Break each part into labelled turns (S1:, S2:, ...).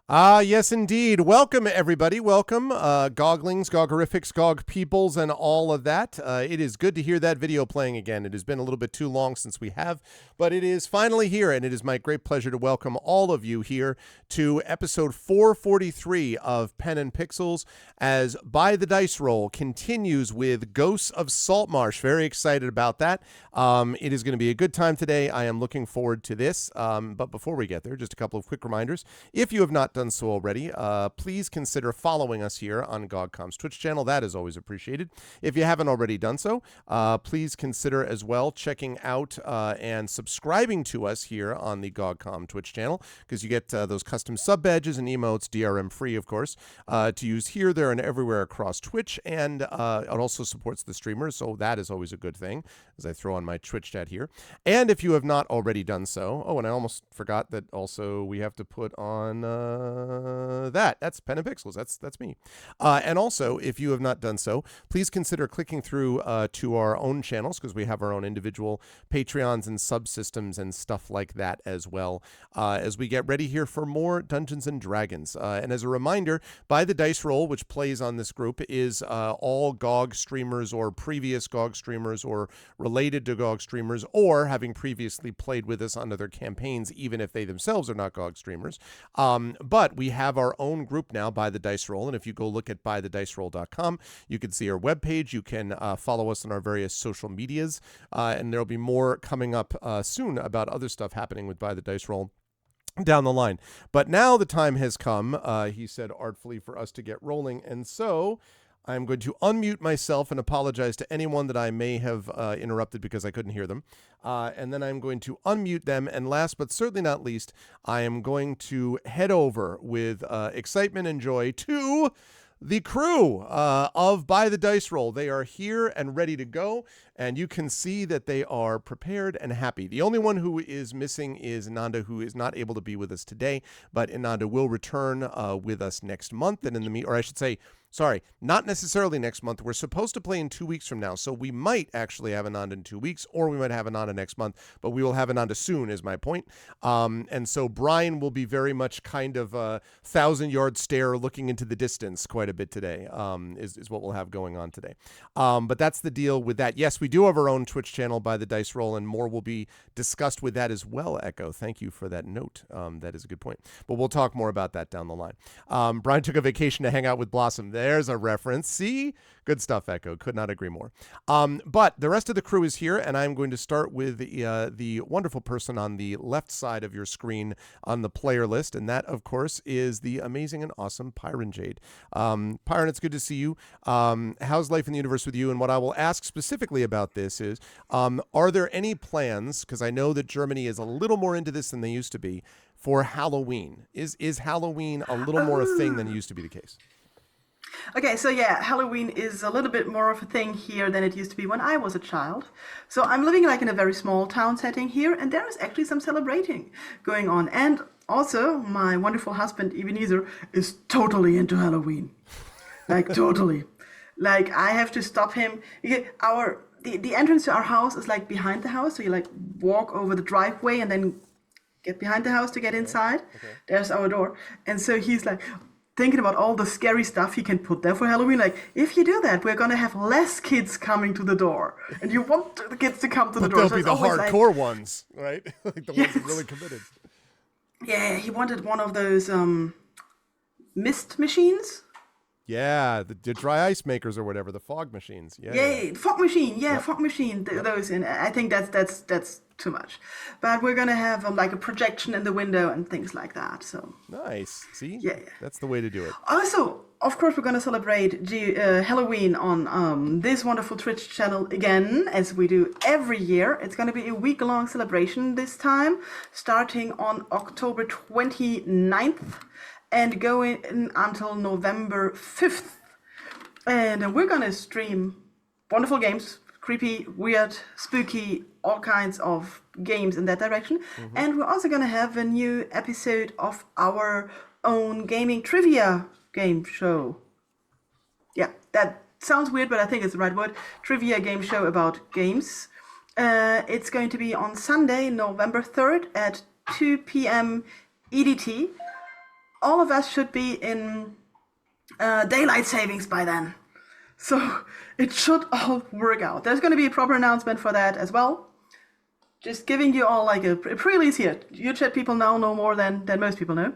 S1: Yes, indeed. Welcome, everybody. Welcome, Goglings, Gogorifics, Gog Peoples, and all of that. It is good to hear that video playing again. It has been a little bit too long since we have, but it is finally here, and it is my great pleasure to welcome all of you here to episode 443 of Pen and Pixels as By the Dice Roll continues with Ghosts of Saltmarsh. Very excited about that. It is going to be a good time today. I am looking forward to this. But before we get there, just a couple of quick reminders. If you have not done so already, please consider following us here on GogCom's Twitch channel. That is always appreciated. If you haven't already done so, please consider as well checking out and subscribing to us here on the GogCom Twitch channel, because you get those custom sub badges and emotes, DRM free, of course, to use here, there, and everywhere across Twitch. And it also supports the streamers, so that is always a good thing, as I throw on my Twitch chat here. And if you have not already done so, and I almost forgot that also we have to put on that's Pen and Pixels. That's me. And also, if you have not done so, please consider clicking through to our own channels, because we have our own individual Patreons and subsystems and stuff like that as well, as we get ready here for more Dungeons and Dragons. And as a reminder, By the Dice Roll, which plays on this group, is all GOG streamers or previous GOG streamers or related to GOG streamers, or having previously played with us on other campaigns, even if they themselves are not GOG streamers. But we have our own group now, By the Dice Roll, and if you go look at bythediceroll.com, you can see our webpage. You can follow us on our various social medias, and there'll be more coming up soon about other stuff happening with By the Dice Roll down the line. But now the time has come, he said artfully, for us to get rolling, and so I'm going to unmute myself and apologize to anyone that I may have interrupted because I couldn't hear them. And then I'm going to unmute them. And last but certainly not least, I am going to head over with excitement and joy to the crew of By the Dice Roll. They are here and ready to go, and you can see that they are prepared and happy. The only one who is missing is Ananda, who is not able to be with us today, but Ananda will return with us next month. And not necessarily next month. We're supposed to play in 2 weeks from now, so we might actually have Ananda in 2 weeks, or we might have Ananda next month, but we will have Ananda soon, is my point. And so Brian will be very much kind of a 1,000-yard stare looking into the distance quite a bit today, is what we'll have going on today. But that's the deal with that. Yes, we do have our own Twitch channel, By the Dice Roll, and more will be discussed with that as well, Echo. Thank you for that note. That is a good point. But we'll talk more about that down the line. Brian took a vacation to hang out with Blossom. There's a reference. See? Good stuff, Echo. Could not agree more. But the rest of the crew is here, and I'm going to start with the wonderful person on the left side of your screen on the player list, and that, of course, is the amazing and awesome Pyron Jade. Pyron, it's good to see you. How's life in the universe with you? And what I will ask specifically about this is, are there any plans, because I know that Germany is a little more into this than they used to be, for Halloween? Is Halloween a little more a thing than it used to be the case?
S2: Okay, so yeah, Halloween is a little bit more of a thing here than it used to be when I was a child. So I'm living like in a very small town setting here, and there is actually some celebrating going on. And also, my wonderful husband, Ebenezer, is totally into Halloween. Like, totally. Like, I have to stop him. The entrance to our house is like behind the house, so you like walk over the driveway and then get behind the house to get inside. Okay. There's our door. And so he's like thinking about all the scary stuff he can put there for Halloween. Like, if you do that, we're going to have less kids coming to the door. And you want the kids to come to the door.
S1: They'll be the hardcore ones, right? Like the ones that really committed.
S2: Yeah, he wanted one of those mist machines.
S1: Yeah, the dry ice makers or whatever, the fog machines.
S2: Yeah, fog machine. Yeah, yep. Fog machine. Those, and I think that's too much. But we're gonna have like a projection in the window and things like that. So
S1: nice. See,
S2: yeah,
S1: that's the way to do it.
S2: Also, of course, we're gonna celebrate Halloween on this wonderful Twitch channel again, as we do every year. It's gonna be a week-long celebration this time, starting on October 29th. And going until November 5th. And we're going to stream wonderful games, creepy, weird, spooky, all kinds of games in that direction. Mm-hmm. And we're also going to have a new episode of our own gaming trivia game show. Yeah, that sounds weird, but I think it's the right word. Trivia game show about games. It's going to be on Sunday, November 3rd at 2 p.m. EDT. all of us should be in daylight savings by then. So it should all work out. There's going to be a proper announcement for that as well. Just giving you all like a pre-release here. You chat people now know more than most people know.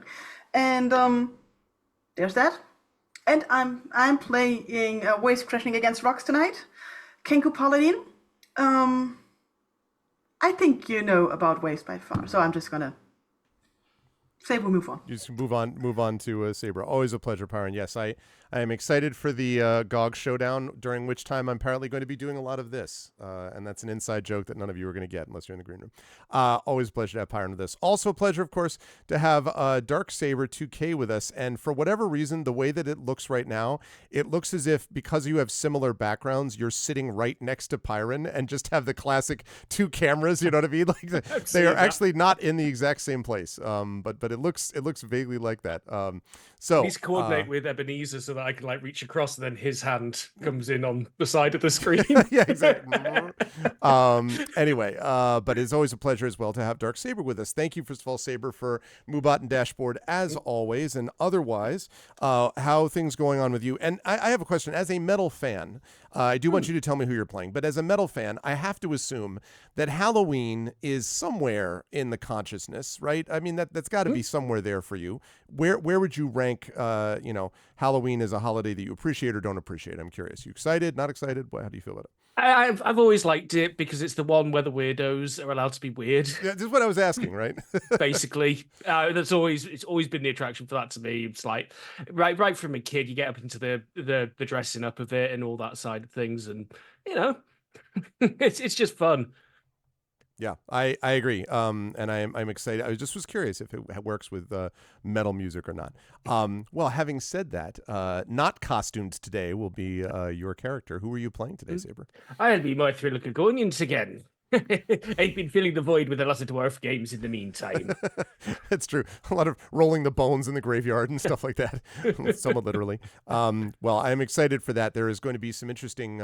S2: And there's that. And I'm playing Waves Crashing Against Rocks tonight. Kenku Paladin. I think you know about Waves by far, so I'm just gonna say we'll move on.
S1: You just move on to Saber. Always a pleasure, Pyron. Yes, I am excited for the GOG showdown, during which time I'm apparently going to be doing a lot of this. And that's an inside joke that none of you are going to get unless you're in the green room. Always a pleasure to have Pyron with this. Also a pleasure, of course, to have Dark Saber 2K with us. And for whatever reason, the way that it looks right now, it looks as if, because you have similar backgrounds, you're sitting right next to Pyron and just have the classic two cameras, you know what I mean? Like they are actually not in the exact same place. But it looks vaguely like that. So
S3: he's coordinate with Ebenezer so that I can like reach across, and then his hand comes in on the side of the screen.
S1: Yeah, exactly. Anyway, but it's always a pleasure as well to have Dark Saber with us. Thank you, first of all, Saber, for Moobot and Dashboard as always, and otherwise, how things going on with you. And I have a question. As a metal fan, I do want you to tell me who you're playing, but as a metal fan, I have to assume that Halloween is somewhere in the consciousness, right? I mean, that's got to be somewhere there for you. Where would you rank, Halloween as a holiday that you appreciate or don't appreciate? I'm curious. You excited, not excited? How do you feel about it?
S3: I've always liked it because it's the one where the weirdos are allowed to be weird.
S1: Yeah, this is what I was asking, right?
S3: Basically, it's always been the attraction for that to me. It's like right from a kid, you get up into the dressing up of it and all that side of things, and it's just fun.
S1: Yeah, I agree. And I'm excited. I just was curious if it works with metal music or not. Well, having said that, not costumed today will be your character. Who are you playing today, Saber?
S3: I'll be my Thriller Gagonians again. I've been filling the void with a lot of dwarf games in the meantime.
S1: It's true. A lot of rolling the bones in the graveyard and stuff like that. Somewhat literally. Well, I'm excited for that. There is going to be some interesting,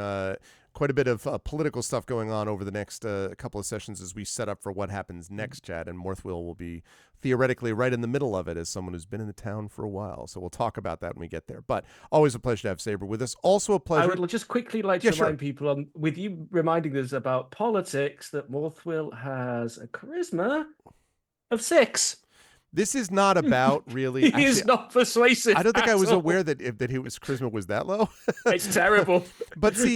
S1: quite a bit of political stuff going on over the next couple of sessions as we set up for what happens next, Chad. And Morthwill will be theoretically right in the middle of it as someone who's been in the town for a while. So we'll talk about that when we get there. But always a pleasure to have Saber with us. Also a pleasure.
S3: I would just quickly like to remind people, with you reminding us about politics, that Morthwill has a charisma of 6.
S1: This is not about really.
S3: He is not persuasive.
S1: I don't think I was aware that his charisma was that low.
S3: It's terrible.
S1: But see,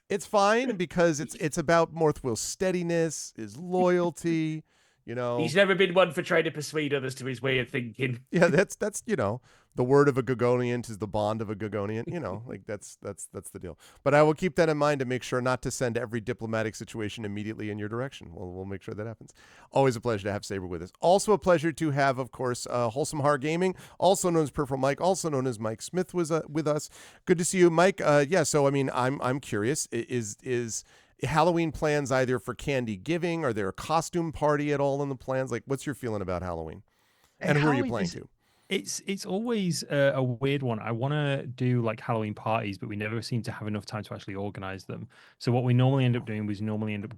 S1: it's fine because it's about Morthwill's steadiness, his loyalty.
S3: He's never been one for trying to persuade others to his way of thinking.
S1: Yeah, that's the word of a Gagonian is the bond of a Gagonian. Like that's the deal. But I will keep that in mind to make sure not to send every diplomatic situation immediately in your direction. We'll make sure that happens. Always a pleasure to have Saber with us. Also a pleasure to have, of course, Wholesome Horror Gaming, also known as Peripheral Mike, also known as Mike Smith, was with us. Good to see you, Mike. Yeah. So I mean, I'm curious. Is Halloween plans either for candy giving? Are there a costume party at all in the plans? Like, what's your feeling about Halloween? And who are you playing to?
S4: It's always a weird one. I want to do like Halloween parties, but we never seem to have enough time to actually organize them. So what we normally end up doing is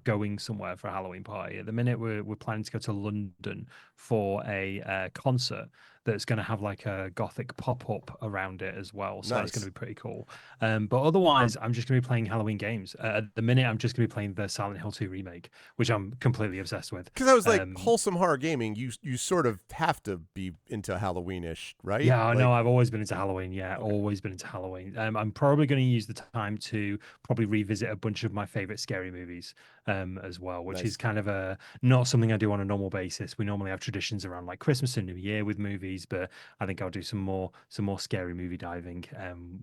S4: going somewhere for a Halloween party. At the minute, we're planning to go to London for a concert that's going to have like a gothic pop-up around it as well. So that's going to be pretty cool. But otherwise, I'm just going to be playing Halloween games. At the minute, I'm just going to be playing the Silent Hill 2 remake, which I'm completely obsessed with.
S1: Because I was like, Wholesome Horror Gaming, you sort of have to be into Halloween-ish, right?
S4: Yeah, no, I've always been into Halloween. Yeah, always been into Halloween. I'm probably going to use the time to probably revisit a bunch of my favorite scary movies as well, which is kind of not something I do on a normal basis. We normally have traditions around like Christmas and New Year with movies, but I think I'll do some more scary movie diving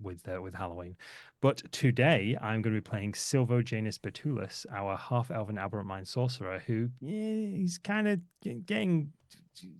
S4: with Halloween. But today I'm going to be playing Silvo Janus Betulus, our half-elven aberrant mind sorcerer, who he's kind of getting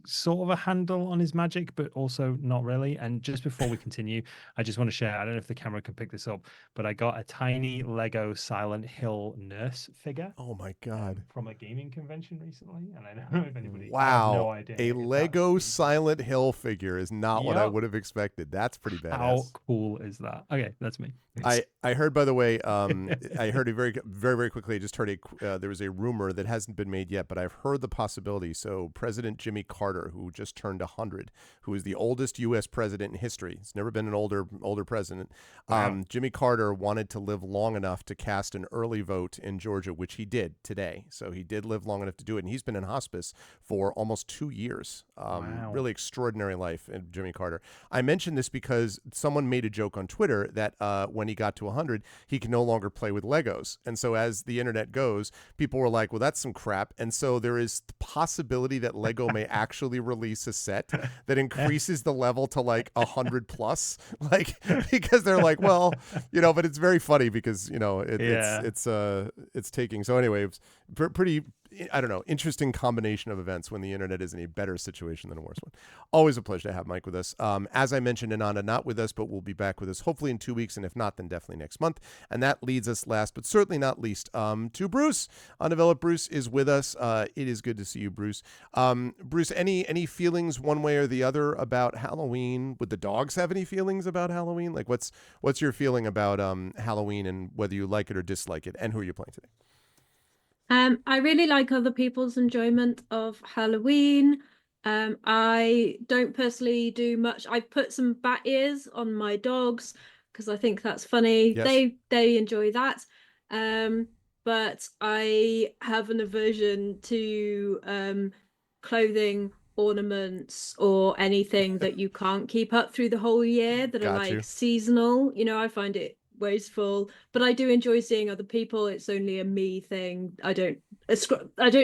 S4: sort of a handle on his magic, but also not really. And just before we continue, I just want to share, I don't know if the camera can pick this up, but I got a tiny Lego Silent Hill nurse figure.
S1: Oh my God.
S4: From a gaming convention recently. And I don't know if anybody
S1: wow.
S4: has no idea.
S1: A Lego Silent Hill figure is not what I would have expected. That's pretty badass.
S4: How cool is that? Okay, that's me.
S1: I heard, by the way, I heard it very, very, very quickly. I just heard there was a rumor that hasn't been made yet, but I've heard the possibility. So President Jimmy Carter, who just turned 100, who is the oldest U.S. president in history. He's never been an older president.
S4: Wow.
S1: Jimmy Carter wanted to live long enough to cast an early vote in Georgia, which he did today. So he did live long enough to do it. And he's been in hospice for almost 2 years.
S4: Wow.
S1: Really extraordinary life in Jimmy Carter. I mentioned this because someone made a joke on Twitter that when he got to 100, he can no longer play with Legos. And so as the internet goes, people were like, well, that's some crap. And so there is the possibility that Lego may actually release a set that increases the level to like 100 plus, like, because they're like, well, but it's very funny because, it's taking. So anyway, it's pretty, I don't know, interesting combination of events when the internet is in a better situation than a worse one. Always a pleasure to have Mike with us. As I mentioned, Ananda not with us, but will be back with us hopefully in 2 weeks. And if not, then definitely next month. And that leads us last, but certainly not least, to Bruce. Undeveloped Bruce is with us. It is good to see you, Bruce. Bruce, any feelings one way or the other about Halloween? Would the dogs have any feelings about Halloween? Like what's your feeling about Halloween and whether you like it or dislike it? And who are you playing today?
S5: I really like other people's enjoyment of Halloween. I don't personally do much. I've put some bat ears on my dogs because I think that's funny.
S1: Yes.
S5: They enjoy that. But I have an aversion to clothing, ornaments, or anything that you can't keep up through the whole year that are
S1: Got you.
S5: like seasonal. I find it wasteful, but I do enjoy seeing other people. It's only a me thing. I don't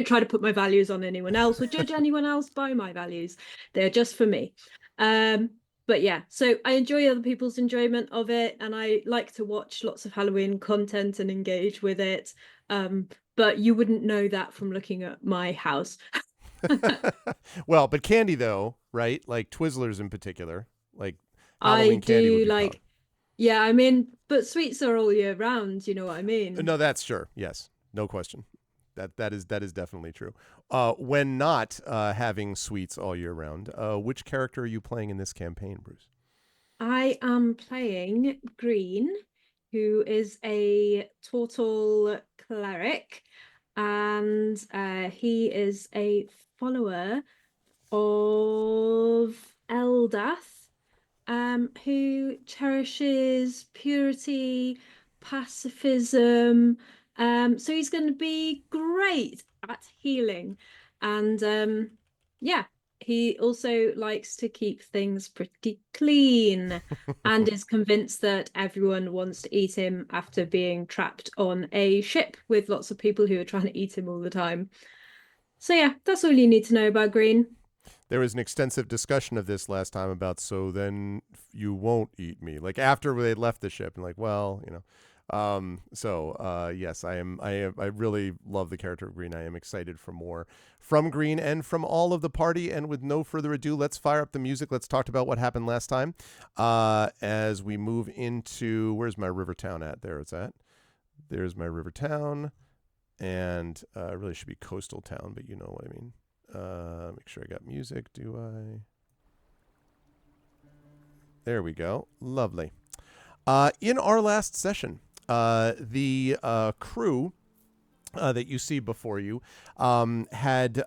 S5: try to put my values on anyone else or judge anyone else by my values. They're just for me. But yeah, so I enjoy other people's enjoyment of it, and I like to watch lots of Halloween content and engage with it. But you wouldn't know that from looking at my house.
S1: Well, but candy though, right? Like Twizzlers in particular, like Halloween
S5: I
S1: candy would
S5: do
S1: be
S5: like
S1: pop.
S5: Yeah, I mean, but sweets are all year round, you know what I mean?
S1: No, that's sure. Yes, no question. That is definitely true. When not having sweets all year round, which character are you playing in this campaign, Bruce?
S5: I am playing Green, who is a turtle cleric, and he is a follower of Eldath, who cherishes purity, pacifism. So he's going to be great at healing. And yeah, he also likes to keep things pretty clean and is convinced that everyone wants to eat him after being trapped on a ship with lots of people who are trying to eat him all the time. So yeah, that's all you need to know about Green.
S1: There was an extensive discussion of this last time about, so then you won't eat me. Like after they left the ship and like, well, yes, I really love the character of Green. I am excited for more from Green and from all of the party. And with no further ado, let's fire up the music. Let's talk about what happened last time. As we move into, where's my river town at? There it's at. There's my river town. And it really should be coastal town, but you know what I mean. Make sure I got music. Do I? There we go. Lovely. In our last session, the crew that you see before you had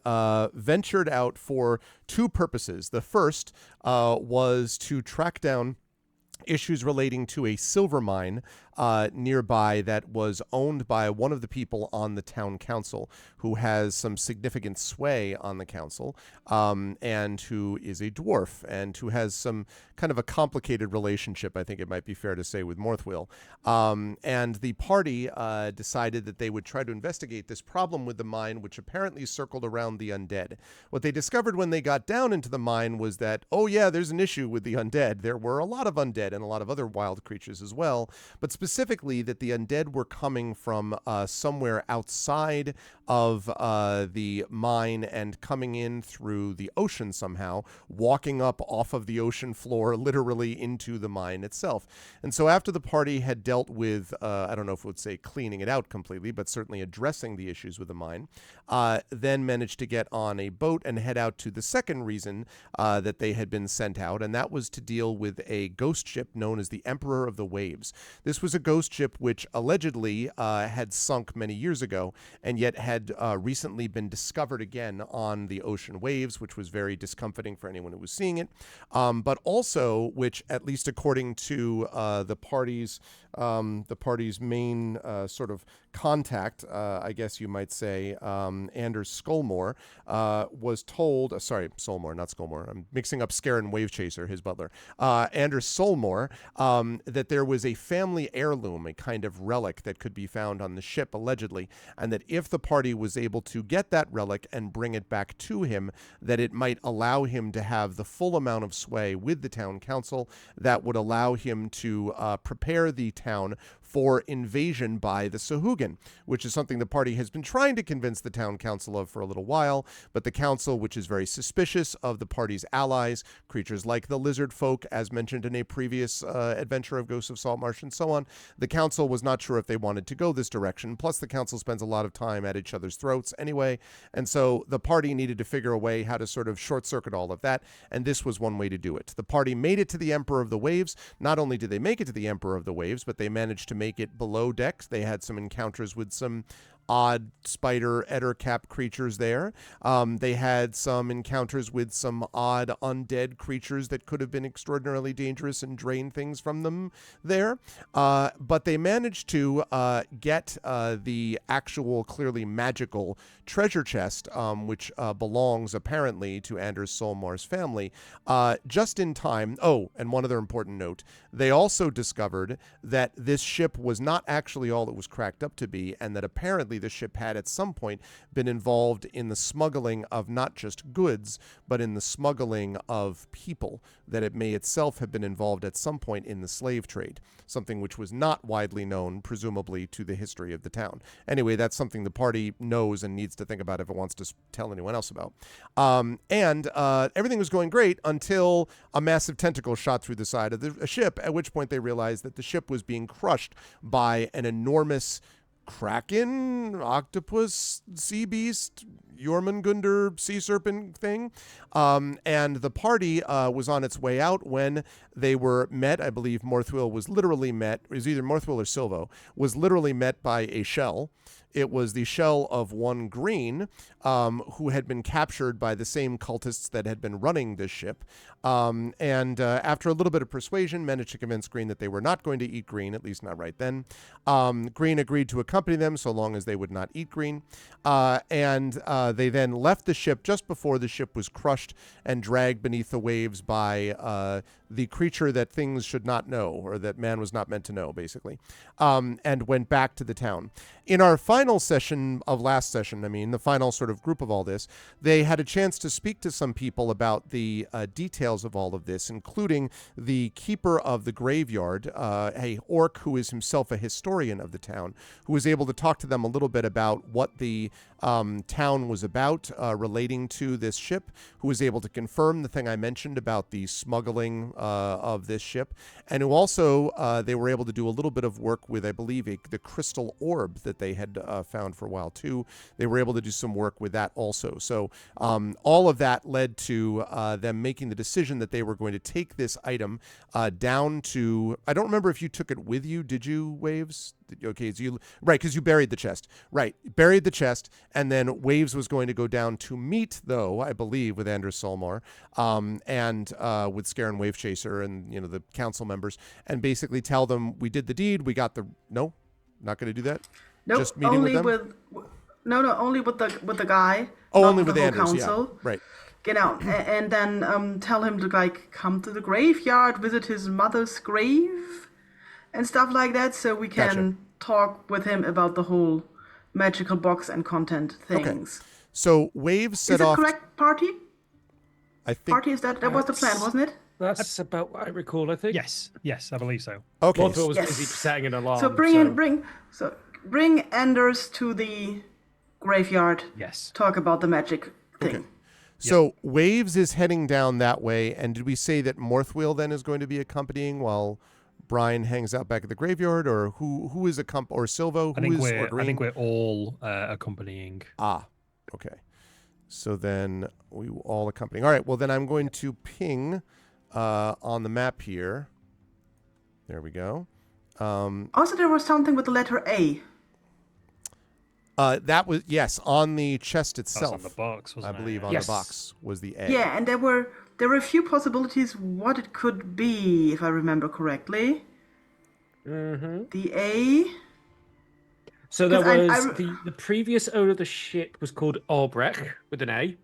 S1: ventured out for two purposes. The first was to track down issues relating to a silver mine nearby that was owned by one of the people on the town council who has some significant sway on the council and who is a dwarf and who has some kind of a complicated relationship, I think it might be fair to say, with Morthwill. And the party decided that they would try to investigate this problem with the mine, which apparently circled around the undead. What they discovered when they got down into the mine was that, oh yeah, there's an issue with the undead. There were a lot of undead and a lot of other wild creatures as well, but specifically that the undead were coming from somewhere outside of the mine and coming in through the ocean somehow, walking up off of the ocean floor literally into the mine itself. And so after the party had dealt with, I don't know if it would say cleaning it out completely, but certainly addressing the issues with the mine, then managed to get on a boat and head out to the second reason that they had been sent out, and that was to deal with a ghost ship known as the Emperor of the Waves. This was a ghost ship which allegedly had sunk many years ago, and yet had recently been discovered again on the ocean waves, which was very discomforting for anyone who was seeing it. But also, which, at least according to the party's main sort of contact, I guess you might say, Anders Skolmore, was told, sorry, Solmore, not Skolmore. I'm mixing up Scare and Wave Chaser, his butler. Anders Solmore, that there was a family heirloom, a kind of relic that could be found on the ship, allegedly, and that if the party was able to get that relic and bring it back to him, that it might allow him to have the full amount of sway with the town council that would allow him to prepare the town for invasion by the Sahuagin, which is something the party has been trying to convince the town council of for a little while, but the council, which is very suspicious of the party's allies, creatures like the lizard folk, as mentioned in a previous adventure of Ghosts of Saltmarsh and so on, the council was not sure if they wanted to go this direction. Plus, the council spends a lot of time at each other's throats anyway, and so the party needed to figure a way how to sort of short-circuit all of that, and this was one way to do it. The party made it to the Emperor of the Waves. Not only did they make it to the Emperor of the Waves, but they managed to make it below decks. They had some encounters with some odd spider ettercap creatures there. They had some encounters with some odd undead creatures that could have been extraordinarily dangerous and drain things from them there. But they managed to get the actual clearly magical treasure chest, which belongs apparently to Anders Solmar's family, just in time. Oh, and one other important note. They also discovered that this ship was not actually all it was cracked up to be, and that apparently the ship had at some point been involved in the smuggling of not just goods, but in the smuggling of people, that it may itself have been involved at some point in the slave trade, something which was not widely known, presumably, to the history of the town. Anyway, that's something the party knows and needs to think about if it wants to tell anyone else about. And everything was going great until a massive tentacle shot through the side of the ship, at which point they realized that the ship was being crushed by an enormous kraken, octopus, sea beast, Jormungandr sea serpent thing. And the party was on its way out when they were met. I believe Morthwyl was literally met. It was either Morthwyl or Silvo, was literally met by a shell. It was the shell of one Green, who had been captured by the same cultists that had been running this ship. And after a little bit of persuasion, managed to convince Green that they were not going to eat Green, at least not right then. Green agreed to accompany them so long as they would not eat Green. And they then left the ship just before the ship was crushed and dragged beneath the waves by the creature that things should not know, or that man was not meant to know, basically, and went back to the town. In our final session of last session, the final sort of group of all this, they had a chance to speak to some people about the details of all of this, including the keeper of the graveyard, a orc who is himself a historian of the town, who was able to talk to them a little bit about what the town was about relating to this ship, who was able to confirm the thing I mentioned about the smuggling of this ship, and who also, they were able to do a little bit of work with, I believe, the crystal orb that they had found for a while too. They were able to do some work with that also. So all of that led to them making the decision that they were going to take this item down to, I don't remember if you took it with you. Did you, Waves? Okay, so right, because you buried the chest. Right, buried the chest, and then Waves was going to go down to meet, though, I believe, with Anders Solmar, and with Scare and Wave Chaser and, the council members, and basically tell them, we did the deed, we got the... No? Not going to do that?
S2: Nope,
S1: just meeting
S2: only
S1: with them?
S2: Only with the guy.
S1: Oh,
S2: not
S1: only with
S2: the whole
S1: Anders,
S2: council.
S1: yeah. Right.
S2: And then tell him to come to the graveyard, visit his mother's grave, and stuff like that, so we can talk with him about the whole magical box and content things.
S1: Okay. So Waves set off...
S2: Is it correct, Party?
S1: I think...
S2: Party, that was the plan, wasn't it?
S3: That's about what I recall, I think.
S4: Yes, I believe so.
S1: Okay.
S3: Morthwyl was busy setting an alarm.
S2: So bring Anders to the graveyard.
S4: Yes.
S2: Talk about the magic thing.
S1: Okay. So Waves is heading down that way, and did we say that Morthwyl then is going to be accompanying while Brian hangs out back at the graveyard, or who is or Silvo?
S4: I think we're all accompanying.
S1: Ah, okay. So then we all accompanying. All right. Well, then I'm going to ping on the map here. There we go.
S2: Also, there was something with the letter A.
S1: That was, yes, on the chest
S4: That was
S1: itself.
S4: on the box, wasn't
S1: I
S4: it?
S1: believe
S4: Yeah.
S1: on
S3: Yes.
S1: the box was the A.
S2: Yeah, and there were a few possibilities what it could be, if I remember correctly.
S3: Mm-hmm.
S2: The A.
S3: So there
S2: 'Cause
S3: was the previous owner of the ship was called Albrecht with an A.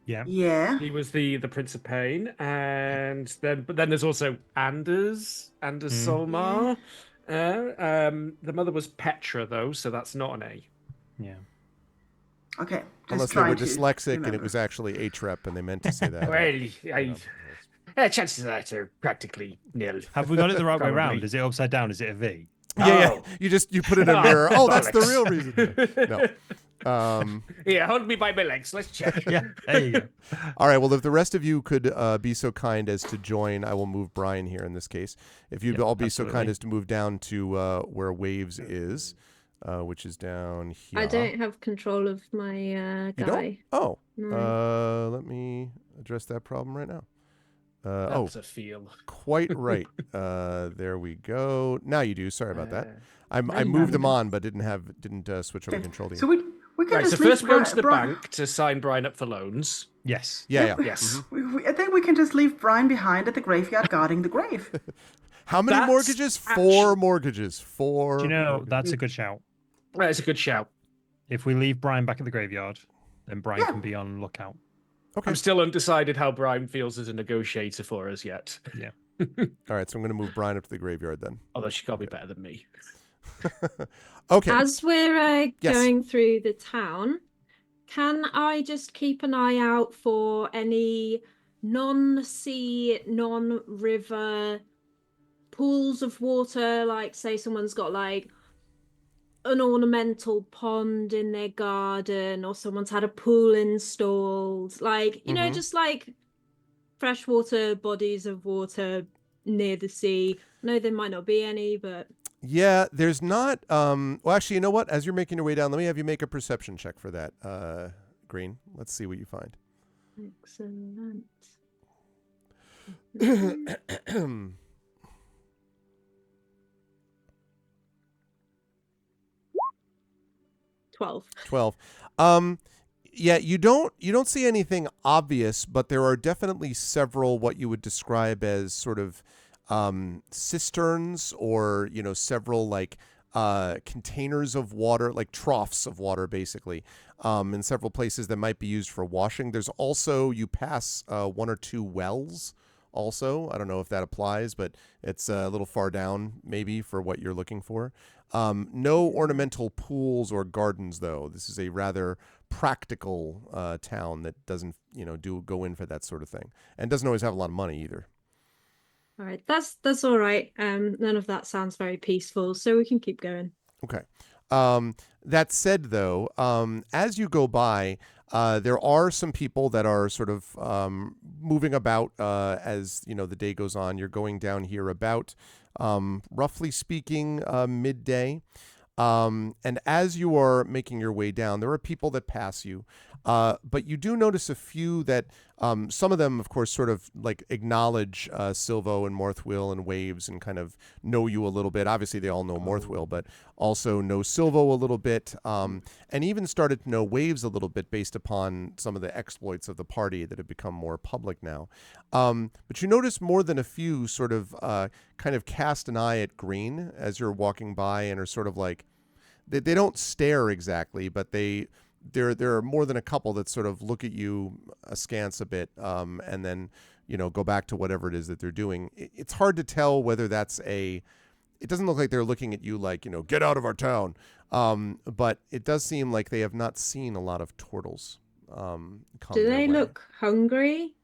S4: Yeah.
S2: Yeah.
S3: He was the Prince of Pain, and then there's also Anders Solmar. The mother was Petra though, so that's not an A.
S4: Yeah.
S2: Okay. Just
S1: Unless they were
S2: trying to
S1: dyslexic and it
S2: remember.
S1: was actually Atrep and they meant to say that.
S3: Well, chances of that are practically nil.
S4: Have we got it the right way
S3: Probably.
S4: around? Is it upside down? Is it a V?
S1: Yeah.
S3: Oh.
S1: You put it in a mirror. Oh, that's the
S3: Bollocks.
S1: real reason. No.
S3: Yeah, hold me by my legs. Let's check.
S4: Yeah. There you go.
S1: All right. Well, if the rest of you could be so kind as to join, I will move Brian here in this case. If you'd all be so kind
S4: absolutely.
S1: as to move down to where Waves is, which is down here.
S5: I don't have control of my
S1: You don't?
S5: guy.
S1: Oh.
S5: No.
S1: Let me address that problem right now.
S3: That's a feel.
S1: Quite right. There we go. Now you do. Sorry about that. I
S3: you
S1: moved
S3: have
S1: them
S3: it.
S1: on, but didn't switch over control to
S2: So
S1: you.
S2: we can
S3: Right, so
S2: just leave
S3: first we're going to the
S2: Brian.
S3: bank to sign Brian up for loans.
S4: Yes.
S1: Yeah.
S3: Yes.
S2: I think we can just leave Brian behind at the graveyard guarding the grave.
S1: How many
S3: That's
S1: mortgages?
S3: actually-
S1: 4 mortgages. 4.
S4: Do you know,
S1: mortgages.
S4: that's a good shout.
S3: Right, it's a good shout.
S4: If we leave Brian back at the graveyard, then Brian
S2: Yeah.
S4: can be on lookout.
S1: Okay.
S3: I'm still undecided how Brian feels as a negotiator for us yet.
S4: Yeah.
S1: All right. So I'm going to move Brian up to the graveyard then.
S3: Although she can't be better than me.
S1: Okay.
S5: As we're
S1: Yes.
S5: going through the town, can I just keep an eye out for any non-sea, non-river pools of water? Like, say someone's got like an ornamental pond in their garden, or someone's had a pool installed. Like, you know, just like freshwater bodies of water near the sea. I know there might not be any, but
S1: Yeah, there's not. Well, actually, you know what? As you're making your way down, let me have you make a perception check for that, Green. Let's see what you find.
S5: excellent. 12.
S1: 12. Yeah, you don't see anything obvious, but there are definitely several what you would describe as sort of cisterns, or several like containers of water, like troughs of water, basically, in several places that might be used for washing. There's also, you pass 1 or 2 wells. Also, I don't know if that applies, but it's a little far down maybe for what you're looking for. No ornamental pools or gardens, though. This is a rather practical town that doesn't, go in for that sort of thing, and doesn't always have a lot of money either.
S5: All right, that's all right. None of that sounds very peaceful, so we can keep going.
S1: Okay. That said, though, as you go by, there are some people that are sort of moving about as the day goes on. You're going down here about, roughly speaking, midday. And as you are making your way down, there are people that pass you. But you do notice a few that, some of them, of course, sort of like acknowledge Silvo and Morthwill and Waves and kind of know you a little bit. Obviously, they all know Morthwill, but also know Silvo a little bit, and even started to know Waves a little bit based upon some of the exploits of the party that have become more public now. But you notice more than a few sort of kind of cast an eye at Green as you're walking by, and are sort of like, they don't stare exactly, but there are more than a couple that sort of look at you askance a bit, and then go back to whatever it is that they're doing. It's hard to tell whether that's it doesn't look like they're looking at you like, get out of our town, but it does seem like they have not seen a lot of turtles come
S5: Do
S1: their
S5: they
S1: way.
S5: look hungry?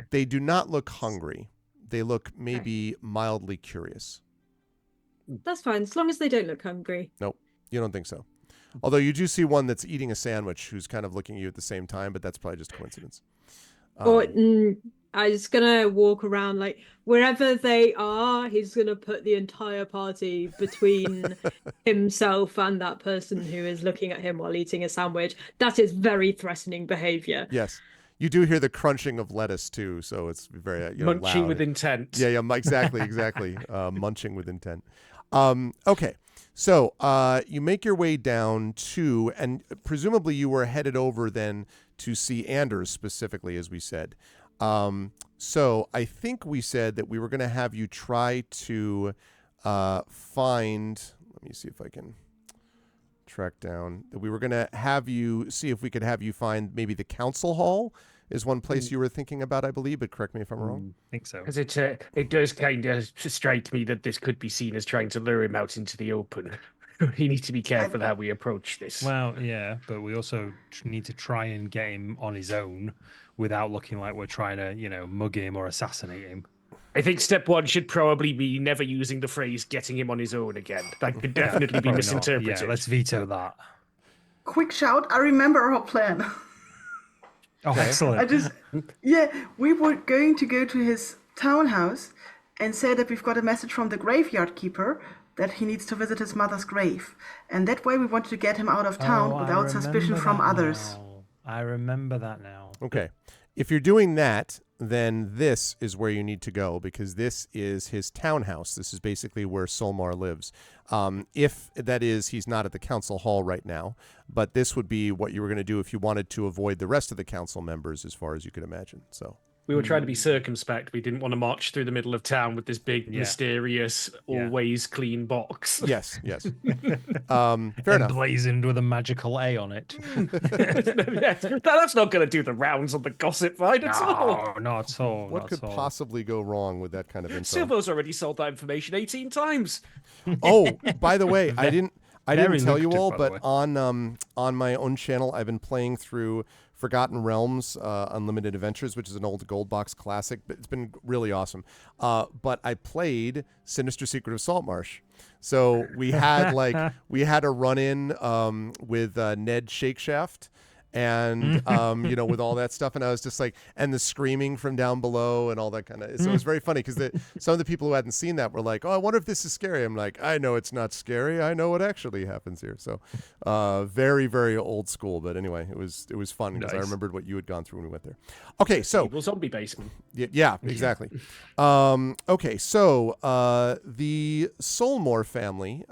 S1: They do not look hungry. They look maybe mildly curious.
S5: That's fine, as long as they don't look hungry.
S1: Nope, you don't think so. Although you do see one that's eating a sandwich who's kind of looking at you at the same time, but that's probably just coincidence.
S5: Or I'm just gonna walk around, like wherever they are, he's gonna put the entire party between himself and that person who is looking at him while eating a sandwich. That is very threatening behavior.
S1: Yes. You do hear the crunching of lettuce too, so it's very
S3: Munching
S1: loud.
S3: with intent.
S1: Yeah, exactly. Munching with intent. Okay, so you make your way down to, and presumably you were headed over then to see Anders specifically, as we said. So I think we said that we were going to have you try to find. Let me see if I can track down. That we were going to have you see if we could have you find maybe the council hall. Is one place you were thinking about, I believe, but correct me if I'm wrong.
S4: I think so.
S3: Because it does kind of strike me that this could be seen as trying to lure him out into the open. We need to be careful how we approach this.
S4: Well, yeah, but we also need to try and get him on his own without looking like we're trying to, mug him or assassinate him.
S3: I think step one should probably be never using the phrase "getting him on his own" again. That could definitely be
S4: Probably not.
S3: misinterpreted.
S4: Yeah, let's veto that.
S2: Quick shout, I remember our plan.
S4: Oh, excellent.
S2: We were going to go to his townhouse and say that we've got a message from the graveyard keeper that he needs to visit his mother's grave. And that way we wanted to get him out of town without suspicion from others.
S4: I remember that now.
S1: Okay. If you're doing that, then this is where you need to go, because this is his townhouse. This is basically where Solmar lives. If that is, he's not at the council hall right now, but this would be what you were going to do if you wanted to avoid the rest of the council members, as far as you could imagine. So
S3: we were trying to be circumspect. We didn't want to march through the middle of town with this big, mysterious, always clean box.
S1: Yes. Fair enough.
S4: Emblazoned with a magical A on it.
S3: That's not going to do the rounds on the gossip feed at all.
S4: No, not at all.
S1: What could possibly go wrong with that kind of info?
S3: Silvo's already sold that information 18 times.
S1: Oh, by the way, I didn't tell you all,
S4: lucrative,
S1: but on my own channel, I've been playing through Forgotten Realms Unlimited Adventures, which is an old gold box classic, but it's been really awesome. But I played Sinister Secret of Saltmarsh. So we had a run-in with Ned Shakeshaft, and with all that stuff, and I was just like, and the screaming from down below and all that kind of. So it was very funny because some of the people who hadn't seen that were like, "Oh, I wonder if this is scary." I'm like, "I know it's not scary. I know what actually happens here." So, very very old school, but anyway, it was fun because I remembered what you had gone through when we went there. Okay, so
S3: Evil zombie basement.
S1: Yeah, exactly. Okay, so the Solmar family.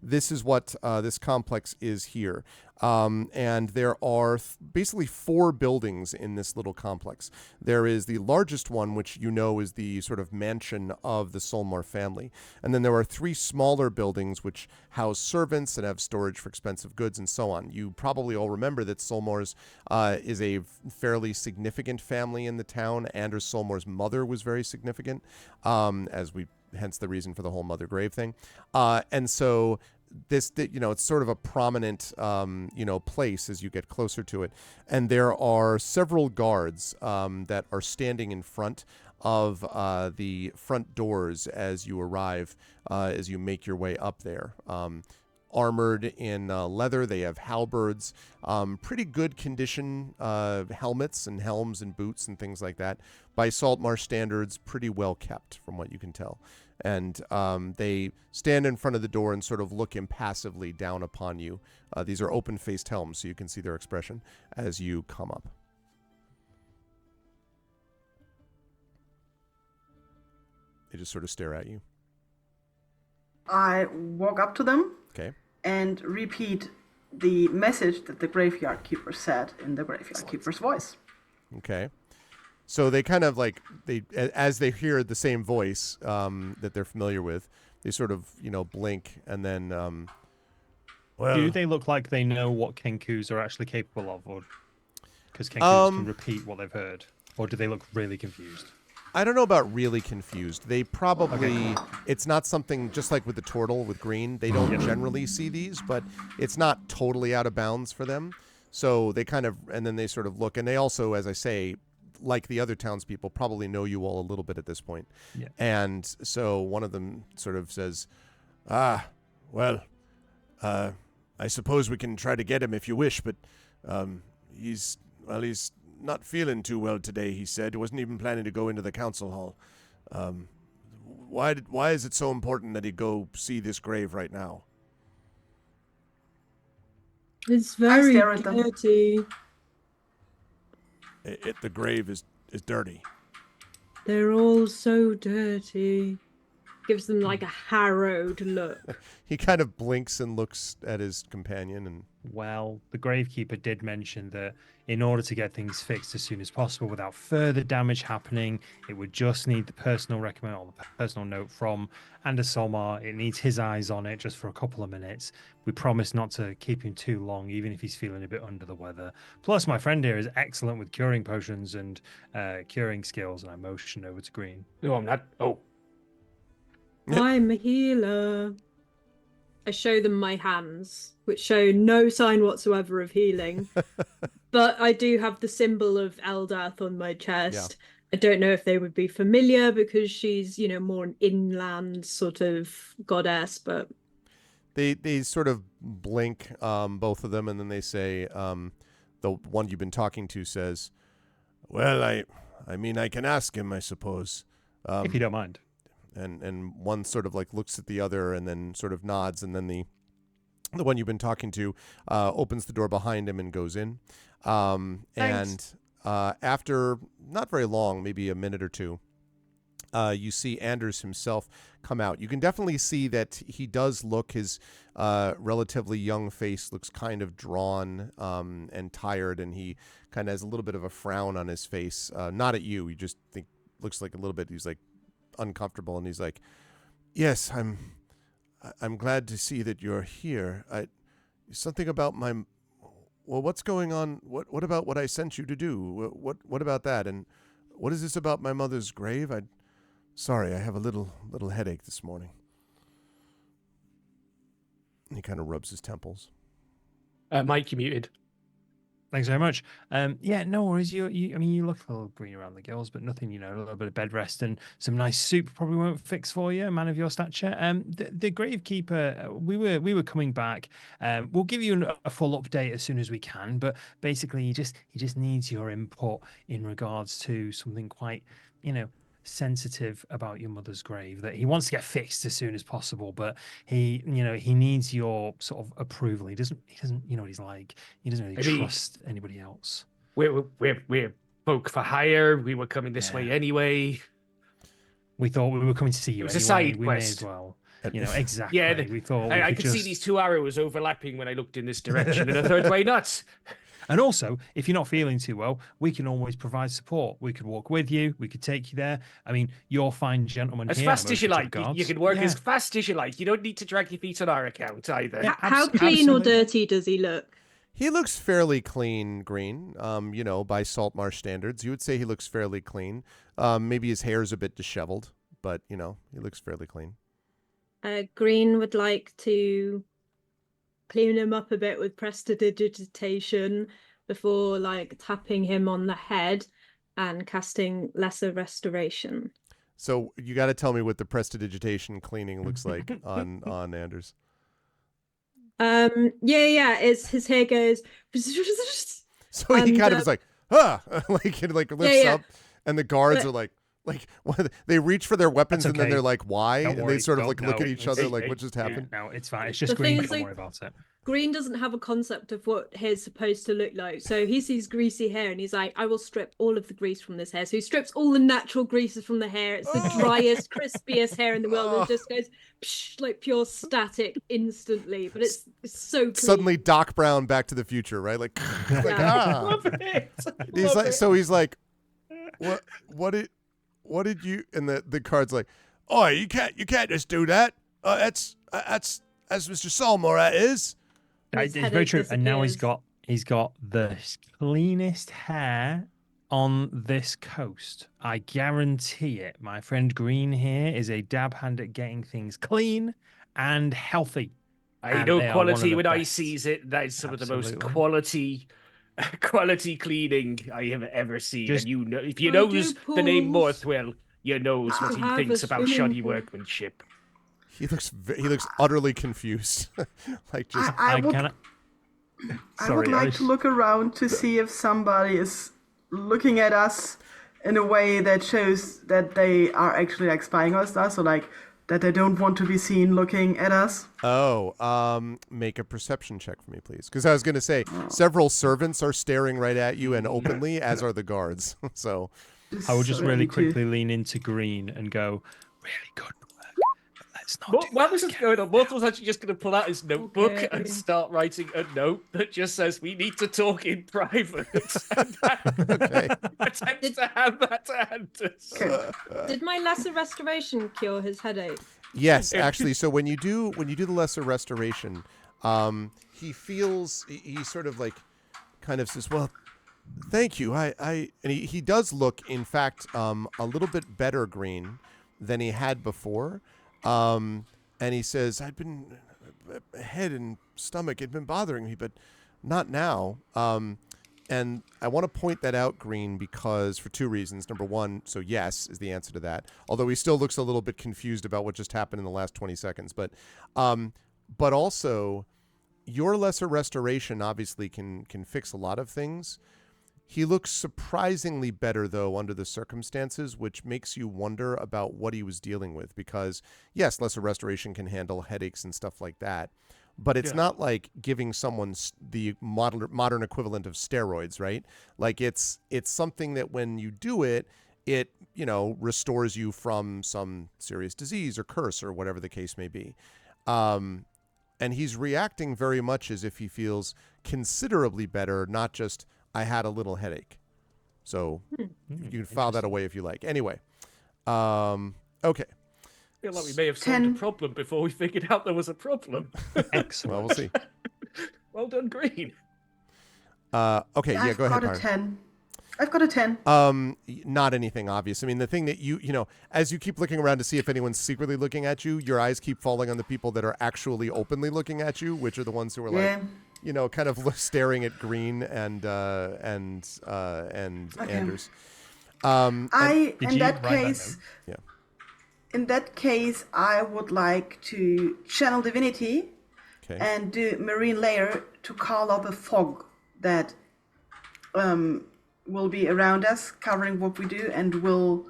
S1: This is what this complex is here. And there are basically 4 buildings in this little complex. There is the largest one, which is the sort of mansion of the Solmar family. And then there are 3 smaller buildings which house servants and have storage for expensive goods and so on. You probably all remember that Solmar's is a fairly significant family in the town. Anders Solmar's mother was very significant, hence the reason for the whole mother grave thing. And so this, it's sort of a prominent, place as you get closer to it. And there are several guards that are standing in front of the front doors as you arrive, as you make your way up there. Armored in leather, they have halberds, pretty good condition helmets and helms and boots and things like that. By Saltmarsh standards, pretty well kept from what you can tell. And they stand in front of the door and sort of look impassively down upon you. These are open-faced helms, so you can see their expression as you come up. They just sort of stare at you.
S2: I walk up to them.
S1: Okay.
S2: And repeat the message that the graveyard keeper said in the graveyard keeper's voice.
S1: Okay. So they kind of as they hear the same voice that they're familiar with, they sort of, blink and then,
S4: do they look like they know what Kenkus are actually capable of, or because Kenkus can repeat what they've heard, or do they look really confused?
S1: I don't know about really confused. They probably, it's not something, just like with the turtle with green, they don't generally see these, but it's not totally out of bounds for them. So they kind of, and then they sort of look, and they also, as I say, like the other townspeople, probably know you all a little bit at this point. Yeah. And so one of them sort of says, I suppose we can try to get him if you wish, but he's not feeling too well today, he said. He wasn't even planning to go into the council hall. Why is it so important that he go see this grave right now?
S5: It's very dirty.
S1: The grave is dirty.
S5: They're all so dirty. Gives them like a harrowed look.
S1: He kind of blinks and looks at his companion and...
S4: Well, the gravekeeper did mention that in order to get things fixed as soon as possible without further damage happening, it would just need the personal personal note from Anders Solmar. It needs his eyes on it just for a couple of minutes. We promise not to keep him too long, even if he's feeling a bit under the weather. Plus, my friend here is excellent with curing potions and curing skills, and I motion over to Green.
S3: No, I'm not. Oh.
S5: I'm a healer. I show them my hands, which show no sign whatsoever of healing. But I do have the symbol of Eldath on my chest. Yeah. I don't know if they would be familiar because she's, more an inland sort of goddess, but...
S1: They sort of blink, both of them, and then they say, the one you've been talking to says, well, I mean, I can ask him, I suppose.
S4: If you don't mind.
S1: And one sort of like looks at the other and then sort of nods, and then the one you've been talking to opens the door behind him and goes in. And after not very long, maybe a minute or two, you see Anders himself come out. You can definitely see that he does look, his relatively young face looks kind of drawn and tired, and he kind of has a little bit of a frown on his face. Not at you. You just think looks like a little bit, he's like uncomfortable, and he's like, yes, I'm glad to see that you're here. Something about what's going on? What about what I sent you to do? What about that? And what is this about my mother's grave? Sorry, I have a little headache this morning. He kind of rubs his temples.
S3: Mike, you muted.
S4: Thanks very much. Yeah, no worries. You look a little green around the gills, but nothing, a little bit of bed rest and some nice soup probably won't fix for you, a man of your stature. The gravekeeper, we were coming back. We'll give you a full update as soon as we can, but basically he just needs your input in regards to something quite, sensitive about your mother's grave that he wants to get fixed as soon as possible, but he needs your sort of approval. He doesn't what he's like. He doesn't really trust anybody else.
S3: We're folk for hire. We were coming this way anyway.
S4: We thought we were coming to see you.
S3: It was
S4: anyway.
S3: a side
S4: we
S3: quest.
S4: may as well. Exactly.
S3: Yeah,
S4: we thought
S3: I could see these 2 arrows overlapping when I looked in this direction, and I thought, why not?
S4: And also, if you're not feeling too well, we can always provide support. We could walk with you. We could take you there. I mean, you're fine gentlemen
S3: as
S4: here.
S3: Fast as you like. You can work as fast as you like. You don't need to drag your feet on our account either.
S5: Yeah, how clean or dirty does he look?
S1: He looks fairly clean, Green. By Saltmarsh standards, you would say he looks fairly clean. Maybe his hair's a bit disheveled, but he looks fairly clean.
S5: Green would like to clean him up a bit with prestidigitation before tapping him on the head and casting Lesser Restoration.
S1: So you got to tell me what the prestidigitation cleaning looks like on Anders.
S5: It's his hair goes.
S1: So he kind of is like, it lifts up, and the guards are like they reach for their weapons and then they're like, why?
S4: Don't
S1: and
S4: worry.
S1: they sort of look at each other
S4: Hey,
S1: like, what just happened?
S4: No, it's fine. It's just
S5: The
S4: Green.
S5: thing is,
S4: Don't worry about it.
S5: Green doesn't have a concept of what hair's supposed to look like. So he sees greasy hair and he's like, I will strip all of the grease from this hair. So he strips all the natural greases from the hair. It's the driest, crispiest hair in the world. And it just goes psh, like pure static instantly. But it's so clean.
S1: Suddenly Doc Brown Back to the Future, right? Like,
S3: Love it.
S1: He's like, what did you, and the card's like, oh, you can't just do that. That's Mr. Solmar, that is.
S4: It's very true. And now he's got the cleanest hair on this coast. I guarantee it. My friend Green here is a dab hand at getting things clean and healthy.
S3: I know quality when I sees it. That is some of the most quality cleaning I have ever seen. And if you knows the name Morthwell, you knows what he thinks about shoddy workmanship.
S1: He looks utterly confused.
S2: I would like to look around to see if somebody is looking at us in a way that shows that they are actually spying on us. So that they don't want to be seen looking at us.
S1: Oh, make a perception check for me, please. Because I was going to say, several servants are staring right at you and openly, as are the guards. So
S4: I will just
S2: So I
S4: really
S2: need to-
S4: quickly lean into Green and go, really good work. Let's not do
S3: While
S4: that
S3: this is
S4: again."
S3: going on, Mortal's actually just going to pull out his notebook
S5: Okay.
S3: and start writing a note that just says, "We need to talk in private." And
S1: okay.
S3: attempts to hand that to Anders.
S2: Okay.
S5: Did my lesser restoration cure his headache?
S1: Yes, actually. So when you do the lesser restoration, he sort of like kind of says, "Well, thank you. And he does look, in fact, a little bit better Green than he had before." And he says, "I'd been head and stomach had been bothering me, but not now." And I want to point that out, Green, because for two reasons. Number one, so yes is the answer to that. Although he still looks a little bit confused about what just happened in the last 20 seconds. But also, your lesser restoration obviously can fix a lot of things. He looks surprisingly better, though, under the circumstances, which makes you wonder about what he was dealing with. Because, yes, lesser restoration can handle headaches and stuff like that. But it's not like giving someone the modern equivalent of steroids, right? Like it's something that when you do it, it, restores you from some serious disease or curse or whatever the case may be. And he's reacting very much as if he feels considerably better, not just, I had a little headache. So you can file that away if you like. Anyway, okay.
S3: I feel like we may have solved a
S2: 10.
S3: problem before we figured out there was a problem.
S4: Excellent.
S1: Well, we'll see.
S3: Well done, Green.
S1: Okay, yeah, go ahead,
S2: I've got a
S1: Byron.
S2: 10. I've got a 10.
S1: Not anything obvious. I mean, the thing that as you keep looking around to see if anyone's secretly looking at you, your eyes keep falling on the people that are actually openly looking at you, which are the ones who are
S2: Yeah.
S1: like, kind of staring at Green and Anders.
S2: Did
S4: you
S2: in that
S4: write that
S2: case,
S1: Yeah.
S2: in that case, I would like to channel divinity
S1: Okay.
S2: and do marine layer to call up a fog that will be around us, covering what we do, and will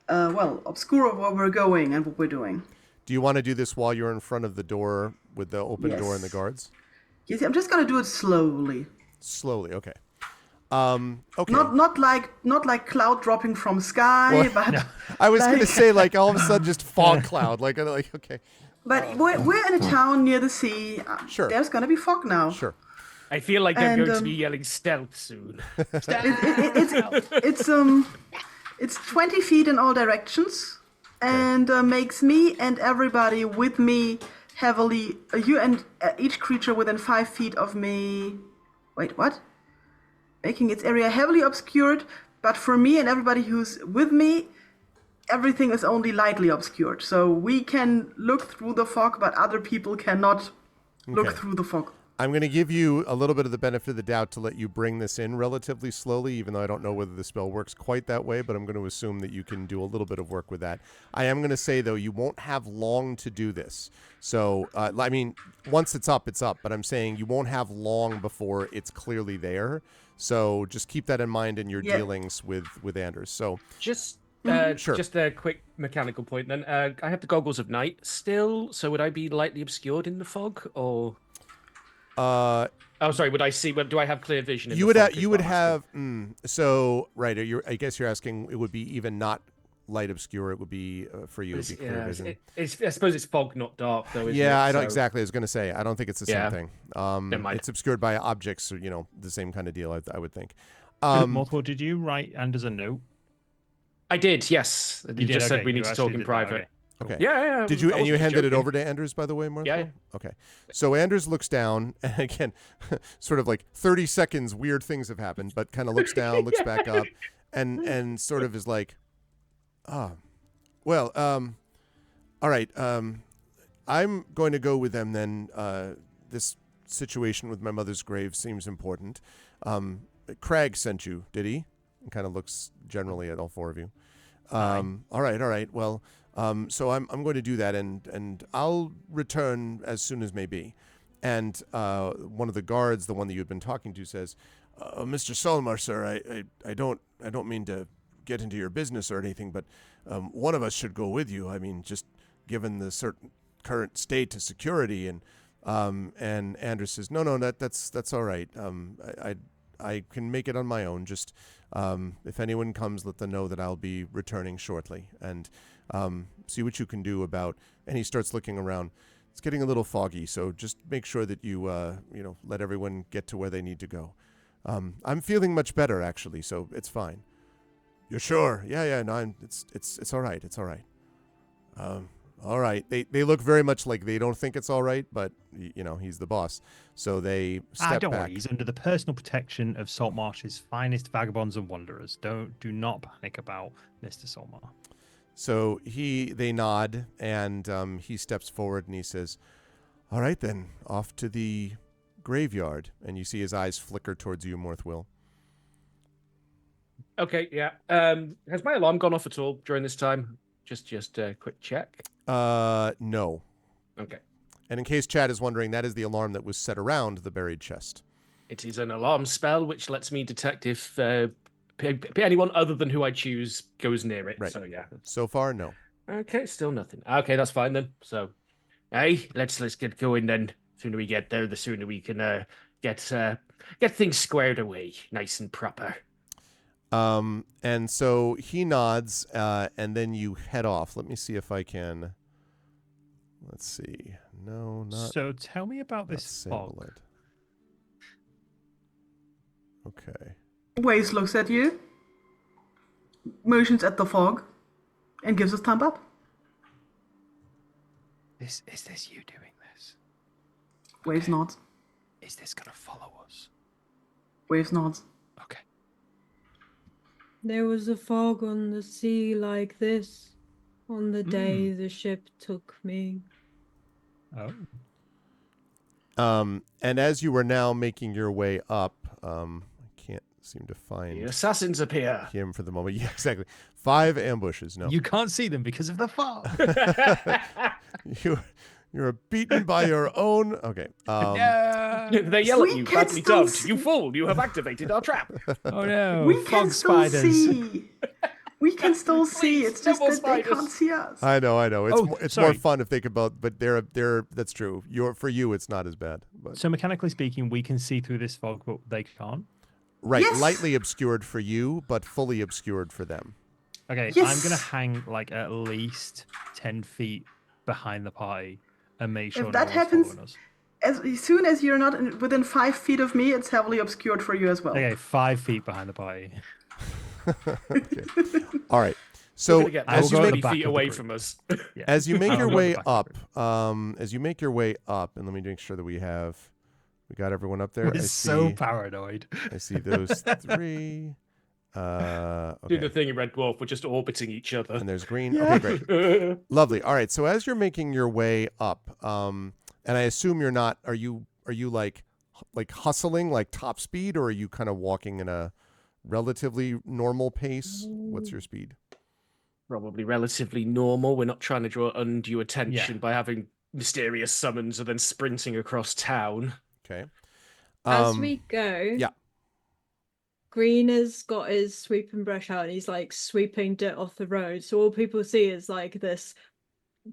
S2: obscure where we're going and what we're doing.
S1: Do you want to do this while you're in front of the door with the open door and the
S2: Yes.
S1: guards?
S2: You see, I'm just gonna do it slowly.
S1: Slowly, okay. Okay.
S2: Not like cloud dropping from sky,
S1: Well,
S2: but
S1: I was going to
S2: like-
S1: say, like, all of a sudden, just fog cloud. Like okay.
S2: but we're in a town near the sea.
S1: Sure.
S2: There's gonna be fog now.
S1: Sure.
S3: I feel like I'm
S2: And,
S3: going to be yelling stealth soon.
S2: It's 20 feet in all directions, and makes me and everybody with me heavily. You and each creature within 5 feet of me. Wait, what? Making its area heavily obscured, but for me and everybody who's with me, everything is only lightly obscured. So we can look through the fog, but other people cannot look
S1: Okay.
S2: through the fog.
S1: I'm going to give you a little bit of the benefit of the doubt to let you bring this in relatively slowly, even though I don't know whether the spell works quite that way, but I'm going to assume that you can do a little bit of work with that. I am going to say, though, you won't have long to do this. So, I mean, once it's up, but I'm saying you won't have long before it's clearly there. So just keep that in mind in your
S2: Yeah.
S1: dealings with Anders. So,
S3: Just
S1: Sure.
S3: just a quick mechanical point then. I have the goggles of night still, so would I be lightly obscured in the fog, or? Oh, sorry. Would I see? Do I have clear vision? In
S1: you
S3: the
S1: would
S3: fog,
S1: have,
S3: is
S1: you
S3: what
S1: would
S3: I'm asking.
S1: have, so, right, I guess you're asking, it would be even not light obscure, it would be, for you, it would be clear
S3: Yeah,
S1: vision.
S3: I suppose it's fog, not dark, though. Isn't
S1: Yeah,
S3: it?
S1: I don't
S3: So-
S1: exactly. I was going to say, I don't think it's the
S3: Yeah.
S1: same thing.
S3: Never mind.
S1: It's obscured by objects, or, the same kind of deal, I would think.
S4: Multiple, did you write Anders a note?
S3: I did, yes. You
S4: did?
S3: just said
S4: Okay,
S3: we
S4: you
S3: need to
S4: actually
S3: talk in
S4: did that,
S3: private.
S4: okay.
S1: Okay.
S3: Yeah.
S1: Did you,
S3: I
S1: and you
S3: wasn't
S1: handed it
S3: joking.
S1: over to Anders, by the way, Marco?
S3: Yeah.
S1: Okay. So Anders looks down, and again, sort of like 30 seconds, weird things have happened, but kind of looks down, looks back up, and sort of is like, well, all right, I'm going to go with them then. This situation with my mother's grave seems important. Craig sent you, did he? And kind of looks generally at all four of you. All right. Well, so I'm going to do that, and I'll return as soon as may be. And one of the guards, the one that you've been talking to, says, "Mr. Saltmarsh, sir, I don't mean to get into your business or anything, but one of us should go with you. I mean, just given the certain current state of security. And Anders says, no, that's all right. I can make it on my own. Just if anyone comes, let them know that I'll be returning shortly, and see what you can do about. And he starts looking around. It's getting a little foggy, so just make sure that you let everyone get to where they need to go. I'm feeling much better actually, so it's fine. You're sure? Yeah. No, it's all right. It's all right. All right. They look very much like they don't think it's all right, but he's the boss, so they step
S4: don't
S1: back.
S4: worry. He's under the personal protection of Saltmarsh's finest vagabonds and wanderers. Do not panic about Mr. Saltmarsh.
S1: So they nod, and he steps forward and he says, "All right then, off to the graveyard." And you see his eyes flicker towards you, Morthwill.
S3: Okay, yeah. Has my alarm gone off at all during this time? Just a quick check.
S1: No.
S3: Okay.
S1: And in case Chad is wondering, that is the alarm that was set around the buried chest.
S3: It is an alarm spell which lets me detect if anyone other than who I choose goes near it.
S1: Right.
S3: So yeah.
S1: So far, no.
S3: Okay, still nothing. Okay, that's fine then. So, hey, let's get going then. The sooner we get there, the sooner we can get things squared away, nice and proper.
S1: And so he nods, and then you head off. Let me see if I can. Let's see. No, not.
S4: So tell me about this fog.
S1: Okay.
S2: Waze looks at you, motions at the fog, and gives a thumb up.
S4: Is this you doing this?
S2: Waves nods.
S4: Is this gonna follow us?
S2: Waves nods.
S4: Okay.
S5: There was a fog on the sea like this on the day the ship took me.
S4: Oh.
S1: And as you are now making your way up, I can't seem to find
S3: The assassins appear.
S1: him for the moment. Yeah, exactly. 5 ambushes. No,
S4: You can't see them because of the fog.
S1: you're beaten by your own. Okay.
S3: They yell
S2: We
S3: at you,
S2: can
S3: badly
S2: still
S3: dubbed. You fool! You have activated our trap.
S4: Oh no!
S2: We can
S4: fog
S2: still
S4: spiders.
S2: see. We can still see.
S3: Please,
S2: It's just
S3: no more
S2: that they
S3: spiders.
S2: can't see us.
S1: I know. It's
S4: Oh,
S1: it's
S4: sorry.
S1: more fun if they could both. But they're that's true. For you, it's not as bad. But
S4: So mechanically speaking, we can see through this fog, but they can't.
S1: right,
S2: Yes.
S1: lightly obscured for you, but fully obscured for them.
S4: Okay,
S2: Yes.
S4: I'm gonna hang like at least 10 feet behind the party and make sure
S2: If that
S4: no one's
S2: happens-
S4: following us.
S2: As soon as you're not within 5 feet of me, it's heavily obscured for you as well.
S4: Okay, 5 feet behind the party.
S1: Okay. All right.
S3: We're
S1: So
S3: gonna get
S4: I will
S1: as you
S4: go at
S1: make
S4: the back
S3: feet
S4: of the
S3: away
S4: group.
S3: from us.
S4: Yeah.
S1: as you make
S4: I'll
S1: your
S4: go at the
S1: way
S4: back of the
S1: up, and let me make sure that we got everyone up there.
S4: We're so paranoid.
S1: I see those 3.
S3: Do
S1: Okay.
S3: the thing in Red Dwarf. We're just orbiting each other.
S1: And there's green. Okay, great. Lovely. All right. So as you're making your way up, and I assume you're not. Are you like hustling like top speed, or are you kind of walking in a relatively normal pace? What's your speed?
S3: Probably relatively normal. We're not trying to draw undue attention
S4: Yeah.
S3: by having mysterious summons and then sprinting across town.
S1: Okay.
S5: As we go,
S1: yeah.
S5: Green has got his sweeping brush out and he's like sweeping dirt off the road. So all people see is like this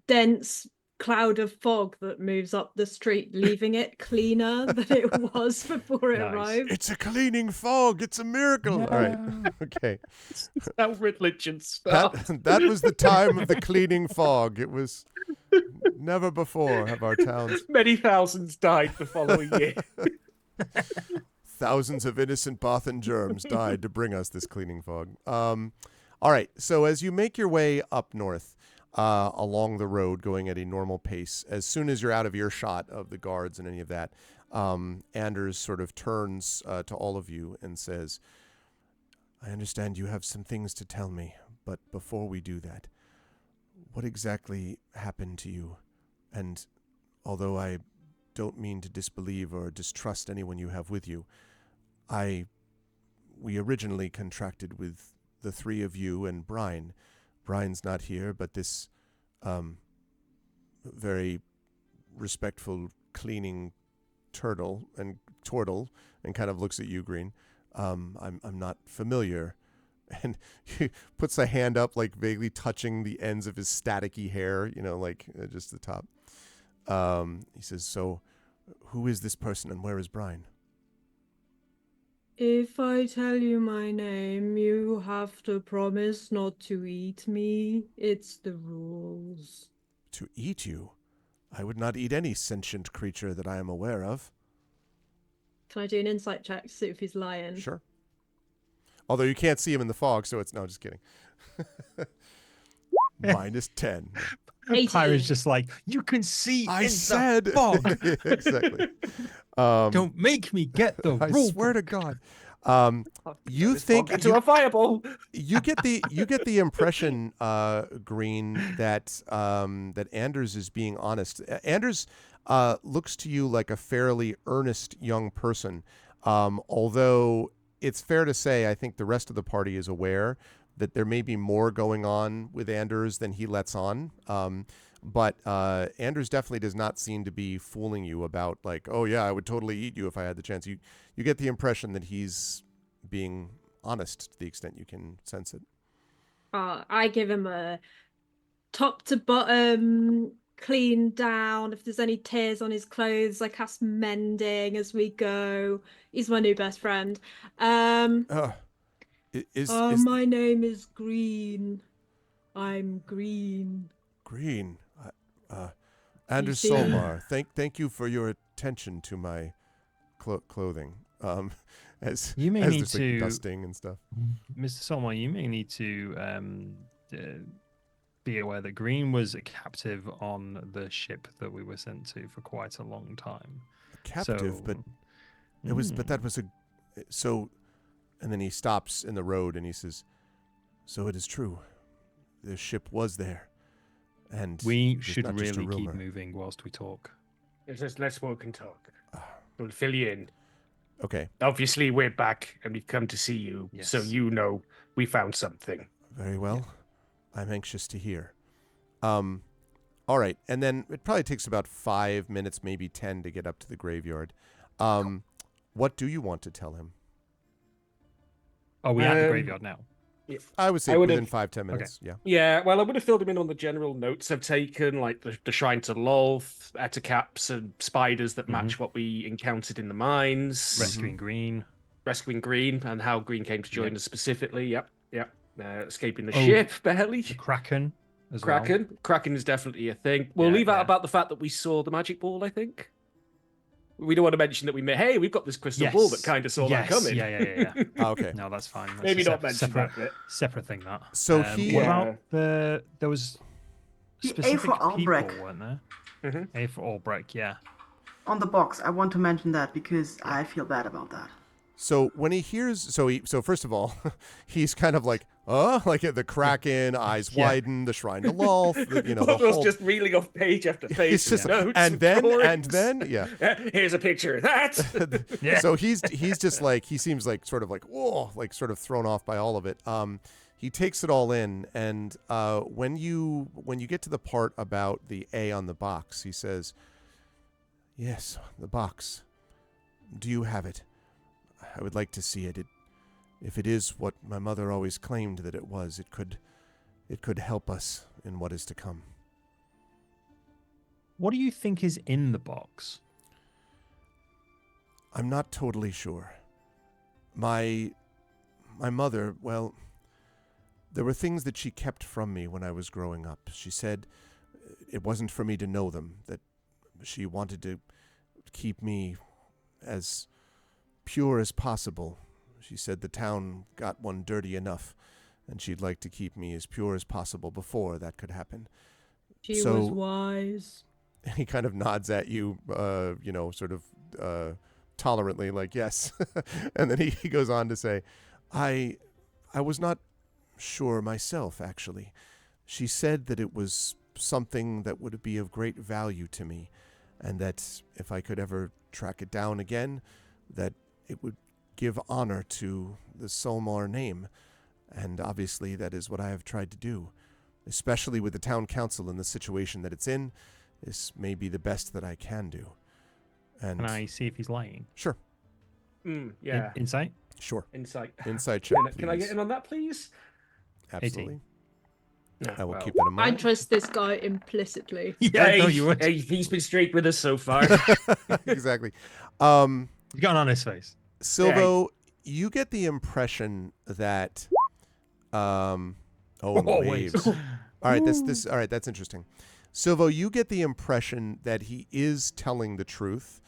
S5: dense cloud of fog that moves up the street, leaving it cleaner than it was before it
S4: Nice.
S5: arrived.
S1: It's a cleaning fog. It's a miracle. All right. Okay.
S3: How religion starts.
S1: That was the time of the cleaning fog. It was never before have our towns.
S3: Many thousands died the following year.
S1: Thousands of innocent Bothan germs died to bring us this cleaning fog. All right. So as you make your way up north along the road, going at a normal pace, as soon as you're out of earshot of the guards and any of that, Anders sort of turns to all of you and says, I understand you have some things to tell me, but before we do that, what exactly happened to you? And although I don't mean to disbelieve or distrust anyone you have with you, we originally contracted with the 3 of you and Brian. Brian's not here, but this very respectful cleaning turtle and kind of looks at you, Green. I'm not familiar, and he puts a hand up, like vaguely touching the ends of his staticky hair, like just the top. He says, "So, who is this person and where is Brian?"
S5: If I tell you my name, you have to promise not to eat me. It's the rules.
S1: To eat you? I would not eat any sentient creature that I am aware of.
S5: Can I do an insight check to see if he's lying?
S1: Sure. Although you can't see him in the fog, so it's no, just kidding. -10.
S5: 18.
S4: Pyra's just like, you can see
S1: I
S4: in
S1: said
S4: the fog.
S1: exactly.
S4: Don't make me get the
S1: I
S4: rule.
S1: swear to God. You
S3: This
S1: think
S3: fog into a fireball.
S1: you get the impression, Green, that that Anders is being honest. Anders looks to you like a fairly earnest young person, although it's fair to say I think the rest of the party is aware that there may be more going on with Anders than he lets on. But Anders definitely does not seem to be fooling you about like, oh yeah, I would totally eat you if I had the chance. You get the impression that he's being honest to the extent you can sense it.
S5: I give him a top to bottom, clean down. If there's any tears on his clothes, I cast mending as we go. He's my new best friend. My name is Green. I'm Green.
S1: Green. Anders
S5: see-
S1: Saltmarsh, thank you for your attention to my clothing. As
S4: You may
S1: as
S4: need
S1: there's, like,
S4: to
S1: dusting and stuff.
S4: Mr. Solomon, you may need to be aware that Green was a captive on the ship that we were sent to for quite a long time.
S1: Captive,
S4: So-
S1: but it was, but that was so. And then he stops in the road and he says, "So it is true. The ship was there, and
S4: We
S1: it's
S4: should
S1: not just a
S4: really keep
S1: rumor."
S4: moving whilst we talk.
S3: It's just let's walk and talk. We'll fill you in.
S1: Okay,
S3: Obviously, we're back and we've come to see you, so
S4: Yes.
S3: you know we found something.
S1: very well. I'm anxious to hear. All right, and then it probably takes about 5 minutes, maybe 10, to get up to the graveyard. What do you want to tell him?
S4: Oh, we at the
S3: Um,
S4: graveyard now.
S1: I would say
S3: I would
S1: within
S3: have-
S1: 5-10 minutes. Yeah.
S3: Yeah, well, I would have filled him in on the general notes I've taken, like the shrine to Lolth, Etacaps, and spiders that match what we encountered in the mines,
S4: Rescuing Green.
S3: rescuing Green, and how Green came to join
S4: Yep.
S3: us specifically. Yep. Escaping the
S4: Oh,
S3: ship, barely.
S4: The Kraken as well.
S3: Kraken is definitely a thing. We'll
S4: Yeah,
S3: leave out
S4: yeah.
S3: about the fact that we saw the magic ball, I think. We don't want to mention that hey, we've got this crystal ball that kind of saw that coming.
S4: Yeah.
S1: Okay.
S4: No, that's fine. That's
S3: Maybe
S4: a
S3: not mention
S4: separate,
S3: that bit.
S4: separate thing. That.
S1: So
S4: What
S1: he-
S4: about there was
S2: The A
S4: specific
S2: for
S4: people,
S2: Albrecht.
S4: weren't there?
S3: Mhm.
S4: A for Albrecht, yeah.
S2: On the box, I want to mention that because I feel bad about that.
S1: So when he hears, so first of all, he's kind of like, like the Kraken, eyes
S4: Yeah.
S1: widen, the shrine to Lolth, the
S3: Pavel's
S1: whole.
S3: just reeling off page after page.
S1: It's just,
S3: with notes
S1: and
S3: drawings.
S1: then, yeah.
S3: Here's a picture of that.
S4: Yeah.
S1: So he's just like, he seems like sort of like, whoa, like sort of thrown off by all of it. He takes it all in, and when you get to the part about the A on the box, he says, "Yes, the box. Do you have it? I would like to see it. If it is what my mother always claimed that it was, it could help us in what is to come."
S4: What do you think is in the box?
S1: I'm not totally sure. My mother, well, there were things that she kept from me when I was growing up. She said it wasn't for me to know them, that she wanted to keep me as pure as possible. She said the town got one dirty enough, and she'd like to keep me as pure as possible before that could happen.
S5: She
S1: So-
S5: was wise.
S1: And he kind of nods at you, sort of tolerantly, like, yes. And then he goes on to say, I was not sure myself, actually. She said that it was something that would be of great value to me, and that if I could ever track it down again, that it would give honor to the Saltmarsh name. And obviously that is what I have tried to do, especially with the town council in the situation that it's in. This may be the best that I can do. And
S4: Can I see if he's lying?
S1: sure.
S3: Yeah.
S4: Insight?
S1: Sure.
S3: Insight.
S1: Insight check,
S3: Can I get
S1: please.
S3: in on that, please?
S1: Absolutely.
S3: 18.
S1: I will
S3: Well,
S1: keep that in
S5: I
S1: mind.
S5: trust this guy implicitly.
S4: Yeah, I thought you would.
S3: Hey, he's been straight with us so far.
S1: Exactly.
S4: You got an honest face.
S1: Silvo, you get the impression that and the waves. All right, all right, that's interesting. Silvo, you get the impression that he is telling the truth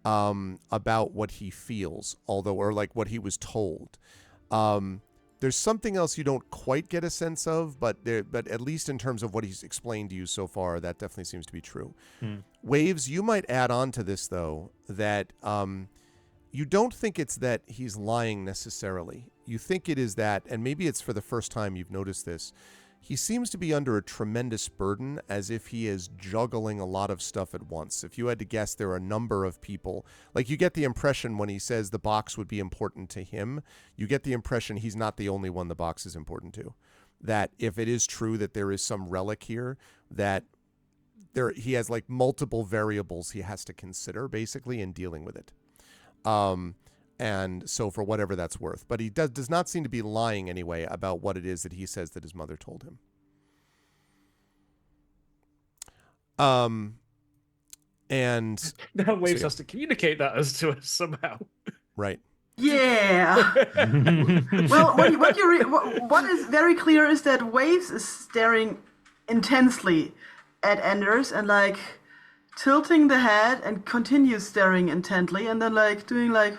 S1: about what he feels, or like what he was told. There's something else you don't quite get a sense of, but at least in terms of what he's explained to you so far, that definitely seems to be true. Waves, you might add on to this though that you don't think it's that he's lying necessarily. You think it is that, and maybe it's for the first time you've noticed this, he seems to be under a tremendous burden, as if he is juggling a lot of stuff at once. If you had to guess, there are a number of people. Like, you get the impression when he says the box would be important to him, you get the impression he's not the only one the box is important to. That if it is true that there is some relic here, that he has like multiple variables he has to consider basically in dealing with it. And so for whatever that's worth, but he does not seem to be lying anyway about what it is that he says that his mother told him. And
S3: Now Waves has to communicate that as to us somehow.
S1: Right.
S2: Yeah. Well, what is very clear is that Waves is staring intensely at Anders and like tilting the head and continues staring intently and then like doing like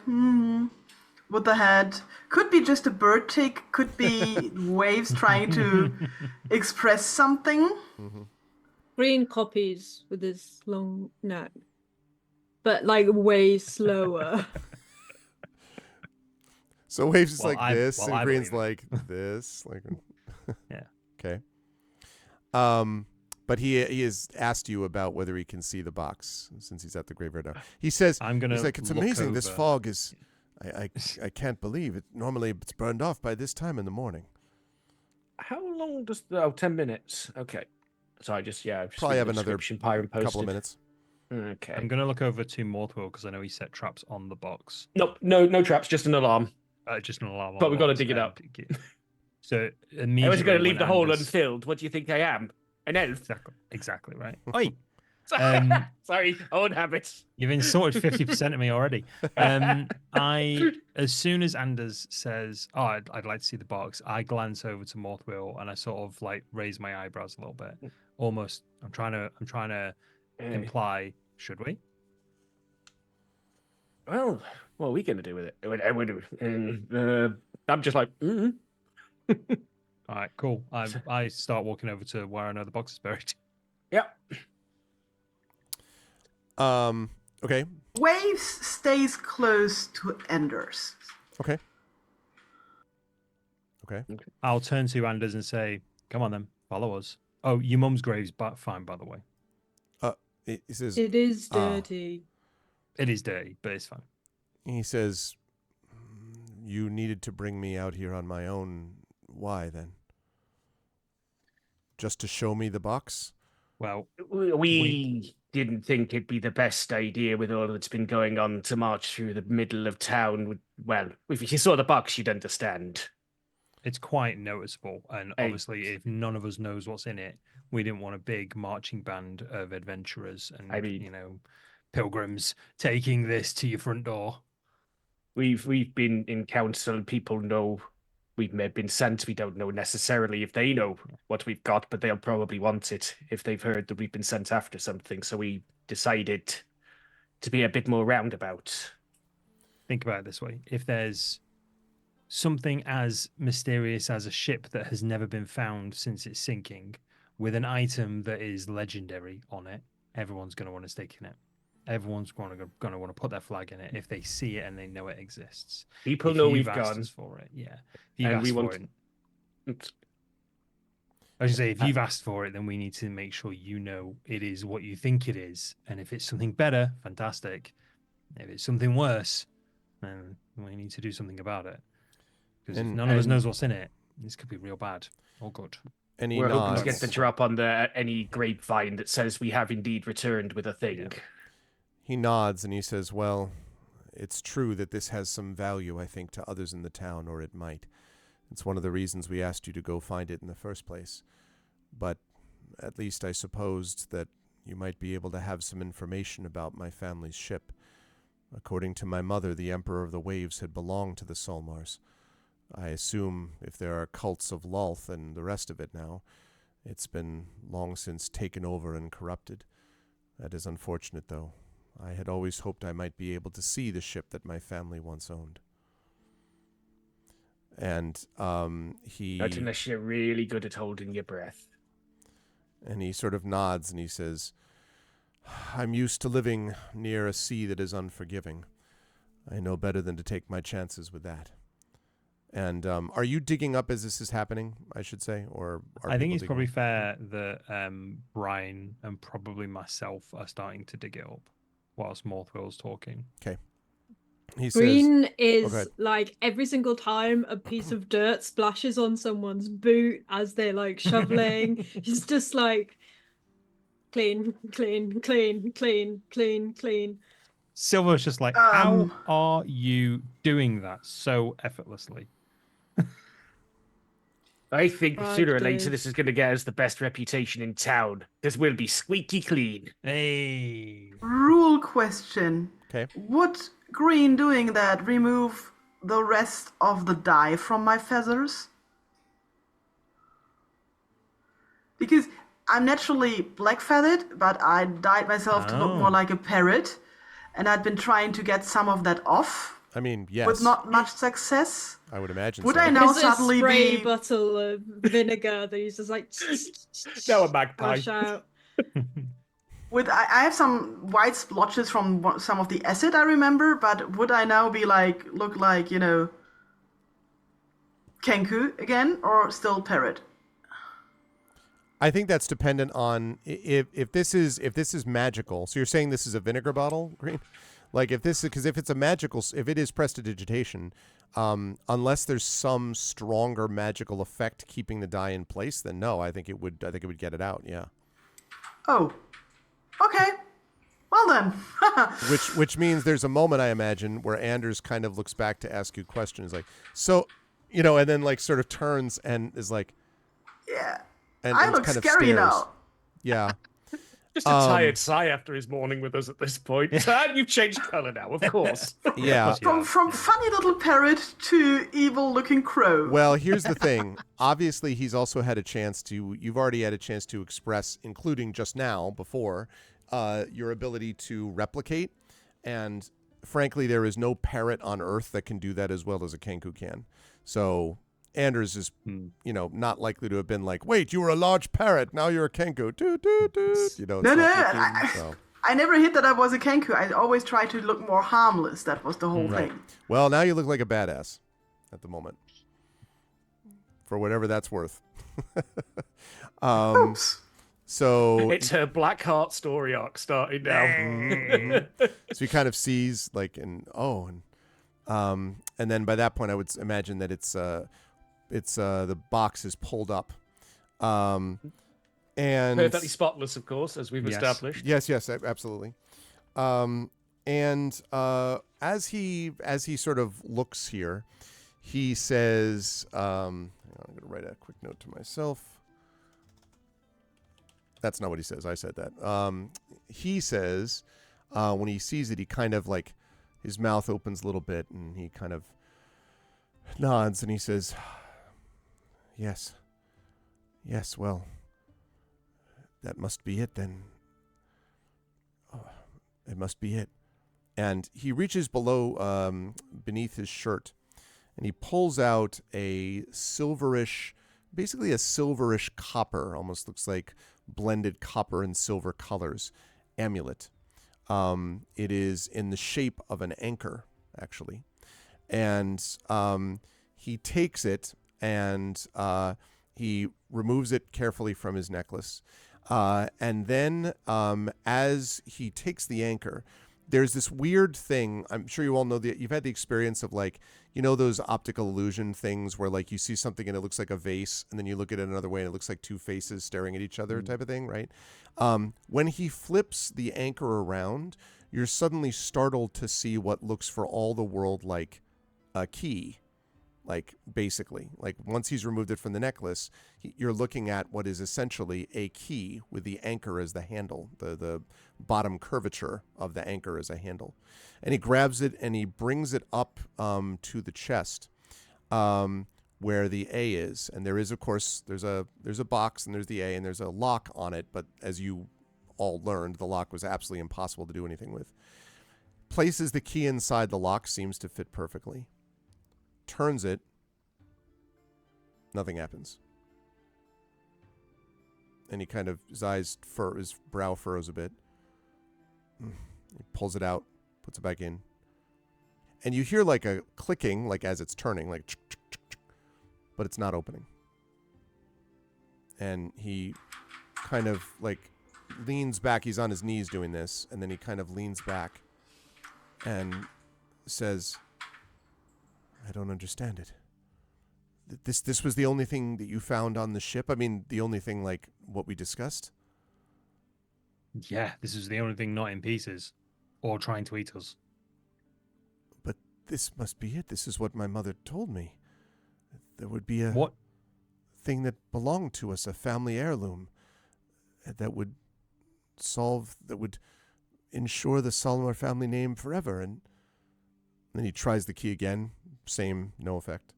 S2: with the head. Could be just a bird tick, could be Waves trying to express something.
S5: Green copies with his long neck, but like way slower.
S1: So Waves is
S4: Well,
S1: like this,
S4: well,
S1: and
S4: I
S1: Green's
S4: believe
S1: like this, like
S4: Yeah.
S1: Okay. But he has asked you about whether he can see the box since he's at the graveyard now. He says,
S4: I'm gonna
S1: he's like, it's
S4: look
S1: amazing. This
S4: over.
S1: fog is, I can't believe it. Normally it's burned off by this time in the morning.
S3: How long does 10 minutes? Okay. Sorry, just
S1: Probably have another
S3: Pyron posted.
S1: couple of minutes.
S3: Okay.
S4: I'm gonna look over to Morthwell because I know he set traps on the box.
S3: Nope, no traps, just an alarm.
S4: Just an alarm.
S3: But we've got to dig it up.
S4: So
S3: I
S4: immediately,
S3: was going to leave
S4: when
S3: the hole
S4: Anders-
S3: unfilled. What do you think I am? An elf?
S4: Exactly right. Oi,
S3: Sorry, old habits.
S4: you've insulted 50% of me already. As soon as Anders says, "Oh, I'd like to see the box," I glance over to Morthwell and I sort of like raise my eyebrows a little bit. Almost, I'm trying to imply, should we?
S3: Well, what are we going to do with it? I'm just like,
S4: All right, cool. I start walking over to where I know the box is buried.
S3: yeah.
S1: Okay.
S2: Waves stays close to Anders.
S1: Okay.
S4: I'll turn to Anders and say, "Come on, then, follow us." Oh, your mum's grave's fine, by the way.
S1: He says,
S5: It is dirty.
S4: It is dirty, but it's fine.
S1: he says, you needed to bring me out here on my own. Why then? Just to show me the box?
S4: Well,
S3: We didn't think it'd be the best idea with all that's been going on to march through the middle of town. Well, if you saw the box, you'd understand.
S4: it's quite noticeable, and obviously, if none of us knows what's in it, we didn't want a big marching band of adventurers and pilgrims taking this to your front door.
S3: We've been in council. People know we've been sent. We don't know necessarily if they know what we've got, but they'll probably want it if they've heard that we've been sent after something. So we decided to be a bit more roundabout.
S4: Think about it this way: if there's something as mysterious as a ship that has never been found since it's sinking, with an item that is legendary on it, everyone's going to want to stake in it. Everyone's going to want to put their flag in it if they see it and they know it exists.
S3: People
S4: If
S3: know
S4: you've
S3: we've
S4: asked
S3: gone.
S4: us for it, yeah. If you've
S3: And
S4: asked
S3: we
S4: for
S3: want.
S4: it, I should say, if you've asked for it, then we need to make sure you know it is what you think it is. And if it's something better, fantastic. If it's something worse, then we need to do something about it. Because if none of us knows what's in it, this could be real bad or good.
S1: And he
S3: We're hoping
S1: nods.
S3: to get the drop on any grapevine that says we have indeed returned with a thing.
S1: He nods and he says, well, it's true that this has some value, I think, to others in the town, or it might. It's one of the reasons we asked you to go find it in the first place. But at least I supposed that you might be able to have some information about my family's ship. According to my mother, the Emperor of the Waves had belonged to the Saltmarsh. I assume if there are cults of Lolth and the rest of it now, it's been long since taken over and corrupted. That is unfortunate, though. I had always hoped I might be able to see the ship that my family once owned. And he...
S3: Not unless you're really good at holding your breath.
S1: And he sort of nods and he says, I'm used to living near a sea that is unforgiving. I know better than to take my chances with that. And are you digging up as this is happening, I should say? Or
S4: I think it's probably fair that Brian and probably myself are starting to dig it up whilst Morthwell's talking.
S1: Okay. He
S5: Green
S1: says,
S5: is like every single time a piece of dirt splashes on someone's boot as they're like shoveling, he's just like clean, clean, clean, clean, clean, clean.
S4: Silver's just like, how are you doing that so effortlessly?
S3: I think
S5: Right,
S3: sooner or later
S5: Dave.
S3: this is going to get us the best reputation in town. This will be squeaky clean.
S4: Hey.
S2: Rule question.
S1: Okay.
S2: Would Green doing that remove the rest of the dye from my feathers? Because I'm naturally black-feathered, but I dyed myself to look more like a parrot, and I'd been trying to get some of that off.
S1: I mean, yes.
S2: With not much success.
S1: I would imagine
S2: Would
S1: so.
S2: I now
S5: There's a
S2: suddenly
S5: spray
S2: be...
S5: bottle of vinegar that he's just like
S3: Now a magpie.
S5: rush out.
S2: I have some white splotches from some of the acid I remember, but would I now be like, look like, you know, Kenku again, or still parrot?
S1: I think that's dependent on if this is magical. So you're saying this is a vinegar bottle, Green? Like if this is, because if it's a magical, if it is prestidigitation, unless there's some stronger magical effect keeping the dye in place, then no, I think it would get it out. Yeah.
S2: Oh, okay. Well then.
S1: which means there's a moment, I imagine, where Anders kind of looks back to ask you questions, like, so, you know, and then like sort of turns and is like,
S2: Yeah.
S1: and
S2: I look
S1: kind of
S2: scary
S1: stares.
S2: now.
S1: Yeah.
S3: Just a tired sigh after his morning with us at this point. You've changed colour now, of course.
S1: Yeah.
S2: From funny little parrot to evil-looking crow.
S1: Well, here's the thing. Obviously, he's also had a chance to, you've already had a chance to express, including just now, before, your ability to replicate. And frankly, there is no parrot on Earth that can do that as well as a Kenku can. So Anders is, you know, not likely to have been like, wait, you were a large parrot, now you're a Kenku. Doo, doo, doo. You know,
S2: I never hit that I was a Kenku. I always tried to look more harmless. That was the whole thing.
S1: Well, now you look like a badass at the moment. For whatever that's worth.
S2: Oops.
S1: So
S3: it's her Blackheart story arc starting now.
S1: So he kind of sees like, and then by that point I would imagine that it's the box is pulled up, and
S3: perfectly spotless, of course, as we've established.
S1: Yes, absolutely. And as he sort of looks here, he says, I'm going to write a quick note to myself. That's not what he says. I said that. He says, when he sees it, he kind of like, his mouth opens a little bit and he kind of nods and he says, yes, well, that must be it then. Oh, it must be it. And he reaches below, beneath his shirt, and he pulls out a silverish, basically a silverish copper, almost looks like blended copper and silver colors, amulet. It is in the shape of an anchor, actually. And he takes it and he removes it carefully from his necklace. And then as he takes the anchor, there's this weird thing. I'm sure you all know that you've had the experience of, like, you know, those optical illusion things where like you see something and it looks like a vase and then you look at it another way and it looks like two faces staring at each other type of thing, right? When he flips the anchor around, you're suddenly startled to see what looks for all the world like a key. Like, basically, like once he's removed it from the necklace, you're looking at what is essentially a key with the anchor as the handle, the bottom curvature of the anchor as a handle. And he grabs it and he brings it up to the chest where the A is. And there is, of course, there's a box and there's the A and there's a lock on it. But as you all learned, the lock was absolutely impossible to do anything with. Places the key inside the lock, seems to fit perfectly. Turns it, nothing happens. And he kind of, his brow furrows a bit. He pulls it out, puts it back in. And you hear like a clicking, like as it's turning, like, but it's not opening. And he kind of like leans back. He's on his knees doing this. And then he kind of leans back and says, I don't understand it. This was the only thing that you found on the ship? I mean, the only thing like what we discussed?
S4: Yeah, this is the only thing not in pieces or trying to eat us.
S1: But this must be it. This is what my mother told me. There would be a
S4: What?
S1: thing that belonged to us, a family heirloom that would ensure the Saltmarsh family name forever. And then he tries the key again. Same, no effect.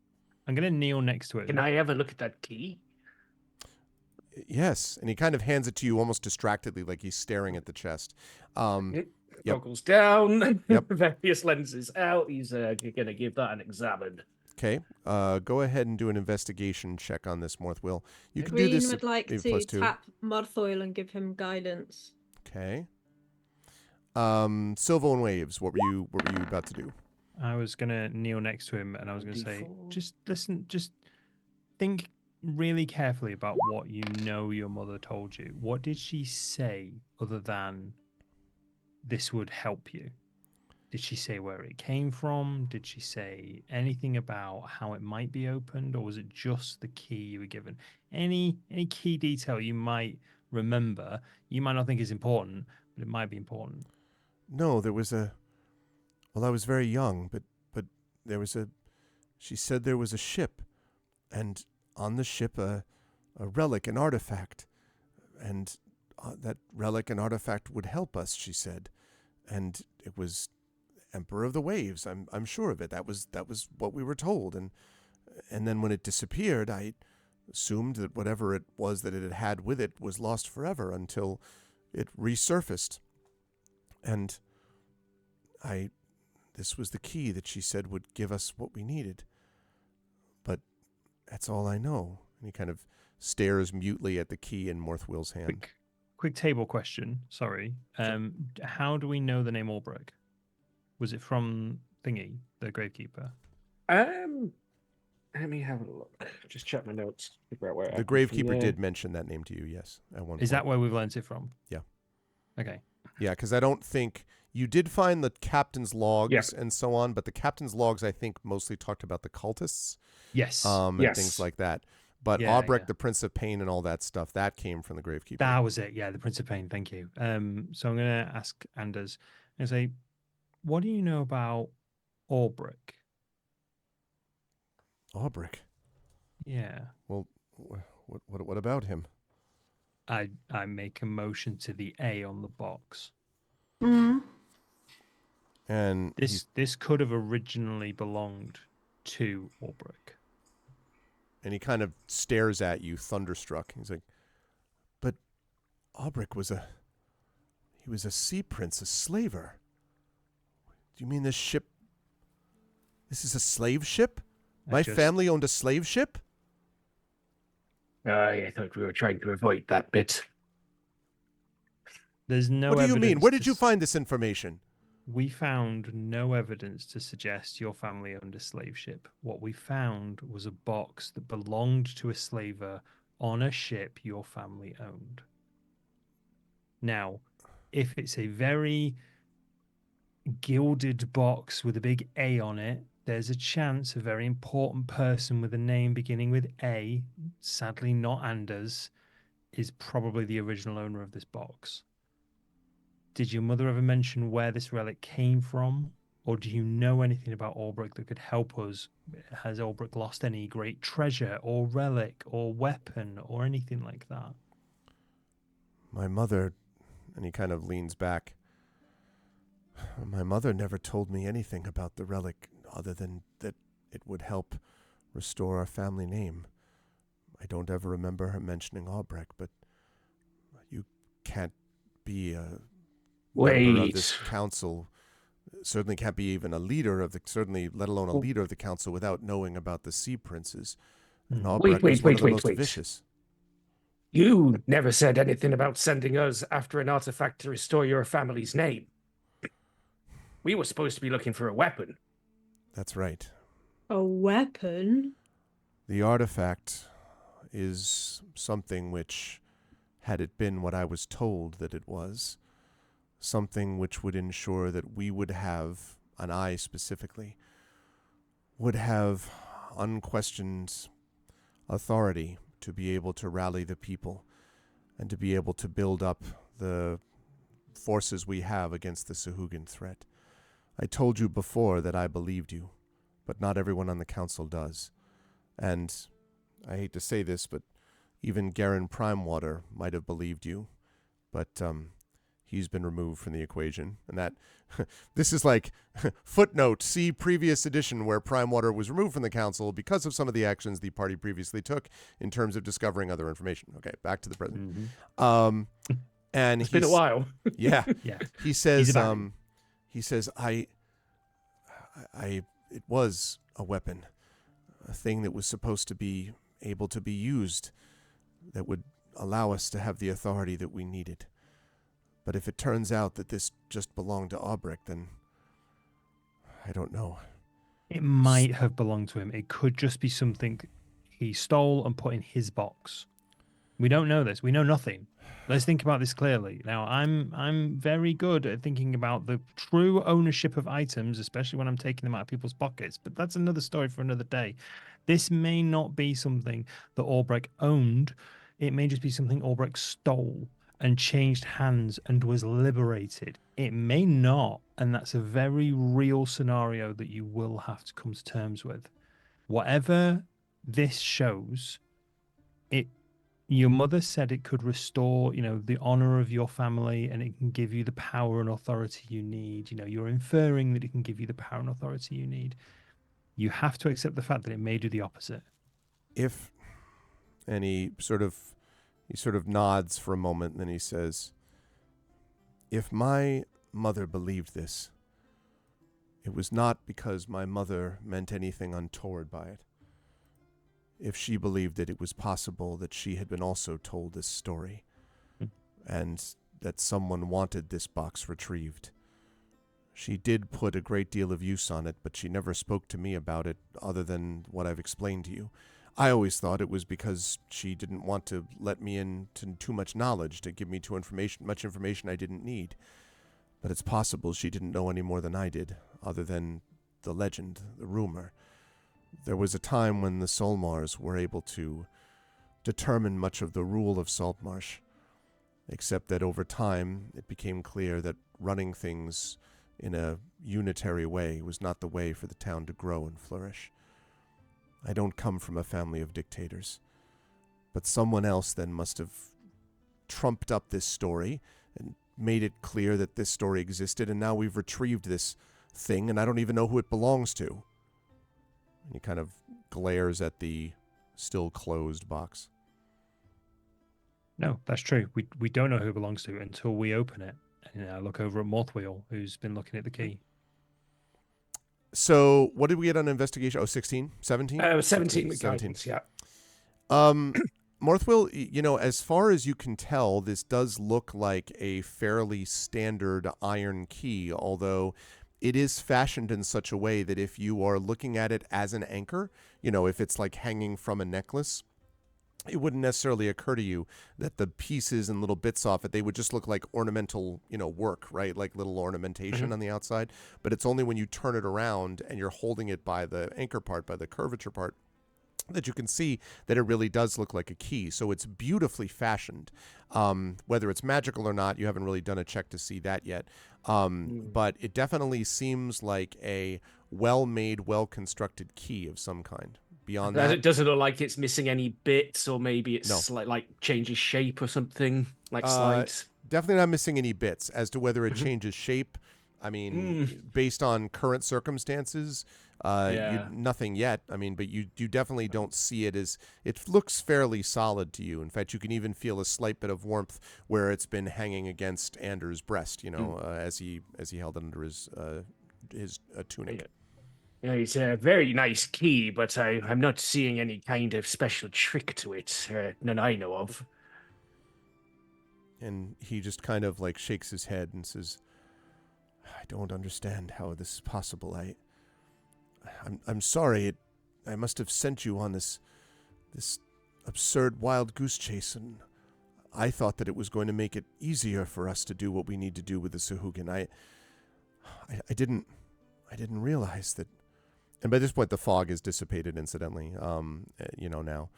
S4: I'm going to kneel next to it.
S3: Can I have a look at that key?
S1: Yes, and he kind of hands it to you almost distractedly, like he's staring at the chest. Yep.
S3: Goggles down,
S1: Yep.
S3: various lenses out. He's going to give that an examine.
S1: Okay, go ahead and do an investigation check on this, Morthwill. You can do
S5: Green
S1: this
S5: would like
S1: maybe
S5: to
S1: +2.
S5: tap Morthoil and give him guidance.
S1: Okay. Silvo and Waves, what were you about to do?
S4: I was going to kneel next to him and I was going to say,
S3: D4.
S4: just listen, just think really carefully about what you know your mother told you. What did she say other than this would help you? Did she say where it came from? Did she say anything about how it might be opened? Or was it just the key you were given? Any key detail you might remember, you might not think is important, but it might be important.
S1: No, there was well, I was very young, but there was she said there was a ship, and on the ship a relic, an artifact, and that relic and artifact would help us, she said, and it was Emperor of the Waves. I'm sure of it. That was what we were told, and then when it disappeared, I assumed that whatever it was that it had with it was lost forever until it resurfaced, and this was the key that she said would give us what we needed. But that's all I know. And he kind of stares mutely at the key in Morthwill's hand.
S4: Quick table question. Sorry. How do we know the name Albrecht? Was it from Thingy, the Gravekeeper?
S3: Let me have a look. Just check my notes. Figure out where
S1: The Gravekeeper did mention that name to you, yes, at one point.
S4: Is that where we've learnt it from?
S1: Yeah.
S4: Okay.
S1: Yeah, because I don't think you did find the captain's logs and so on, but the captain's logs I think mostly talked about the cultists,
S4: Yes,
S1: and things like that. But Albrecht, the Prince of Pain, and all that stuff that came from the Gravekeeper.
S4: That was it. Yeah, the Prince of Pain. Thank you. So I'm going to ask Anders and say, what do you know about Albrecht?
S1: Albrecht.
S4: Yeah.
S1: Well, what about him?
S4: I make a motion to the A on the box.
S2: Mm-hmm.
S1: And
S4: this could have originally belonged to Albrecht.
S1: And he kind of stares at you, thunderstruck. He's like, "But Albrecht was a sea prince, a slaver. Do you mean this ship? This is a slave ship? My family owned a slave ship?"
S3: I thought we were trying to avoid that bit.
S4: There's no
S1: What do you
S4: evidence
S1: mean? Where did you find this information?
S4: We found no evidence to suggest your family owned a slave ship. What we found was a box that belonged to a slaver on a ship your family owned. Now, if it's a very gilded box with a big A on it, there's a chance a very important person with a name beginning with A, sadly not Anders, is probably the original owner of this box. did your mother ever mention where this relic came from? Or do you know anything about Albrecht that could help us? Has Albrecht lost any great treasure or relic or weapon or anything like that?
S1: My mother, and he kind of leans back. My mother never told me anything about the relic other than that it would help restore our family name. I don't ever remember her mentioning Albrecht, but you can't be a member of this council. Certainly can't be even a leader of the, certainly let alone a leader of the council without knowing about the sea princes. And Albrecht was one of the most vicious.
S3: You never said anything about sending us after an artifact to restore your family's name. We were supposed to be looking for a weapon.
S1: That's right.
S5: A weapon?
S1: The artifact is something which, had it been what I was told that it was, something which would ensure that we would have, and I specifically, would have unquestioned authority to be able to rally the people and to be able to build up the forces we have against the Sahuagin threat. I told you before that I believed you, but not everyone on the council does. And I hate to say this, but even Garen Primewater might have believed you, but he's been removed from the equation. And that, this is like footnote, see previous edition where Primewater was removed from the council because of some of the actions the party previously took in terms of discovering other information. Okay, back to the present. And
S3: it's been a while.
S1: Yeah.
S4: Yeah.
S1: He says, it was a weapon, a thing that was supposed to be able to be used that would allow us to have the authority that we needed. But if it turns out that this just belonged to Albrecht, then I don't know.
S4: It might have belonged to him. It could just be something he stole and put in his box. We don't know this. We know nothing. Let's think about this clearly. Now, I'm very good at thinking about the true ownership of items, especially when I'm taking them out of people's pockets. But that's another story for another day. This may not be something that Albrecht owned. It may just be something Albrecht stole and changed hands and was liberated. It may not, and that's a very real scenario that you will have to come to terms with. Whatever this shows, your mother said it could restore, the honor of your family, and it can give you the power and authority you need. You're inferring that it can give you the power and authority you need. You have to accept the fact that it may do the opposite.
S1: And he sort of nods for a moment, and then he says, if my mother believed this, it was not because my mother meant anything untoward by it. If she believed that it was possible that she had been also told this story, and that someone wanted this box retrieved. She did put a great deal of use on it, but she never spoke to me about it other than what I've explained to you. I always thought it was because she didn't want to let me into too much knowledge, to give me much information I didn't need. But it's possible she didn't know any more than I did, other than the legend, the rumor. There was a time when the Saltmarsh were able to determine much of the rule of Saltmarsh, except that over time it became clear that running things in a unitary way was not the way for the town to grow and flourish. I don't come from a family of dictators, but someone else then must have trumped up this story and made it clear that this story existed, and now we've retrieved this thing, and I don't even know who it belongs to. And he kind of glares at the still closed box.
S4: No, that's true. We don't know who it belongs to until we open it. And I look over at Morthwheel, who's been looking at the key.
S1: So what did we get on investigation? 16? 17?
S3: 17 with
S1: 17.
S3: guidance, yeah.
S1: Morthwheel, as far as you can tell, this does look like a fairly standard iron key, although it is fashioned in such a way that if you are looking at it as an anchor, if it's like hanging from a necklace, it wouldn't necessarily occur to you that the pieces and little bits off it, they would just look like ornamental, work, right? Like little ornamentation on the outside. But it's only when you turn it around and you're holding it by the anchor part, by the curvature part, that you can see that it really does look like a key. So it's beautifully fashioned. Whether it's magical or not, you haven't really done a check to see that yet. But it definitely seems like a well-made, well-constructed key of some kind. Beyond that,
S3: It doesn't look like it's missing any bits, or maybe it's
S1: No.
S3: like changes shape or something, like
S1: Uh,
S3: slides.
S1: definitely not missing any bits. As to whether it changes shape, I mean, based on current circumstances,
S3: Yeah.
S1: nothing yet. I mean, but you definitely don't see it as, it looks fairly solid to you. In fact, you can even feel a slight bit of warmth where it's been hanging against Anders' breast, as he held it under his tunic.
S3: Yeah, it's a very nice key, but I'm not seeing any kind of special trick to it. None I know of.
S1: And he just kind of like shakes his head and says, "I don't understand how this is possible. I'm sorry. I must have sent you on this absurd wild goose chase, and I thought that it was going to make it easier for us to do what we need to do with the Sahuagin. I didn't realize that." And by this point, the fog is dissipated. Incidentally, now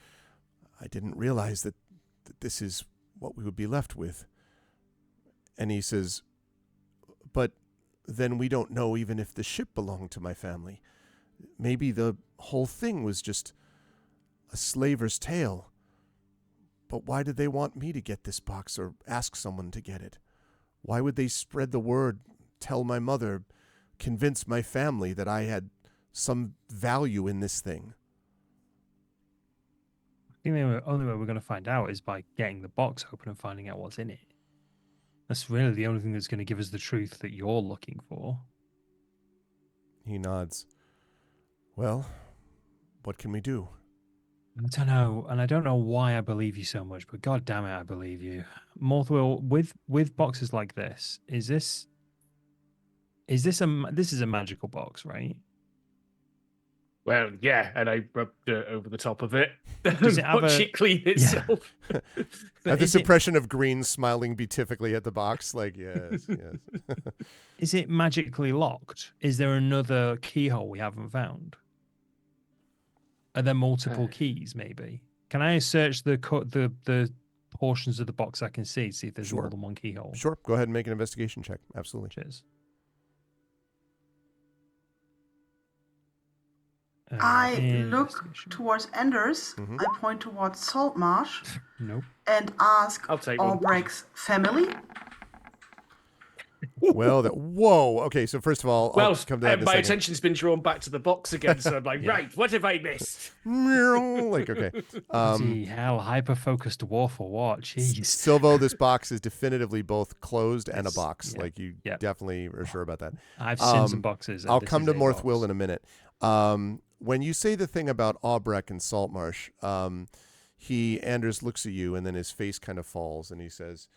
S1: I didn't realize that this is what we would be left with. And he says, "But then we don't know even if the ship belonged to my family. Maybe the whole thing was just a slaver's tale. But why did they want me to get this box or ask someone to get it? Why would they spread the word, tell my mother, convince my family that I had some value in this thing?"
S4: I think the only way we're going to find out is by getting the box open and finding out what's in it. That's really the only thing that's going to give us the truth that you're looking for.
S1: He nods. "Well, what can we do?"
S4: I don't know, and I don't know why I believe you so much, but god damn it, I believe you. Morthwell, with boxes like this, this is a magical box, right?
S3: Well, yeah, and I rubbed dirt over the top of it.
S4: Does it have
S3: Watch it clean itself.
S1: This impression of Green smiling beatifically at the box, like, yes, yes.
S4: Is it magically locked? Is there another keyhole we haven't found? Are there multiple keys, maybe? Can I search the portions of the box I can see if there's
S1: Sure.
S4: more than one keyhole?
S1: Sure, go ahead and make an investigation check. Absolutely.
S4: Cheers.
S2: I look
S4: Investigation.
S2: towards Anders. I point towards Saltmarsh
S4: Nope.
S2: and ask
S3: I'll take one.
S2: Albrecht's family.
S1: Well, whoa. Okay, so first of all, I'll come to that in a
S3: my
S1: second.
S3: attention's been drawn back to the box again, so I'm like, right, what have I missed?
S1: Like, okay.
S4: Bloody hell, hyper-focused dwarf or what? Jeez.
S1: Silvo, this box is definitively both closed and a
S4: It's-
S1: box.
S4: yeah,
S1: Like, you
S4: yeah.
S1: definitely are sure about that.
S4: I've seen some boxes. and
S1: I'll
S4: this
S1: come
S4: is
S1: to
S4: a
S1: Morthwill
S4: box.
S1: in a minute. When you say the thing about Albrecht and Saltmarsh, Anders looks at you and then his face kind of falls and he says,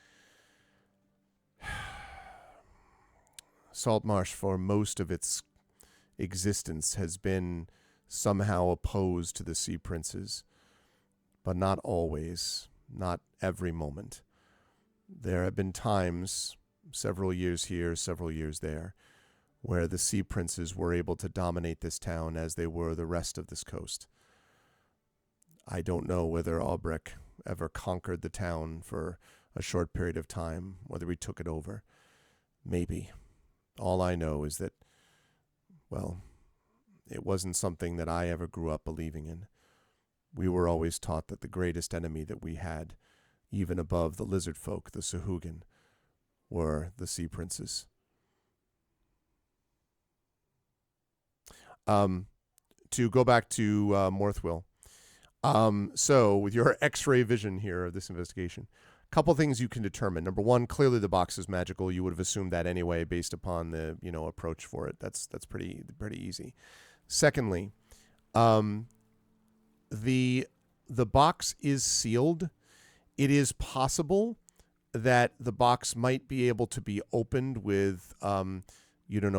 S1: "Saltmarsh, for most of its existence, has been somehow opposed to the Sea Princes, but not always, not every moment. There have been times, several years here, several years there, where the Sea Princes were able to dominate this town as they were the rest of this coast. I don't know whether Albrecht ever conquered the town for a short period of time, whether he took it over. Maybe. All I know is that, well, it wasn't something that I ever grew up believing in. We were always taught that the greatest enemy that we had, even above the lizard folk, the Sahuagin, were the Sea Princes." To go back to Morthwill. So with your X-ray vision here of this investigation, a couple things you can determine. Number one, clearly the box is magical. You would have assumed that anyway, based upon the approach for it. That's pretty easy. Secondly, the box is sealed. It is possible that the box might be able to be opened with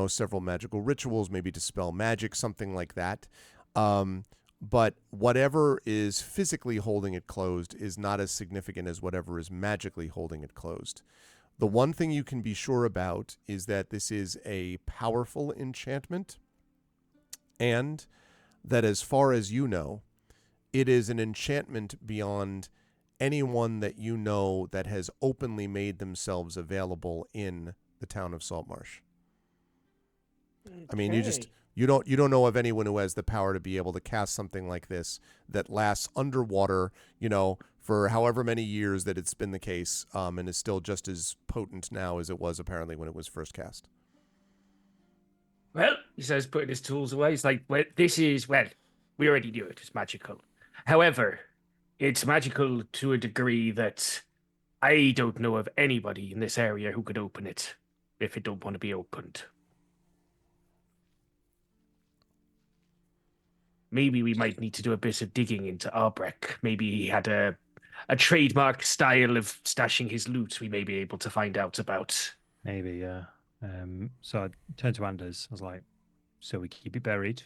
S1: several magical rituals, maybe dispel magic, something like that. But whatever is physically holding it closed is not as significant as whatever is magically holding it closed. The one thing you can be sure about is that this is a powerful enchantment, and that as far as you know, it is an enchantment beyond anyone that you know that has openly made themselves available in the town of Saltmarsh. I mean, you don't know of anyone who has the power to be able to cast something like this that lasts underwater, for however many years that it's been the case, and is still just as potent now as it was apparently when it was first cast.
S3: Well, he says, putting his tools away. He's like, well, we already knew it. It's magical. However, it's magical to a degree that I don't know of anybody in this area who could open it if it don't want to be opened. Maybe we might need to do a bit of digging into Arbreck. Maybe he had a trademark style of stashing his loot we may be able to find out about.
S4: Maybe, yeah. So I turned to Anders. I was like, so we keep it buried,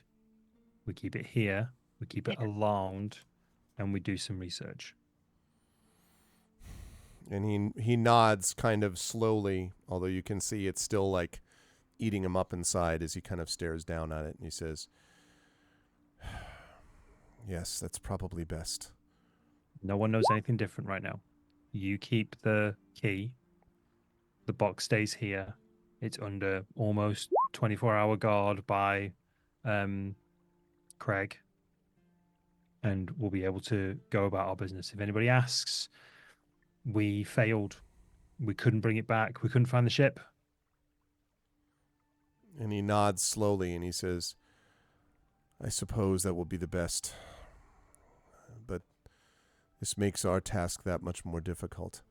S4: we keep it here, we keep it alarmed, and we do some research.
S1: And he nods kind of slowly, although you can see it's still like eating him up inside as he kind of stares down at it. And he says, yes, that's probably best.
S4: No one knows anything different right now. You keep the key. The box stays here. It's under almost 24-hour guard by Craig. And we'll be able to go about our business. If anybody asks, we failed. We couldn't bring it back. We couldn't find the ship.
S1: And he nods slowly and he says, I suppose that will be the best. But this makes our task that much more difficult.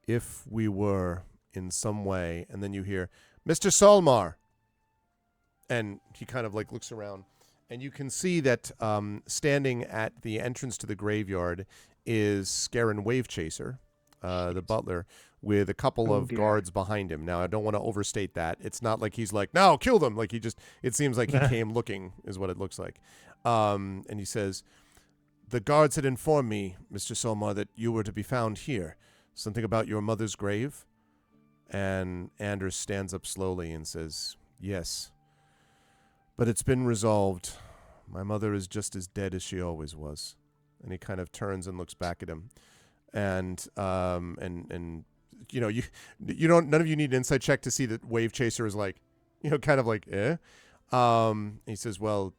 S1: If we were in some way, and then you hear, Mr. Saltmarsh, and he kind of like looks around, and you can see that standing at the entrance to the graveyard is Scarin Wavechaser, the butler, with a couple of guards behind him. Now, I don't want to overstate that. It's not like he's like, no, kill them. Like it seems like he came looking, is what it looks like. And he says, the guards had informed me, Mr. Saltmarsh, that you were to be found here. Something about your mother's grave? And Anders stands up slowly and says, yes. But it's been resolved. My mother is just as dead as she always was. And he kind of turns and looks back at him. And you don't, none of you need an insight check to see that Wavechaser is like, kind of like, eh? He says, well,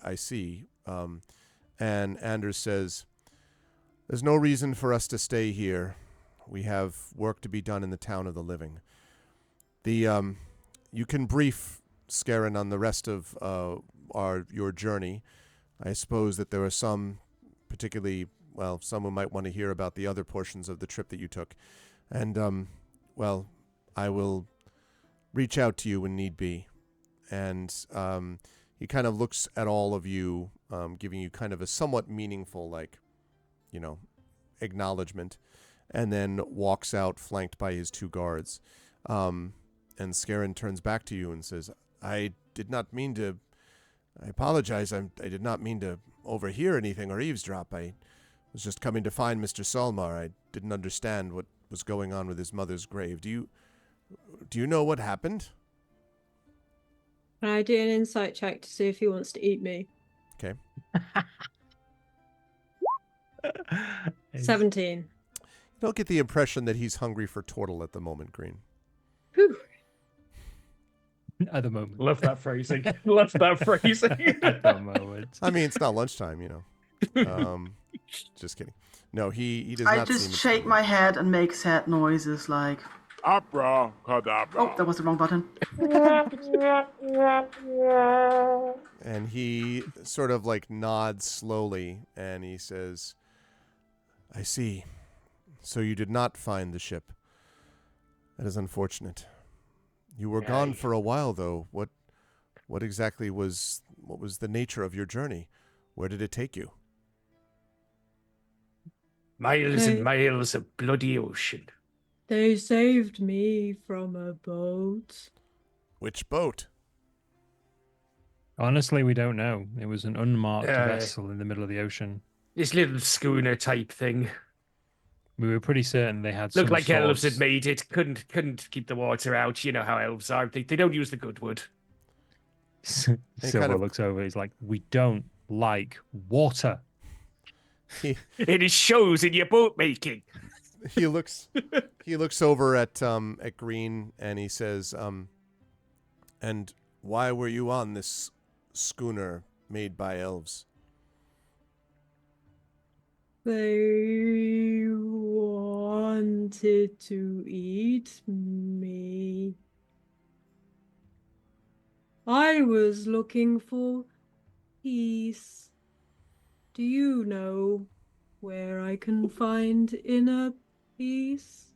S1: I see. And Anders says, there's no reason for us to stay here. We have work to be done in the town of the living. You can brief Scarin on the rest of your journey. I suppose that there are some, particularly, some who might want to hear about the other portions of the trip that you took. And, I will reach out to you when need be. And he kind of looks at all of you, giving you kind of a somewhat meaningful, acknowledgement, and then walks out flanked by his two guards. And Scarin turns back to you and says, I apologize. I did not mean to overhear anything or eavesdrop. I was just coming to find Mr. Saltmarsh. I didn't understand what was going on with his mother's grave. Do you know what happened?
S5: Can I do an insight check to see if he wants to eat me?
S1: Okay.
S5: 17.
S1: You don't get the impression that he's hungry for turtle at the moment, Green.
S5: Whew.
S4: At the moment.
S3: Love that phrasing. Love that phrasing.
S4: At the moment.
S1: I mean, it's not lunchtime, Just kidding. No, he does
S2: I
S1: not.
S2: just shake my head and make sad noises like.
S6: Abracadabra.
S2: Oh, that was the wrong button.
S1: And he sort of like nods slowly, and he says, I see. So you did not find the ship. That is unfortunate. You were gone for a while, though. What exactly was the nature of your journey? Where did it take you?
S3: Miles and miles of bloody ocean.
S5: They saved me from a boat.
S1: Which boat?
S4: Honestly, we don't know. It was an unmarked vessel in the middle of the ocean.
S3: This little schooner type thing.
S4: We were pretty certain they had
S3: Looked
S4: some
S3: like elves
S4: sort
S3: had made it. Couldn't keep the water out. You know how elves are. They don't use the good wood.
S4: Silver looks over. He's like, we don't like water.
S3: It shows in your boat making.
S1: He looks over at Green and he says, and why were you on this schooner made by elves?
S5: They wanted to eat me. I was looking for peace. Do you know where I can find inner peace?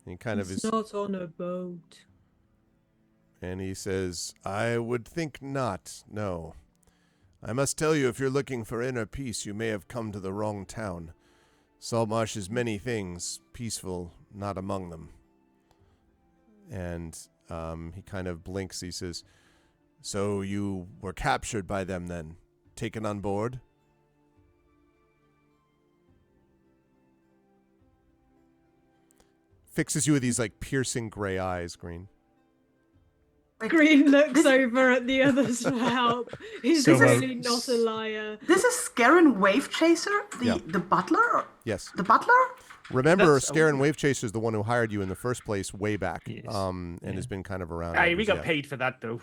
S1: And he kind of
S5: It's
S1: is,
S5: not on a boat.
S1: and he says, I would think not, no. I must tell you, if you're looking for inner peace, you may have come to the wrong town. Saltmarsh is many things, peaceful not among them. And he kind of blinks. He says, so you were captured by them then? Taken on board? Fixes you with these like piercing gray eyes, Green.
S5: Green looks over at the others for help. He's
S4: So,
S5: really not a liar.
S2: This is Scarron Wave Chaser, the butler?
S1: Yes.
S2: The butler?
S1: Remember, Scarron Wave Chaser is the one who hired you in the first place way back,
S4: Yes.
S1: and has been kind of around.
S3: Hey, we got
S1: yeah.
S3: paid for that though.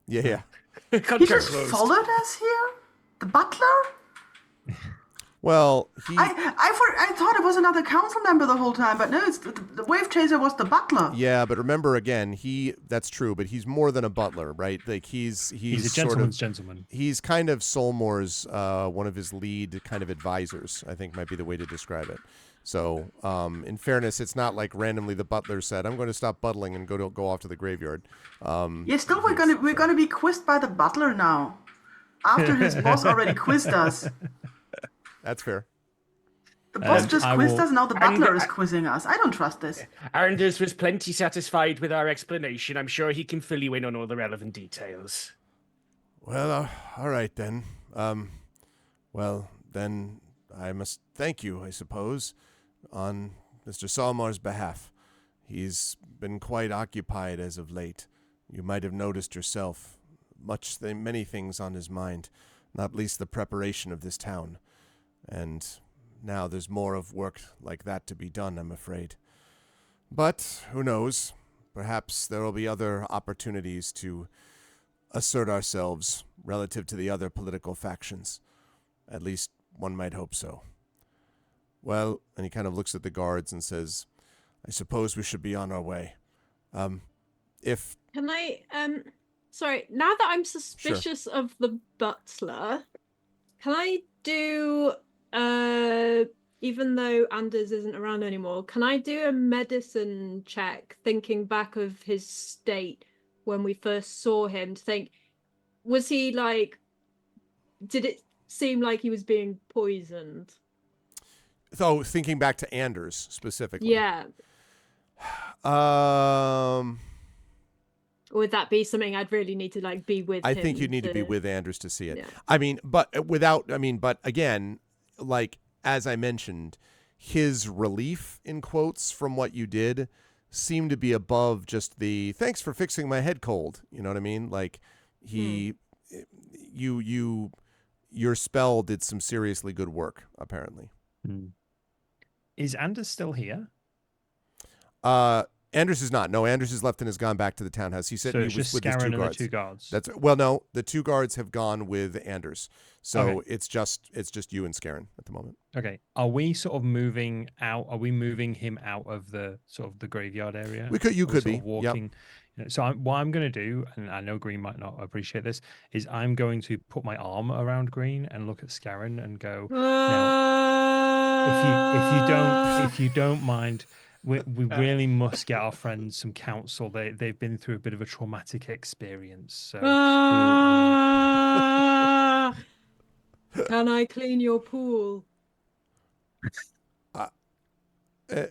S1: Yeah.
S2: He
S3: Contract
S2: just
S3: closed.
S2: followed us here? The butler?
S1: Well, he.
S2: I thought it was another council member the whole time, but no, it's the Wave Chaser was the butler.
S1: Yeah, but remember again, that's true, but he's more than a butler, right? Like he's
S4: He's a
S1: sort
S4: gentleman's
S1: of,
S4: gentleman.
S1: He's kind of Solmore's one of his lead kind of advisors, I think might be the way to describe it. So, in fairness, it's not like randomly the butler said, "I'm going to stop buttling and go off to the graveyard."
S2: Yeah, still we're gonna be quizzed by the butler now. After his boss already quizzed us.
S1: That's fair.
S2: The boss just quizzed us, now the butler
S3: And-
S2: is quizzing us. I don't trust this.
S3: Anders was plenty satisfied with our explanation. I'm sure he can fill you in on all the relevant details.
S1: Well, all right then. Well, then I must thank you, I suppose, on Mr. Salmar's behalf. He's been quite occupied as of late. You might have noticed yourself. Many things on his mind, not least the preparation of this town. And now there's more of work like that to be done, I'm afraid. But who knows? Perhaps there will be other opportunities to assert ourselves relative to the other political factions. At least one might hope so. Well, and he kind of looks at the guards and says, I suppose we should be on our way. If...
S5: Can I, sorry, now that I'm suspicious of the butler, can I do, even though Anders isn't around anymore, can I do a medicine check, thinking back of his state when we first saw him, to think, was he like, did it seem like he was being poisoned?
S1: So, thinking back to Anders specifically.
S5: Yeah. Or would that be something I'd really need to like be with
S1: I
S5: him
S1: think you'd need to be with Anders to see it.
S5: Yeah.
S1: But again, like, as I mentioned, his relief, in quotes, from what you did seemed to be above just the, thanks for fixing my head cold. You know what I mean? Like, your spell did some seriously good work, apparently.
S4: Is Anders still here?
S1: Anders is not. No, Anders is left and has gone back to the townhouse. He said
S4: So
S1: he
S4: it's
S1: was
S4: just
S1: with his
S4: Scarron
S1: two
S4: and the
S1: guards.
S4: two guards.
S1: No, the two guards have gone with Anders. So
S4: Okay.
S1: it's just you and Scarron at the moment.
S4: Okay. Are we sort of moving out? Are we moving him out of the sort of the graveyard area?
S1: You
S4: Or
S1: could
S4: sort
S1: be
S4: of walking. You know, so what I'm going to do, and I know Green might not appreciate this, is I'm going to put my arm around Green and look at Scarron and go, if you don't mind, we really must get our friends some counsel. They've been through a bit of a traumatic experience. So
S5: Can I clean your pool?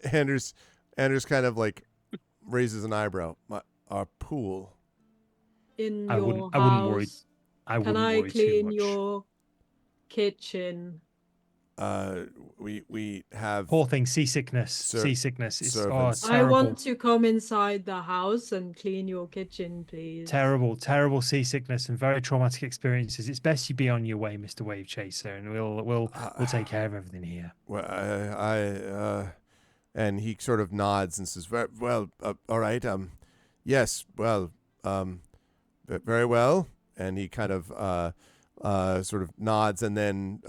S1: Anders kind of like raises an eyebrow. Our pool.
S5: In your
S4: I wouldn't worry.
S5: house?
S4: I
S5: Can
S4: wouldn't
S5: I
S4: worry too
S5: clean
S4: much.
S5: your kitchen?
S1: we have
S4: Poor thing, seasickness.
S1: Ser-
S4: Seasickness is
S1: servants.
S5: I
S4: terrible.
S5: want to come inside the house and clean your kitchen, please.
S4: Terrible seasickness and very traumatic experiences. It's best you be on your way, Mr. Wave Chaser, and we'll take care of everything here.
S1: Well, and he sort of nods and says, "Well, all right. Yes. Well, very well." And he kind of sort of nods and then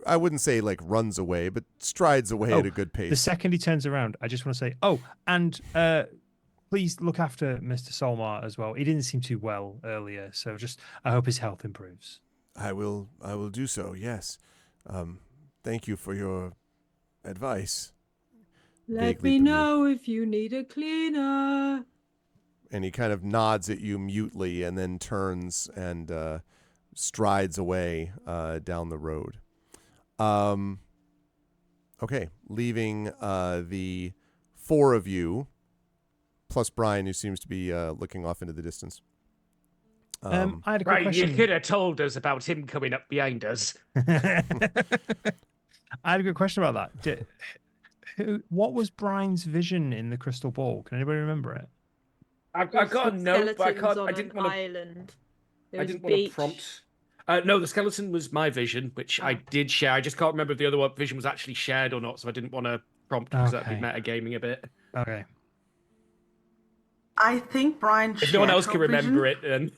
S1: I wouldn't say like runs away, but strides away at a good pace.
S4: The second he turns around, I just want to say, and please look after Mr. Saltmarsh as well. He didn't seem too well earlier, so I hope his health improves.
S1: I will do so. Yes. Thank you for your advice.
S5: Let me know if you need a cleaner.
S1: And he kind of nods at you mutely and then turns and strides away down the road. Okay, leaving the four of you, plus Brian, who seems to be looking off into the distance.
S4: I had a quick
S3: Right,
S4: question.
S3: you could have told us about him coming up behind us.
S4: I had a good question about that. What was Brian's vision in the crystal ball? Can anybody remember it?
S3: I've got a note, but I can't.
S5: On
S3: I didn't
S5: an
S3: want to.
S5: island.
S3: I didn't want to prompt. No, the skeleton was my vision, which I did share. I just can't remember if the other vision was actually shared or not, so I didn't want to prompt because that'd be metagaming a bit.
S4: Okay.
S2: I think Brian.
S3: If no one else can remember it, then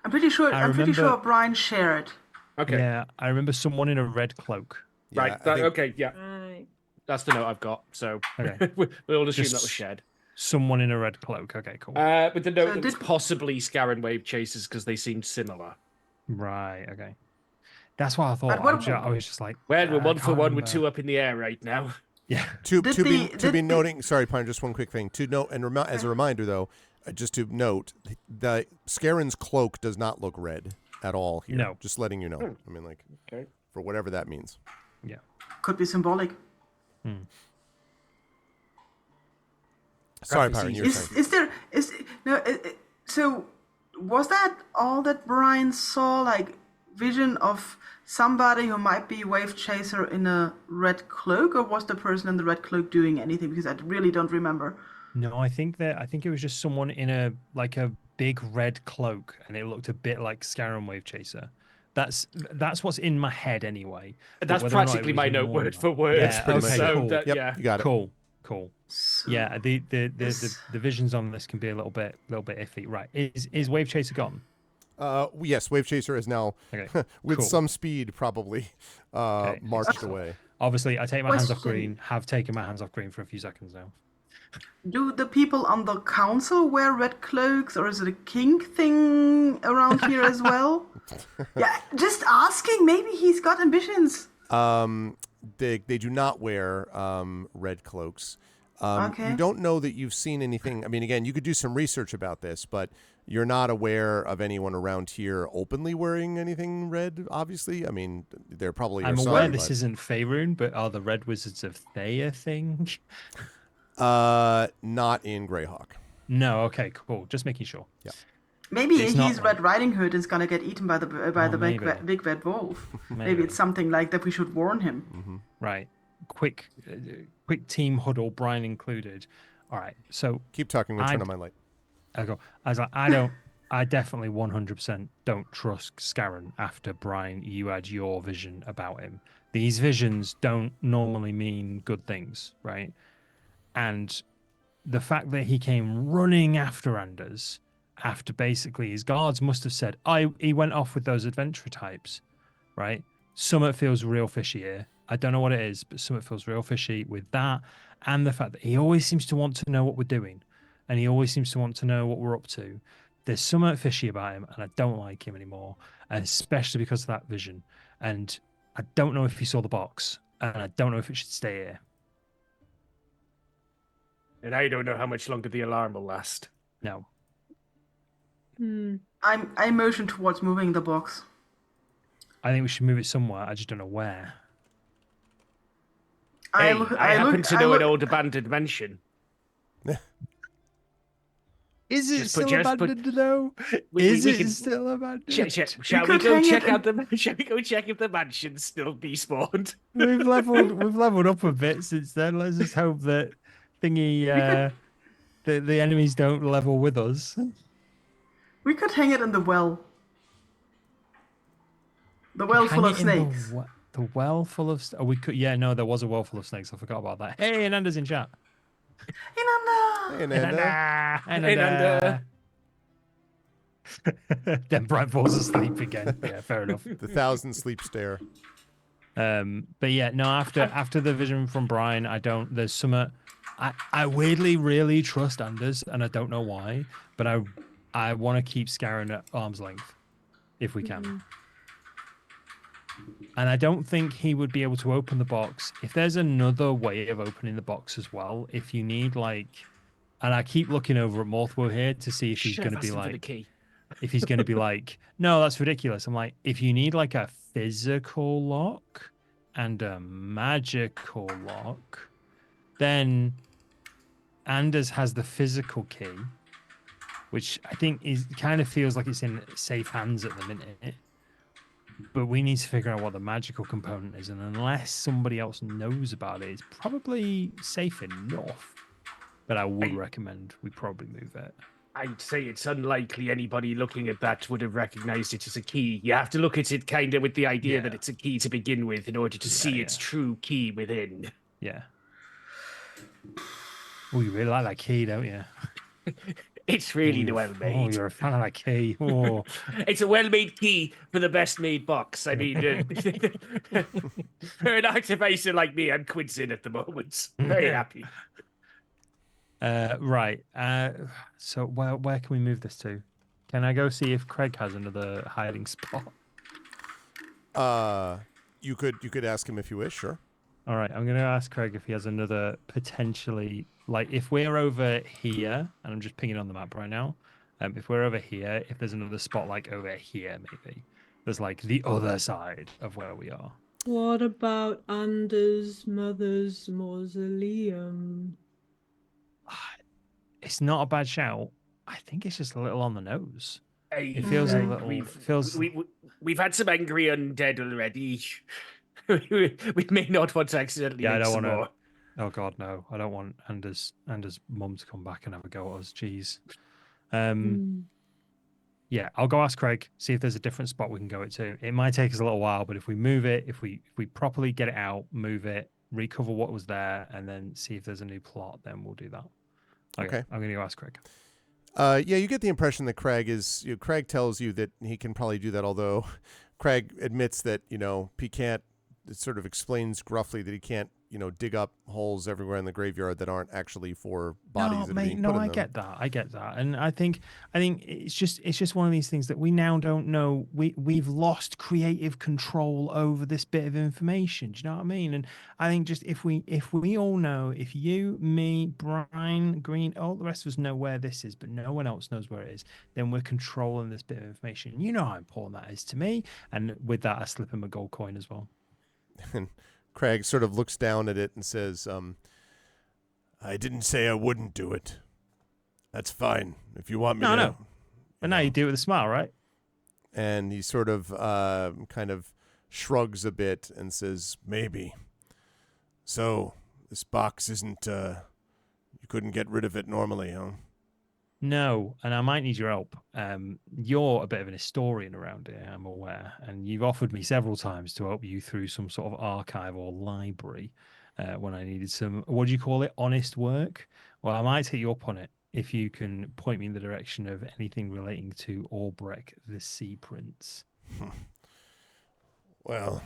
S2: I'm pretty sure. I'm pretty sure Brian shared.
S3: Okay.
S4: Yeah, I remember someone in a red cloak.
S1: Yeah,
S3: right. Okay. Yeah.
S5: Right.
S3: That's the note I've got. So
S4: Okay.
S3: we'll assume that was shared.
S4: Someone in a red cloak. Okay, cool.
S3: With the note
S2: So
S3: that was possibly Scarron Wave Chasers because they seemed similar.
S4: Right. Okay. That's what I thought. I was just like,
S3: Well, we're one for one with
S4: remember.
S3: two up in the air right now.
S4: Yeah.
S1: To be noting, sorry, Pine, just one quick thing. To note, and as a reminder, though, just to note, the Scarron's cloak does not look red at all here.
S4: No.
S1: Just letting you know. I mean, like, for whatever that means.
S4: Yeah.
S2: Could be symbolic.
S1: Sorry, Pyron, you were saying.
S2: So was that all that Brian saw, like vision of somebody who might be Wave Chaser in a red cloak, or was the person in the red cloak doing anything? Because I really don't remember.
S4: No, I think it was just someone in a big red cloak, and it looked a bit like Scarron Wave Chaser. That's what's in my head anyway.
S3: That's practically my note word for word.
S4: Yeah,
S1: pretty much
S4: okay,
S1: it.
S4: cool.
S1: Yep, you got it.
S4: Cool.
S2: So
S4: Yeah, the visions on this can be a little bit iffy. Right. Is Wave Chaser gone?
S1: Yes, Wave Chaser is now,
S4: Okay,
S1: with
S4: cool.
S1: some speed, probably marched away.
S4: Obviously, I take my hands off
S2: Question.
S4: green. Have taken my hands off green for a few seconds now.
S2: do the people on the council wear red cloaks, or is it a kink thing around here as well? Yeah, just asking. Maybe he's got ambitions.
S1: They do not wear red cloaks.
S2: Okay.
S1: You don't know that you've seen anything. I mean, again, you could do some research about this, but you're not aware of anyone around here openly wearing anything red, obviously. I mean, there probably are
S4: I'm
S1: some,
S4: aware this
S1: but-
S4: isn't Faerun, but are the Red Wizards of Thay a thing?
S1: Not in Greyhawk.
S4: No. Okay. Cool. Just making sure.
S1: Yeah.
S2: Maybe
S4: It's not
S2: he's Red Riding Hood and is gonna get eaten by the
S4: maybe.
S2: big red wolf. Maybe
S4: Maybe.
S2: it's something like that. We should warn him.
S4: Right. Quick team huddle, Brian included. All right. So
S1: Keep talking. I'm gonna turn on my light.
S4: I was like, I definitely 100% don't trust Scarron after Brian, you had your vision about him. These visions don't normally mean good things, right? And the fact that he came running after Anders, after basically his guards must have said, he went off with those adventurer types, right? Something feels real fishy here. I don't know what it is, but something feels real fishy with that. And the fact that he always seems to want to know what we're doing. And he always seems to want to know what we're up to. There's something fishy about him, and I don't like him anymore, and especially because of that vision. And I don't know if he saw the box, and I don't know if it should stay here.
S3: And I don't know how much longer the alarm will last.
S4: No.
S2: I motion towards moving the box.
S4: I think we should move it somewhere. I just don't know where.
S3: I happen to know an old abandoned mansion.
S4: Is it
S3: Just put-
S4: still
S3: just put-
S4: abandoned though?
S3: we
S4: Is it
S3: can-
S4: still abandoned?
S3: Shall we
S2: could
S3: go
S2: hang
S3: check
S2: it
S3: out the? Shall we go check if the mansion's still despawned?
S4: We've leveled up a bit since then. Let's just hope that the enemies don't level with us.
S2: We could hang it in the well. The well
S4: Hang
S2: full
S4: it
S2: of
S4: in
S2: snakes.
S4: the well full of. Oh, we could. Yeah, no, there was a well full of snakes. I forgot about that. Hey, Nanda's in chat.
S2: Inanna!
S1: Hey, Nanda.
S3: Hey, Nanda.
S4: Then Brian falls asleep again. Yeah, fair enough.
S1: The 1,000 sleep stare.
S4: But yeah, no. After the vision from Brian, I don't. There's some. I weirdly really trust Anders, and I don't know why, but I want to keep Scarron at arm's length, if we can. And I don't think he would be able to open the box. If there's another way of opening the box as well, if you need like, and I keep looking over at Morthwo here to see if he's going to be
S3: For the
S4: like,
S3: key.
S4: if he's going to be like, no, that's ridiculous. I'm like, if you need like a physical lock and a magical lock, then Anders has the physical key, which I think is kind of feels like it's in safe hands at the minute. But we need to figure out what the magical component is, and unless somebody else knows about it, it's probably safe enough. But I would recommend we probably move it.
S3: I'd say it's unlikely anybody looking at that would have recognized it as a key. You have to look at it kind of with the idea that it's a key to begin with in order to see its true key within.
S4: Yeah. Oh, you really like that key, don't you?
S3: It's really well
S4: Oh,
S3: made.
S4: you're a fan of that key. Oh.
S3: It's a well-made key for the best-made box. I mean, for an activator like me, I'm quidsing at the moment. Very happy.
S4: Right. So where can we move this to? Can I go see if Craig has another hiding spot?
S1: You could ask him if you wish, sure.
S4: All right, I'm going to ask Craig if he has another potentially, like if we're over here, and I'm just pinging on the map right now, if we're over here, if there's another spot like over here, maybe there's like the other side of where we are.
S5: What about Anders' mother's mausoleum?
S4: It's not a bad shout. I think it's just a little on the nose.
S3: It
S4: feels a little.
S3: We've had some angry undead already. we may not want to accidentally
S4: Yeah, I
S3: make
S4: don't
S3: some
S4: want
S3: more.
S4: to. Oh God, no! I don't want Anders' mum to come back and have a go at us. Jeez. Yeah, I'll go ask Craig, see if there's a different spot we can go it to. It might take us a little while, but if we move it, if we properly get it out, move it, recover what was there, and then see if there's a new plot, then we'll do that. Okay. I'm gonna go ask Craig.
S1: Yeah, you get the impression that Craig tells you that he can probably do that, although Craig admits that, he can't, it sort of explains gruffly that he can't, dig up holes everywhere in the graveyard that aren't actually for bodies that are being put in them.
S4: I get that. And I think it's just one of these things that we now don't know. We've lost creative control over this bit of information. Do you know what I mean? And I think just if we all know, if you, me, Brian, Green, all the rest of us know where this is, but no one else knows where it is, then we're controlling this bit of information. You know how important that is to me. And with that, I slip him a gold coin as well.
S1: And Craig sort of looks down at it and says, I didn't say I wouldn't do it. That's fine. If you want me to.
S4: No. But now you do it with a smile, right?
S1: And he sort of kind of shrugs a bit and says, maybe. So, this box isn't, you couldn't get rid of it normally, huh?
S4: No, and I might need your help. You're a bit of an historian around here, I'm aware, and you've offered me several times to help you through some sort of archive or library when I needed some, what do you call it, honest work? Well, I might take you up on it if you can point me in the direction of anything relating to Albrecht the Sea Prince.
S1: Well,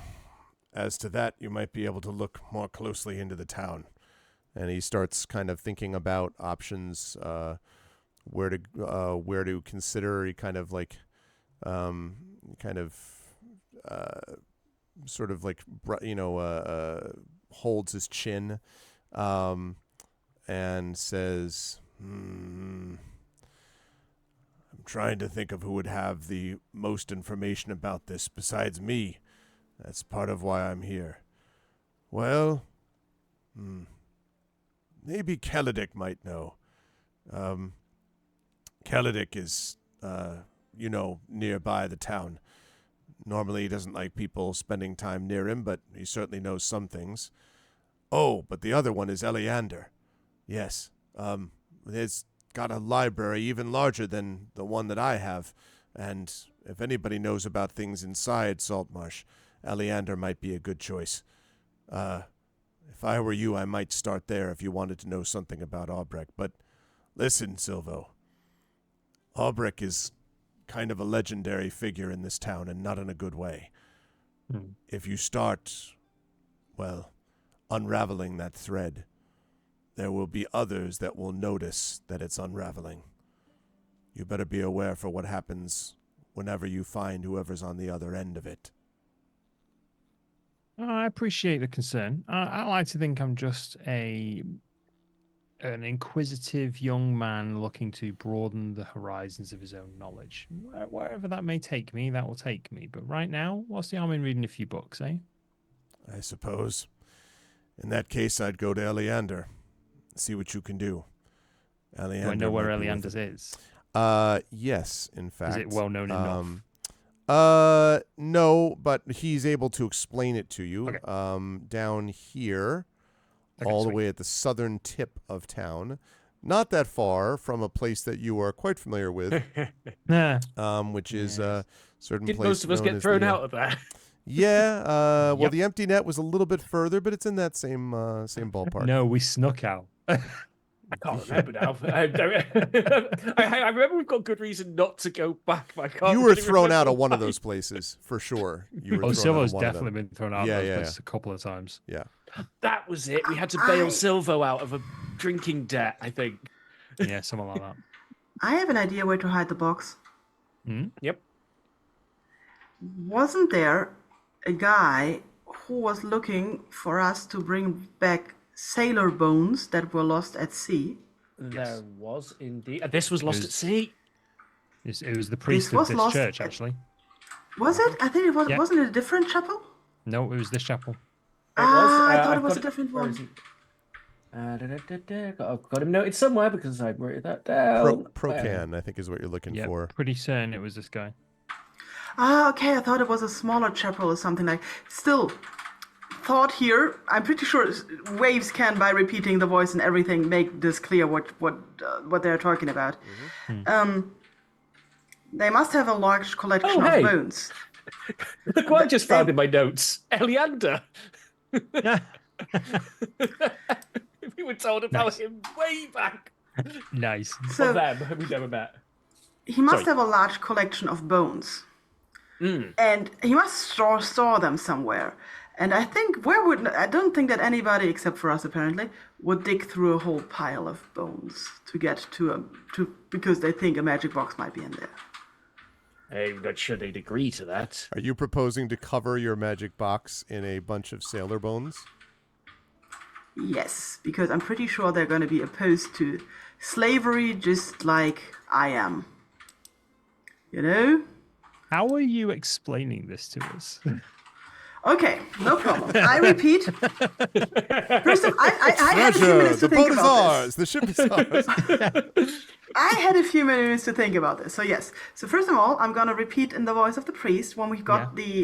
S1: as to that, you might be able to look more closely into the town. And he starts kind of thinking about options, where to consider. He kind of like, sort of like, holds his chin, and says, I'm trying to think of who would have the most information about this besides me. That's part of why I'm here. Well, maybe Kaladik might know. Kelidik is, nearby the town. Normally he doesn't like people spending time near him, but he certainly knows some things. Oh, but the other one is Eleander. Yes. It's got a library even larger than the one that I have, and if anybody knows about things inside Saltmarsh, Eleander might be a good choice. If I were you, I might start there if you wanted to know something about Albrecht. But listen, Silvo, Albrecht is kind of a legendary figure in this town, and not in a good way. If you start, unraveling that thread, there will be others that will notice that it's unraveling. You better be aware for what happens whenever you find whoever's on the other end of it.
S4: I appreciate the concern. I like to think I'm just an inquisitive young man looking to broaden the horizons of his own knowledge. Wherever that may take me, that will take me. But right now, what's the harm in reading a few books, eh?
S1: I suppose. In that case, I'd go to Eleander. See what you can do. Eleander.
S4: Do I know where Eleander's is?
S1: Yes, in fact.
S4: Is it well known enough?
S1: No, but he's able to explain it to you.
S4: Okay.
S1: Down here,
S4: Okay,
S1: all the
S4: sweet.
S1: way at the southern tip of town, not that far from a place that you are quite familiar with, which is a certain
S3: Did
S1: place.
S3: most of us
S1: known
S3: get
S1: as
S3: thrown
S1: the,
S3: out of there?
S1: Yeah. Well,
S4: Yep.
S1: the empty net was a little bit further, but it's in that same ballpark.
S4: No, we snuck out.
S3: I can't remember now. I remember we've got good reason not to go back. But I can't
S1: You were
S3: really
S1: thrown out
S3: remember
S1: of one of
S3: why.
S1: those places for sure. You were
S4: Oh,
S1: thrown out
S4: Silvo's
S1: of one of
S4: definitely
S1: them.
S4: been thrown out
S1: Yeah,
S4: of those
S1: yeah,
S4: places a couple of times.
S1: Yeah.
S3: That was it. We had to bail Silvo out of a drinking debt, I think.
S4: Yeah, something like that.
S2: I have an idea where to hide the box.
S3: Yep.
S2: Wasn't there a guy who was looking for us to bring back sailor bones that were lost at sea?
S3: There was indeed. This was lost
S4: It
S3: at
S4: was-
S3: sea.
S4: It was the priest
S2: was
S4: of this
S2: lost
S4: church,
S2: at-
S4: actually.
S2: Was it? I think it was.
S4: Yeah.
S2: Wasn't it a different chapel?
S4: No, it was this chapel.
S3: It was.
S2: I thought
S3: I've
S2: it was a
S3: got
S2: different
S3: where
S2: one.
S3: is he? I've got him noted somewhere because I wrote that down.
S1: Procan, I think, is what you're looking
S4: Yeah,
S1: for.
S4: pretty certain it was this guy.
S2: Okay. I thought it was a smaller chapel or something like. Still, thought here. I'm pretty sure Waves can, by repeating the voice and everything, make this clear what they're talking about. They must have a large collection of
S3: hey.
S2: bones.
S3: Look what I just found in my notes. Eleander. We were told about him way back.
S4: Nice.
S2: So
S3: Of them, we never met.
S2: he must
S3: Sorry.
S2: have a large collection of bones, and he must store them somewhere. And I think I don't think that anybody except for us apparently would dig through a whole pile of bones to get to because they think a magic box might be in there.
S3: I'm not sure they'd agree to that.
S1: Are you proposing to cover your magic box in a bunch of sailor bones?
S2: Yes, because I'm pretty sure they're going to be opposed to slavery just like I am. You know?
S4: How are you explaining this to us?
S2: Okay, no problem. I repeat. First of all, I had a few
S1: Treasure,
S2: minutes to
S1: the
S2: think
S1: boat is
S2: about
S1: ours. The ship is ours.
S2: this. I had a few minutes to think about this. So yes. So first of all, I'm gonna repeat in the voice of the priest when we got the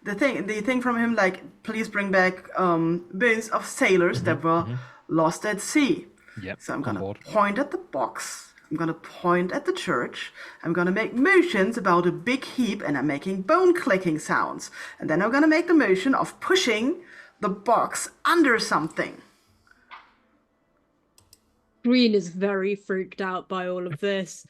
S2: thing from him, like, please bring back bones of sailors that were lost at sea.
S4: Yep.
S2: So I'm
S4: on
S2: gonna
S4: board.
S2: point at the box. I'm gonna point at the church. I'm gonna make motions about a big heap, and I'm making bone clicking sounds. And then I'm gonna make the motion of pushing the box under something.
S5: Green is very freaked out by all of this.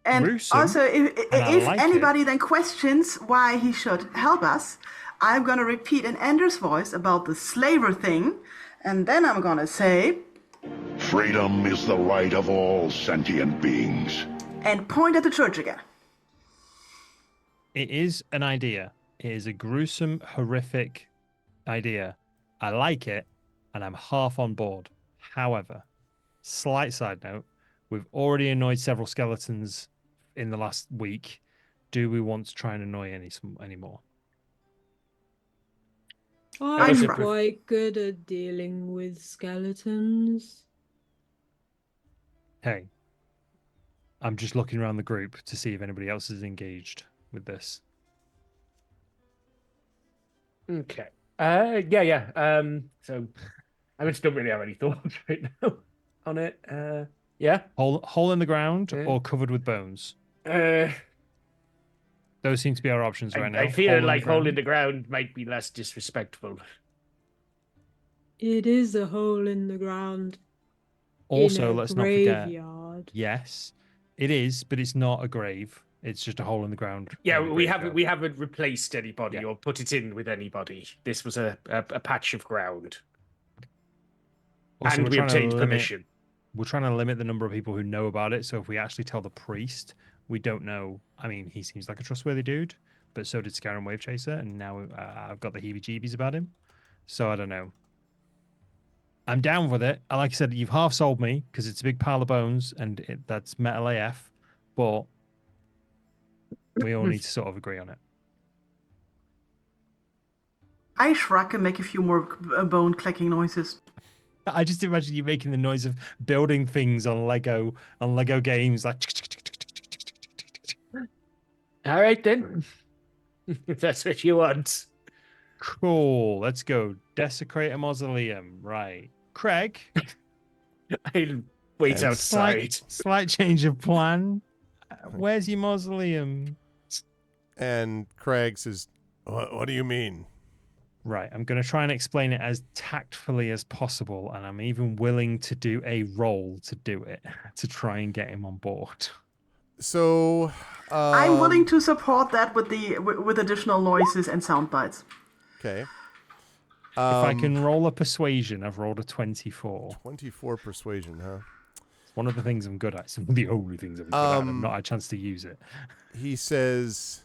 S2: And
S4: Gruesome,
S2: also, if
S4: I like
S2: anybody then questions why he should help us, I'm gonna repeat in Ender's voice about the slaver thing, and then I'm gonna say,
S7: Freedom is the right of all sentient beings.
S2: and point at the church again.
S4: It is an idea. It is a gruesome, horrific idea. I like it, and I'm half on board. However, slight side note, we've already annoyed several skeletons in the last week. Do we want to try and annoy any more?
S5: I'm
S2: I'm-
S5: quite good at dealing with skeletons.
S4: Hey, I'm just looking around the group to see if anybody else is engaged with this.
S3: Okay. Yeah. So I just don't really have any thoughts right now on it. Yeah.
S4: Hole in the ground
S3: Yeah.
S4: or covered with bones.
S3: Uh,
S4: Those seem to be our options right now.
S3: I
S4: Hole
S3: feel
S4: in the
S3: like hole in
S4: ground.
S3: the ground might be less disrespectful.
S5: It is a hole in the ground
S4: Also,
S5: in a
S4: let's not forget.
S5: graveyard.
S4: Yes, it is, but it's not a grave. It's just a hole in the ground.
S3: Yeah,
S4: in a
S3: we
S4: graveyard.
S3: haven't replaced anybody
S4: Yeah.
S3: or put it in with anybody. This was a patch of ground.
S4: Also,
S3: And
S4: we're
S3: we
S4: trying to
S3: obtained
S4: limit.
S3: permission.
S4: We're trying to limit the number of people who know about it. So if we actually tell the priest, we don't know. I mean, he seems like a trustworthy dude, but so did Scar and Wave Chaser, and now I've got the heebie-jeebies about him. So I don't know. I'm down with it. Like I said, you've half sold me because it's a big pile of bones and that's metal AF, but we all need to sort of agree on it.
S2: I shrug and make a few more bone clicking noises.
S4: I just imagine you making the noise of building things on Lego games, like.
S3: All right, then. If that's what you want.
S4: Cool. Let's go. Desecrate a mausoleum. Right. Craig.
S3: I'll wait
S1: And
S3: outside.
S4: Slight change of plan. Where's your mausoleum?
S1: And Craig says, what do you mean?
S4: Right. I'm going to try and explain it as tactfully as possible, and I'm even willing to do a roll to do it to try and get him on board.
S1: So
S2: I'm willing to support that with additional noises and sound bites.
S1: Okay.
S4: If I can roll a persuasion, I've rolled a 24.
S1: 24 persuasion, huh?
S4: It's one of the things I'm good at. It's one of the only things I'm good at. I've not had a chance to use it.
S1: He says,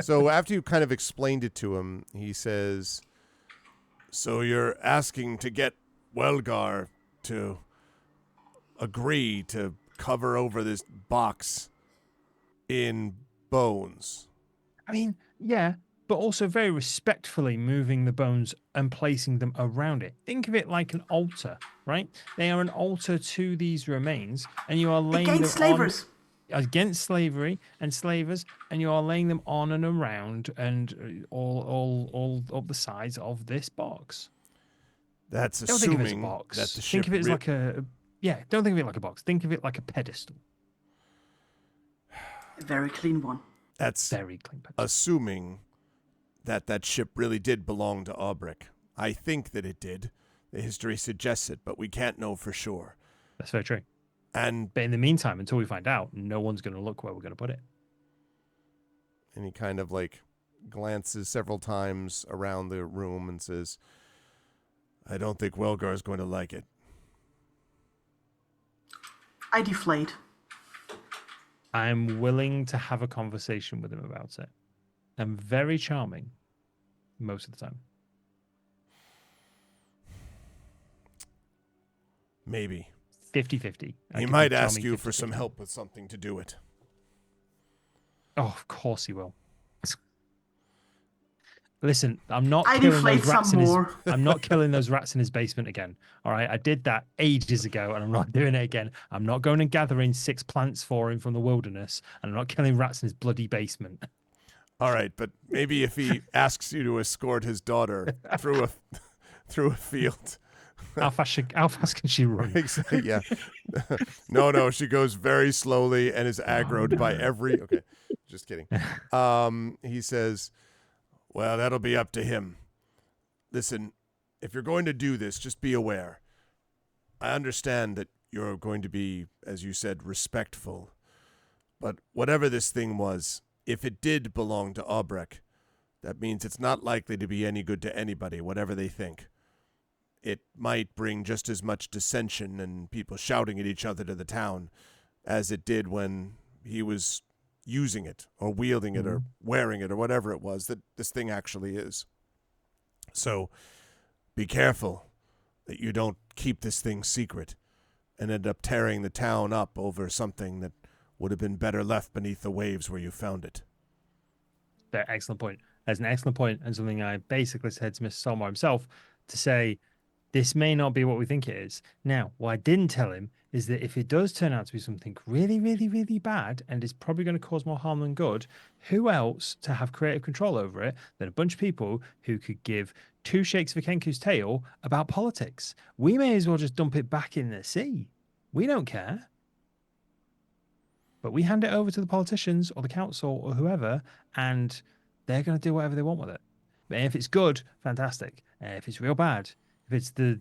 S1: so after you kind of explained it to him, he says, so you're asking to get Welgar to agree to cover over this box in bones.
S4: I mean, yeah, but also very respectfully moving the bones and placing them around it. Think of it like an altar, right? They are an altar to these remains, and you are laying
S2: Against
S4: them
S2: slavers.
S4: against slavery and slavers, and you are laying them on and around and all up the sides of this box.
S1: That's
S4: Don't think of it as a
S1: assuming
S4: box.
S1: that the
S4: Think
S1: ship
S4: of it as like don't think of it like a box. Think of it like a pedestal.
S2: A very clean one.
S1: That's
S4: Very clean pedestal.
S1: assuming that ship really did belong to Aubric. I think that it did. The history suggests it, but we can't know for sure.
S4: That's very true.
S1: And
S4: But in the meantime, until we find out, no one's going to look where we're going to put it.
S1: he kind of like glances several times around the room and says, I don't think Welgar is going to like it.
S2: I deflate.
S4: I'm willing to have a conversation with him about it. I'm very charming most of the time.
S1: Maybe.
S4: 50-50.
S1: He might ask you for some help with something to do it.
S4: Oh, of course he will. Listen, I'm not
S2: I
S4: killing
S2: deflate
S4: those rats
S2: some
S4: in his.
S2: more.
S4: I'm not killing those rats in his basement again. All right, I did that ages ago, and I'm not doing it again. I'm not going and gathering 6 plants for him from the wilderness, and I'm not killing rats in his bloody basement.
S1: All right, but maybe if he asks you to escort his daughter through a field.
S4: How fast can she run?
S1: Yeah. No, she goes very slowly and is aggroed by every. Okay, just kidding. He says, well, that'll be up to him. Listen, if you're going to do this, just be aware. I understand that you're going to be, as you said, respectful. But whatever this thing was, if it did belong to Aubrek, that means it's not likely to be any good to anybody, whatever they think. It might bring just as much dissension and people shouting at each other to the town as it did when he was using it or wielding it or wearing it or whatever it was that this thing actually is. So be careful that you don't keep this thing secret and end up tearing the town up over something that would have been better left beneath the waves where you found it.
S4: That's an excellent point. That's an excellent point, and something I basically said to Mr. Saltmarsh himself to say, This may not be what we think it is. Now, what I didn't tell him is that if it does turn out to be something really, really, really bad and is probably going to cause more harm than good, who else to have creative control over it than a bunch of people who could give two shakes of a Kenku's tail about politics? We may as well just dump it back in the sea. We don't care. But we hand it over to the politicians or the council or whoever, and they're going to do whatever they want with it. But if it's good, fantastic. If it's real bad, if it's the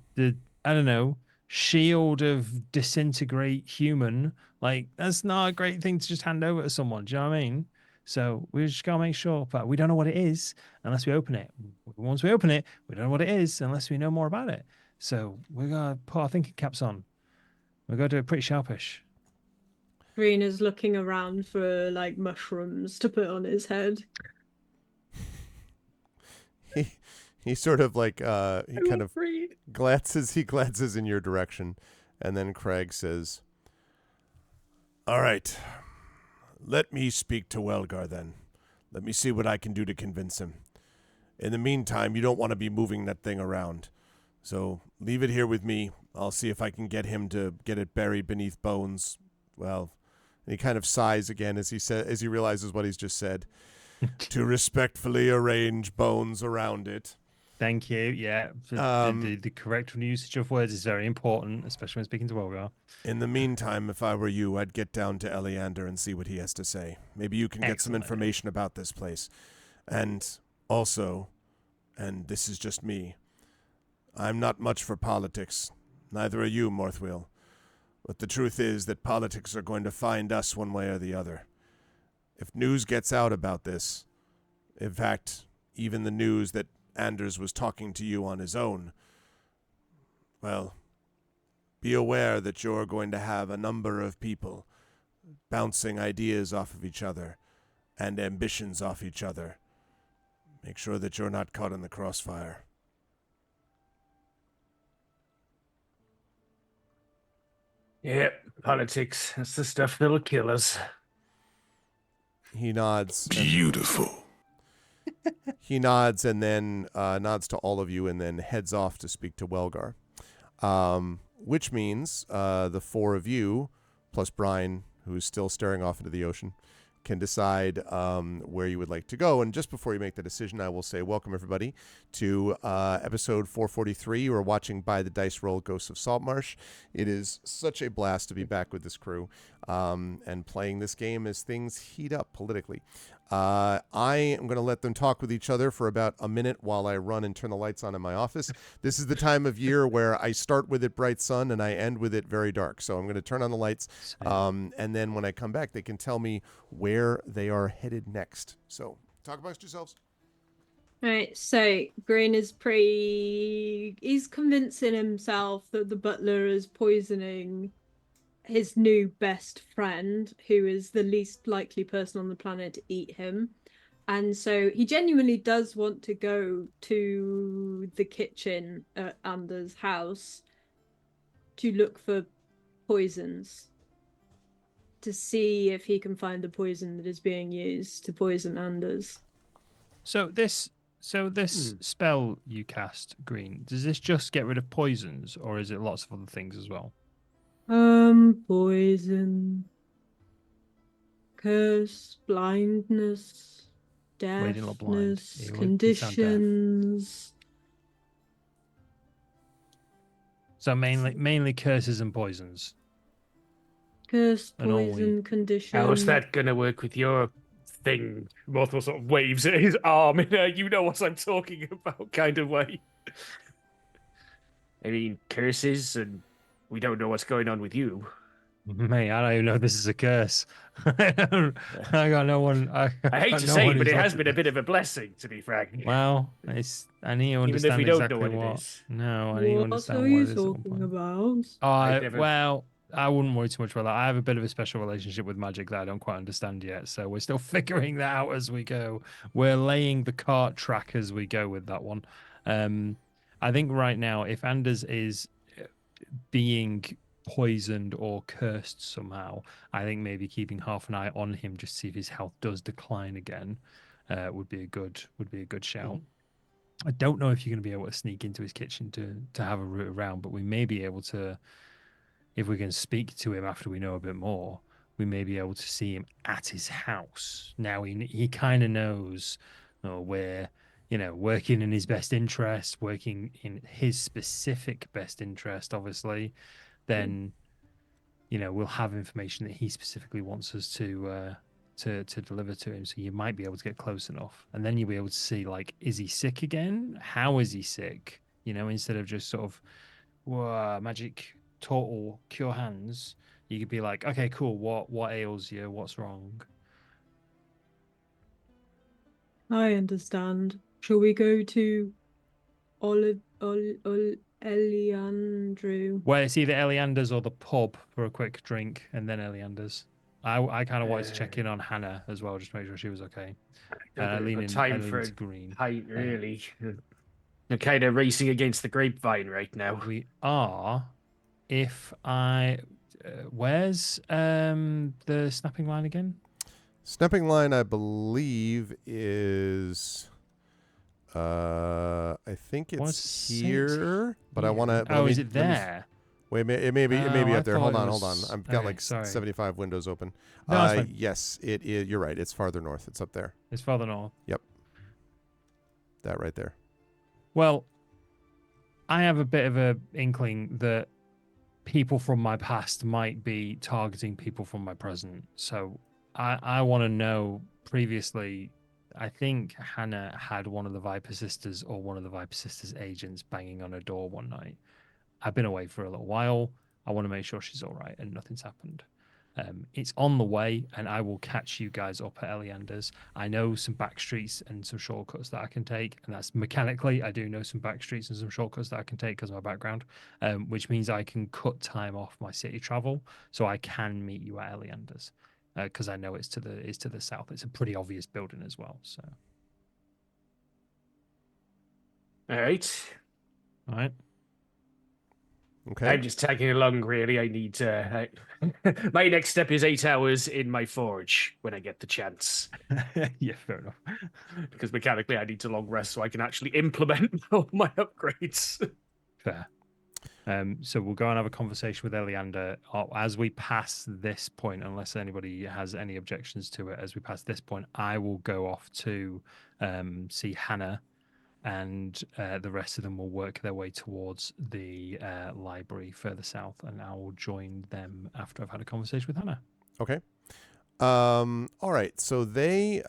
S4: I don't know, shield of disintegrate human, like that's not a great thing to just hand over to someone. Do you know what I mean? So we just gotta make sure, but we don't know what it is unless we open it. Once we open it, we don't know what it is unless we know more about it. So we're gonna put our thinking caps on. We're gonna do it pretty sharpish.
S5: Green is looking around for like mushrooms to put on his head.
S1: He sort of like he kind of glances in your direction, and then Craig says, "All right, let me speak to Welgar then. Let me see what I can do to convince him. In the meantime, you don't want to be moving that thing around, so leave it here with me. I'll see if I can get him to get it buried beneath bones. Well," and he kind of sighs again as he realizes what he's just said. "To respectfully arrange bones around it."
S4: Thank you. Yeah, the correct usage of words is very important, especially when speaking to Olga.
S1: In the meantime, if I were you, I'd get down to Eleander and see what he has to say. Maybe you can get some information about this place. And also, and this is just me, I'm not much for politics. Neither are you, Morthwheel. But the truth is that politics are going to find us one way or the other. If news gets out about this, in fact, even the news that Anders was talking to you on his own, well, be aware that you're going to have a number of people bouncing ideas off of each other and ambitions off each other. Make sure that you're not caught in the crossfire.
S3: Yep, politics. That's the stuff that'll kill us.
S1: He nods.
S7: Beautiful.
S1: He nods and then nods to all of you and then heads off to speak to Welgar. Which means the four of you, plus Brian, who's still staring off into the ocean, can decide where you would like to go. And just before you make the decision, I will say welcome, everybody, to episode 443. You are watching By the Dice Roll Ghosts of Saltmarsh. It is such a blast to be back with this crew and playing this game as things heat up politically. I am going to let them talk with each other for about a minute while I run and turn the lights on in my office. This is the time of year where I start with it bright sun and I end with it very dark. So I'm going to turn on the lights. And then when I come back, they can tell me where they are headed next. So talk amongst yourselves.
S5: Right, so Green is he's convincing himself that the butler is poisoning his new best friend, who is the least likely person on the planet to eat him. And so he genuinely does want to go to the kitchen at Anders' house to look for poisons, to see if he can find the poison that is being used to poison Anders.
S4: So this spell you cast, Green, does this just get rid of poisons, or is it lots of other things as well?
S5: Poison, curse, blindness, deafness, conditions.
S4: So mainly curses and poisons.
S5: Curse, poison, condition.
S3: How is that going to work with your thing? Morthwheel sort of waves at his arm in a you know what I'm talking about kind of way. I mean, curses, and we don't know what's going on with you.
S4: Mate, I don't even know if this is a curse. I got no one. I
S3: hate to say, but it has been a bit of a blessing, to be frank.
S4: Well, I need to understand
S3: even if we
S4: exactly
S3: don't know what
S4: what.
S3: it is.
S4: No, I need to understand
S5: what are you talking about?
S4: Well, I wouldn't worry too much about that. I have a bit of a special relationship with magic that I don't quite understand yet, so we're still figuring that out as we go. We're laying the cart track as we go with that one. I think right now, if Anders is being poisoned or cursed somehow, I think maybe keeping half an eye on him just to see if his health does decline again would be a good shout. I don't know if you're going to be able to sneak into his kitchen to have a root around, but we may be able to, if we can speak to him after we know a bit more, we may be able to see him at his house. Now he kind of knows where, working in his best interest, working in his specific best interest, obviously, then, we'll have information that he specifically wants us to deliver to him. So you might be able to get close enough. And then you'll be able to see, like, is he sick again? How is he sick? Instead of just sort of, whoa, magic total cure hands, you could be like, okay, cool, what ails you, what's wrong?
S5: I understand. Shall we go to Eliandru?
S4: Well, it's either Eliander's or the pub for a quick drink, and then Eliander's. I kind of wanted to check in on Hannah as well, just to make sure she was okay.
S3: Time for a
S4: green.
S3: pint, really. I'm kind of racing against the grapevine right now.
S4: We are. If I, where's the snapping line again?
S1: Snapping line, I believe, is. I think it's here, but I want to.
S4: Oh, is it there?
S1: Wait, it may be up there. Hold on. I've got
S4: okay,
S1: 75 windows open.
S4: No,
S1: yes, it is. You're right. It's farther north. It's up there.
S4: It's farther north.
S1: Yep. That right there.
S4: Well, I have a bit of a inkling that people from my past might be targeting people from my present. So I want to know previously. I think Hannah had one of the Viper Sisters or one of the Viper Sisters agents banging on her door one night. I've been away for a little while. I want to make sure she's all right and nothing's happened. It's on the way, and I will catch you guys up at Eliander's. I know some back streets and some shortcuts that I can take, and that's mechanically. I do know some back streets and some shortcuts that I can take because of my background, which means I can cut time off my city travel, so I can meet you at Eliander's because I know it's to the south. It's a pretty obvious building as well. So,
S3: All right.
S1: Okay.
S3: I'm just tagging along, really. I need to. My next step is 8 hours in my forge when I get the chance.
S4: Yeah, fair enough.
S3: Because mechanically, I need to long rest so I can actually implement all my upgrades.
S4: Fair. So we'll go and have a conversation with Eliander as we pass this point, unless anybody has any objections to it. As we pass this point, I will go off to see Hannah, and the rest of them will work their way towards the library further south, and I will join them after I've had a conversation with Hannah.
S1: Okay. All right. So they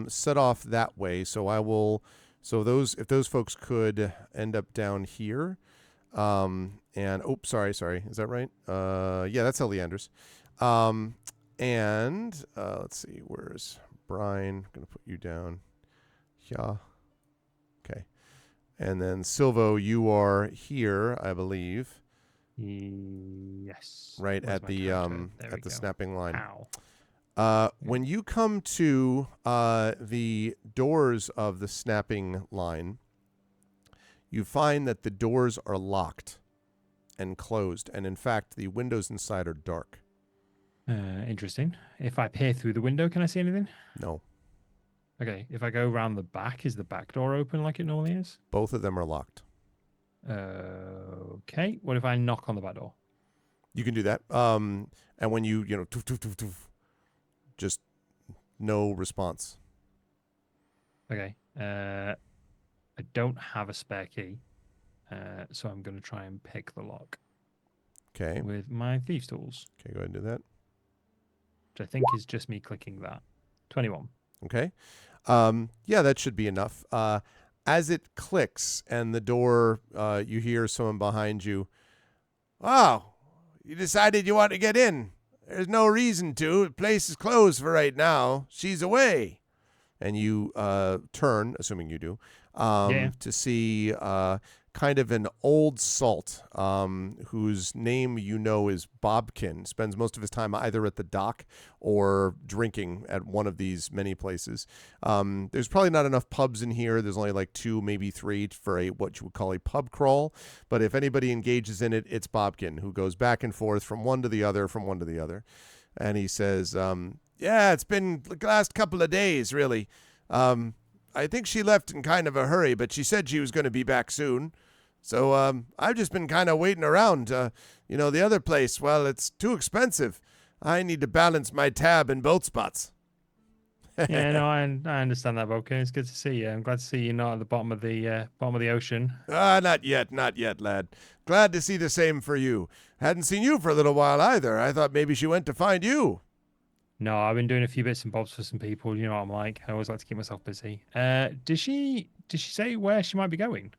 S1: set off that way. So I will. So if those folks could end up down here. And sorry. Is that right? Yeah, that's Eliander's. And let's see. Where's Brian? I'm gonna put you down. Yeah. Okay. And then Silvo, you are here, I believe.
S4: Yes.
S1: Right
S4: Where's
S1: at the snapping line.
S4: Ow.
S1: When you come to the doors of the snapping line, you find that the doors are locked and closed, and in fact, the windows inside are dark.
S4: Interesting. If I peer through the window, can I see anything?
S1: No.
S4: Okay. If I go around the back, is the back door open like it normally is?
S1: Both of them are locked.
S4: Okay. What if I knock on the back door?
S1: You can do that. And when you toof, toof, toof, toof, just no response.
S4: Okay. I don't have a spare key, so I'm going to try and pick the lock.
S1: Okay.
S4: With my thieves' tools.
S1: Okay, go ahead and do that.
S4: Which I think is just me clicking that. 21.
S1: Okay. Yeah, that should be enough. As it clicks and the door, you hear someone behind you. Oh, you decided you want to get in. There's no reason to. The place is closed for right now. She's away. And you turn, assuming you do, to see kind of an old salt whose name you know is Bobkin. Spends most of his time either at the dock or drinking at one of these many places. There's probably not enough pubs in here. There's only like 2, maybe 3 for what you would call a pub crawl. But if anybody engages in it, it's Bobkin, who goes back and forth from one to the other, And he says, yeah, it's been the last couple of days, really. I think she left in kind of a hurry, but she said she was going to be back soon. So I've just been kind of waiting around. The other place, well, it's too expensive. I need to balance my tab in both spots.
S4: Yeah, no, I understand that, Vulcan. It's good to see you. I'm glad to see you're not at the bottom of the ocean.
S1: Not yet, lad. Glad to see the same for you. Hadn't seen you for a little while either. I thought maybe she went to find you.
S4: No, I've been doing a few bits and bobs for some people. You know what I'm like. I always like to keep myself busy. Did she say where she might be going?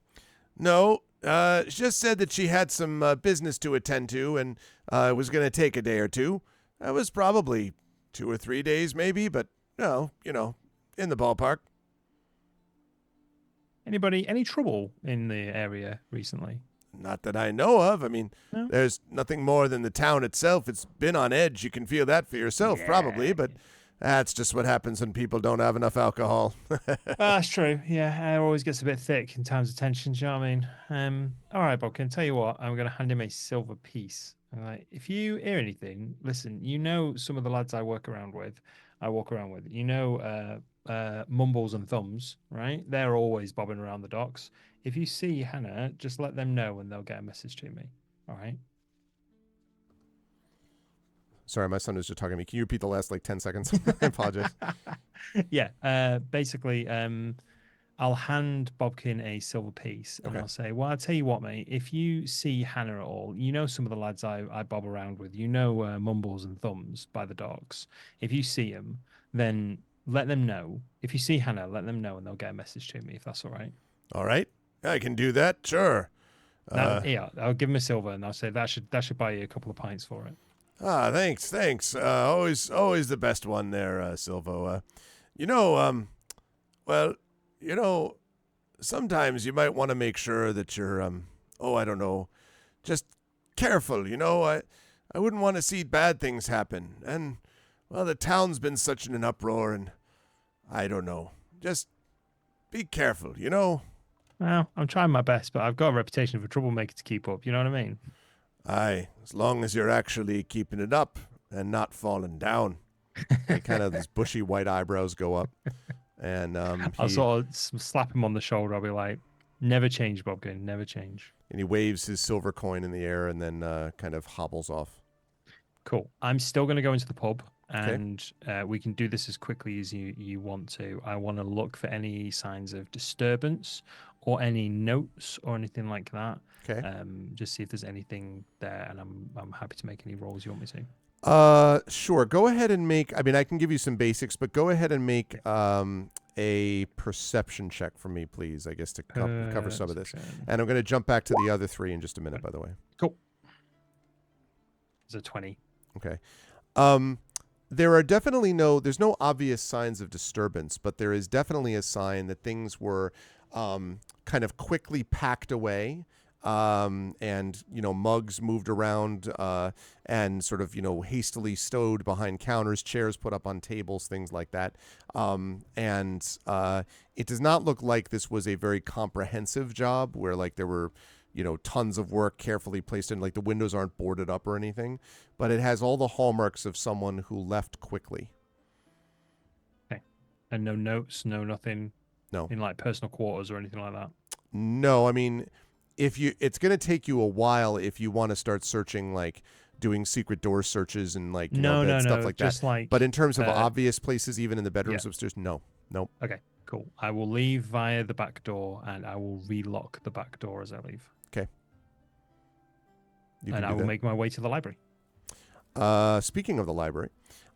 S1: No, she just said that she had some business to attend to and was going to take a day or two. That was probably 2 or 3 days maybe, but no, in the ballpark.
S4: Any trouble in the area recently?
S1: Not that I know of. I mean,
S4: No?
S1: there's nothing more than the town itself. It's been on edge. You can feel that for yourself, probably, but that's just what happens when people don't have enough alcohol.
S4: That's true. Yeah, air always gets a bit thick in times of tension. Do you know what I mean? All right, Bob, can I tell you what? I'm going to hand him a silver piece. All right. If you hear anything, listen, some of the lads I walk around with. Mumbles and Thumbs, right? They're always bobbing around the docks. If you see Hannah, just let them know and they'll get a message to me. All right.
S1: Sorry, my son was just talking to me. Can you repeat the last 10 seconds? I apologize.
S4: Yeah. Basically, I'll hand Bobkin a silver piece and I'll say, well, I'll tell you what, mate, if you see Hannah at all, some of the lads I bob around with, Mumbles and Thumbs by the docks. If you see them, then let them know. If you see Hannah, let them know and they'll get a message to me if that's all right.
S1: All right. I can do that. Sure.
S4: Yeah, I'll give him a silver and I'll say that should buy you a couple of pints for it.
S1: Thanks. Always the best one there, Silvo. Sometimes you might want to make sure that you're, just careful. I wouldn't want to see bad things happen. And, well, the town's been such in an uproar, and I don't know. Just be careful,
S4: Well, I'm trying my best, but I've got a reputation of a troublemaker to keep up. You know what I mean?
S1: Aye, as long as you're actually keeping it up and not falling down. And kind of these bushy white eyebrows go up. And
S4: I'll sort of slap him on the shoulder. I'll be like, never change, Bobkin, never change.
S1: And he waves his silver coin in the air and then kind of hobbles off.
S4: Cool. I'm still going to go into the pub and we can do this as quickly as you want to. I want to look for any signs of disturbance or any notes or anything like that.
S1: Okay.
S4: Just see if there's anything there, and I'm happy to make any rolls you want me to.
S1: Sure. Go ahead and make. I mean, I can give you some basics, but go ahead and make a perception check for me, please. I guess to cover some of this, and I'm going to jump back to the other three in just a minute. By the way.
S4: Cool. It's a 20.
S1: Okay. There are definitely there's no obvious signs of disturbance, but there is definitely a sign that things were kind of quickly packed away. And mugs moved around and sort of hastily stowed behind counters, chairs put up on tables, things like that. And it does not look like this was a very comprehensive job where there were tons of work carefully placed in, the windows aren't boarded up or anything, but it has all the hallmarks of someone who left quickly.
S4: Okay. And no notes, no nothing.
S1: No.
S4: In personal quarters or anything like that.
S1: No, I mean, it's going to take you a while if you want to start searching, doing secret door searches and stuff like
S4: just
S1: that. But in terms of obvious places, even in the bedrooms upstairs, no.
S4: Okay, cool. I will leave via the back door and I will relock the back door as I leave.
S1: Okay.
S4: And I will make my way to the library.
S1: Speaking of the library,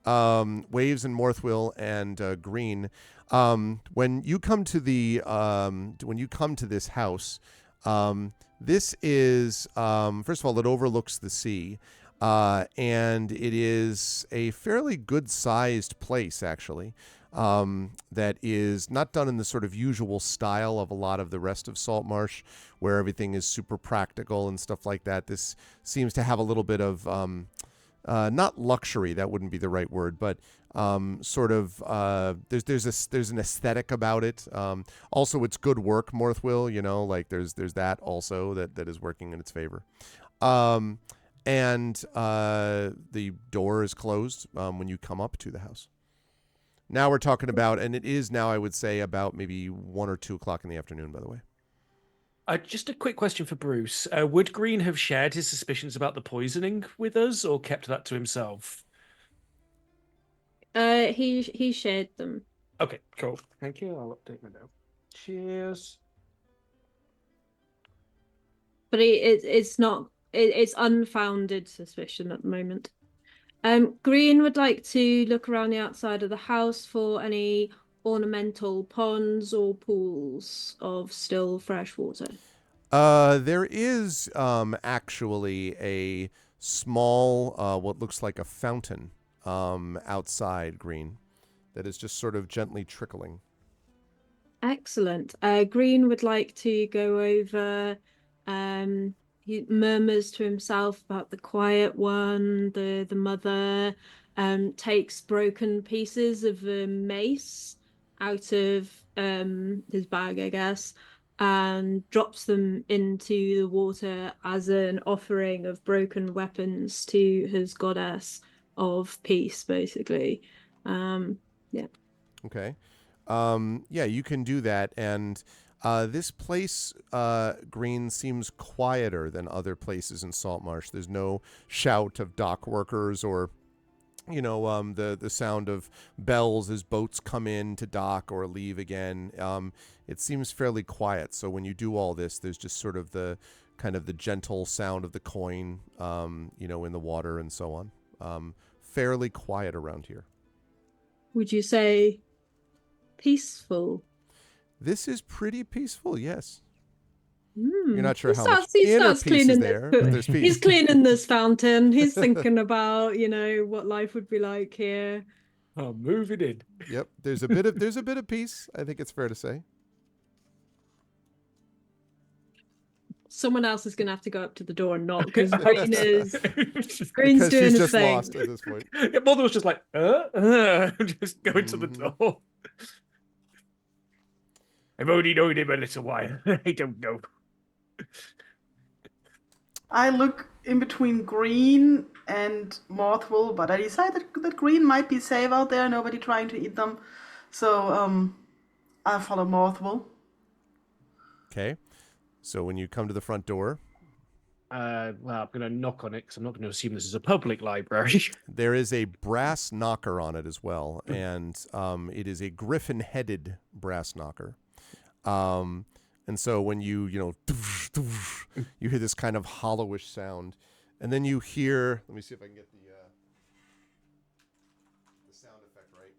S1: Waves and Morthwill and Green, when you come to this house, this is first of all, it overlooks the sea, and it is a fairly good-sized place actually. That is not done in the sort of usual style of a lot of the rest of Saltmarsh, where everything is super practical and stuff like that. This seems to have a little bit of not luxury, that wouldn't be the right word, but sort of there's an aesthetic about it. Also, it's good work, Morthwill. There's that also that is working in its favor. And the door is closed when you come up to the house. Now we're talking about, and it is now, I would say, about maybe 1 or 2 o'clock in the afternoon, by the way.
S3: Just a quick question for Bruce. Would Green have shared his suspicions about the poisoning with us, or kept that to himself?
S5: He shared them.
S3: Okay, cool. Thank you. I'll update my note. Cheers.
S5: But it's unfounded suspicion at the moment. Green would like to look around the outside of the house for any ornamental ponds or pools of still fresh water.
S1: There is actually a small, what looks like a fountain outside, Green, that is just sort of gently trickling.
S5: Excellent. Green would like to go over. He murmurs to himself about the quiet one, the mother. Takes broken pieces of a mace out of his bag, I guess, and drops them into the water as an offering of broken weapons to his goddess of peace, basically. Yeah.
S1: Okay. Yeah, you can do that. And this place, Green, seems quieter than other places in Saltmarsh. There's no shout of dock workers or, the sound of bells as boats come in to dock or leave again. It seems fairly quiet. So when you do all this, there's just sort of the kind of the gentle sound of the coin, in the water and so on. Fairly quiet around here.
S5: Would you say peaceful?
S1: This is pretty peaceful, yes.
S5: Mm.
S1: You're not sure how much
S5: he
S1: inner
S5: starts
S1: peace is
S5: cleaning
S1: there, but there's peace.
S5: He's cleaning this fountain. He's thinking about, what life would be like here.
S3: Oh, move it in.
S1: Yep, there's a bit of peace. I think it's fair to say.
S5: Someone else is going to have to go up to the door and knock because Green is Green's
S1: Because
S5: doing
S1: she's
S5: his
S1: just
S5: thing.
S1: lost at this point.
S3: Yeah, Mother was just like, just going to the door. I've only known him a little while. I don't know.
S2: I look in between Green and Mothwell, but I decided that Green might be safe out there, nobody trying to eat them. So I follow Mothwell.
S1: Okay. So when you come to the front door,
S3: I'm going to knock on it because I'm not going to assume this is a public library.
S1: there is a brass knocker on it as well, and it is a griffin-headed brass knocker. And so when you you hear this kind of hollowish sound, and then you hear, let me see if I can get the sound effect right.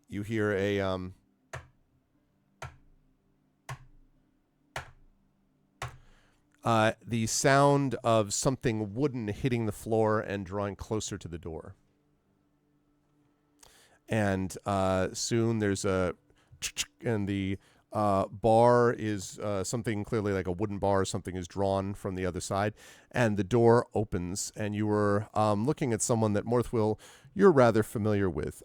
S1: You hear a the sound of something wooden hitting the floor and drawing closer to the door. And soon there's a, and the bar is something clearly like a wooden bar. Something is drawn from the other side, and the door opens, and you were looking at someone that Morthwill you're rather familiar with.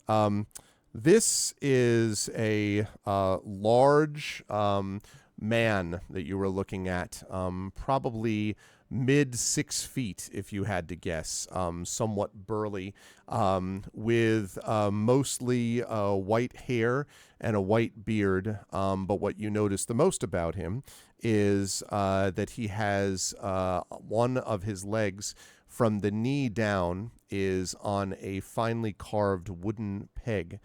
S1: This is a large man that you were looking at, probably mid 6 feet, if you had to guess, somewhat burly, with mostly white hair and a white beard. But what you notice the most about him is that he has one of his legs from the knee down is on a finely carved wooden peg.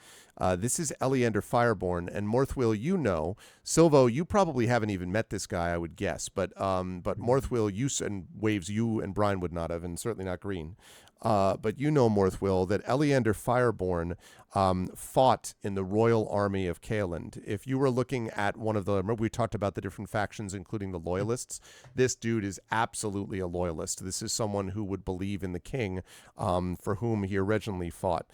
S1: This is Eleander Fireborn, and Morthwill, Silvo, you probably haven't even met this guy, I would guess, but Morthwill, and Waves, you and Brian would not have, and certainly not Green. But Morthwill, that Eleander Fireborn fought in the Royal Army of Kaeland. If you were looking at remember we talked about the different factions, including the Loyalists. This dude is absolutely a Loyalist. This is someone who would believe in the king, for whom he originally fought.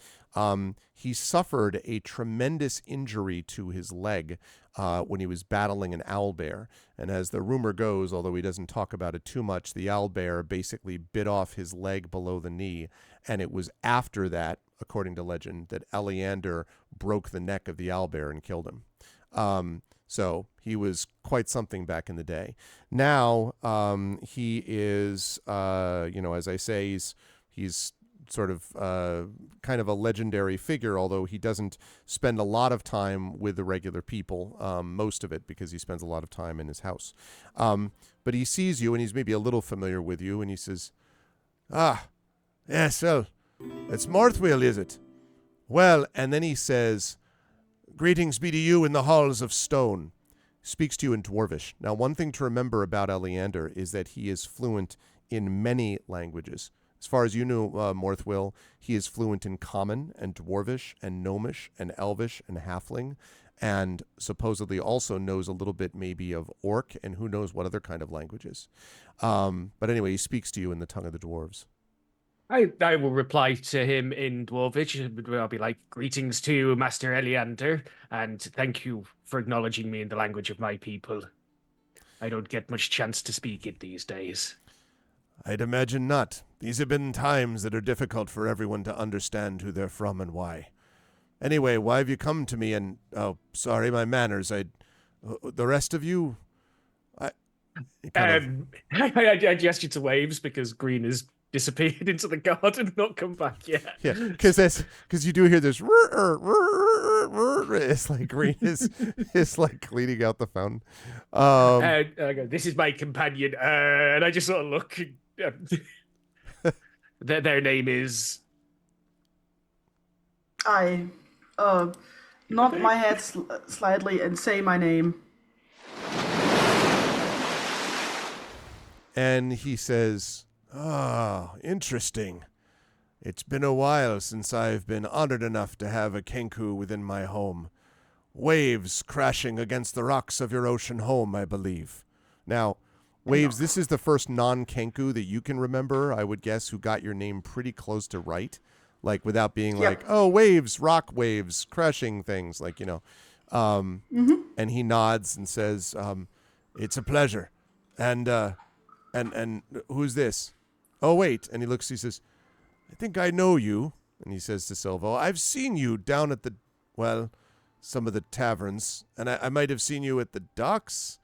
S1: He suffered a tremendous injury to his leg when he was battling an owlbear. And as the rumor goes, although he doesn't talk about it too much, the owlbear basically bit off his leg below the knee. And it was after that, according to legend, that Eleander broke the neck of the owlbear and killed him. So he was quite something back in the day. Now he is, as I say, he's sort of kind of a legendary figure, although he doesn't spend a lot of time with the regular people, most of it because he spends a lot of time in his house. But he sees you, and he's maybe a little familiar with you, and he says, "Ah, yes, well, it's Morthwill, is it? Well," and then he says, "Greetings be to you in the halls of stone." Speaks to you in Dwarvish. Now, one thing to remember about Eleander is that he is fluent in many languages. As far as you know, Morthwill, he is fluent in Common and Dwarvish and Gnomish and Elvish and Halfling, and supposedly also knows a little bit maybe of Orc and who knows what other kind of languages. But anyway, he speaks to you in the tongue of the dwarves.
S3: I will reply to him in Dwarvish. I'll be like, "Greetings to you, Master Eleander, and thank you for acknowledging me in the language of my people. I don't get much chance to speak it these days."
S1: I'd imagine not. These have been times that are difficult for everyone to understand who they're from and why. Anyway, why have you come to me? And oh, sorry, my manners. The rest of you, I
S3: gesture to Waves because Green has disappeared into the garden and not come back yet.
S1: Yeah, because you do hear this. It's like Green is like cleaning out the fountain.
S3: I go, "This is my companion," and I just sort of look. Their name is.
S2: I nod my head slightly and say my name.
S1: And he says, "Ah, interesting. It's been a while since I've been honored enough to have a Kenku within my home. Waves crashing against the rocks of your ocean home, I believe." Now, Waves, this is the first non-Kenku that you can remember, I would guess, who got your name pretty close to right. Like, without being like, "Oh, waves, rock waves, crashing things," like, you know. And he nods and says, "It's a pleasure. And who's this? Oh, wait." And he says, "I think I know you." And he says to Silvo, "I've seen you down at some of the taverns, and I might have seen you at the docks,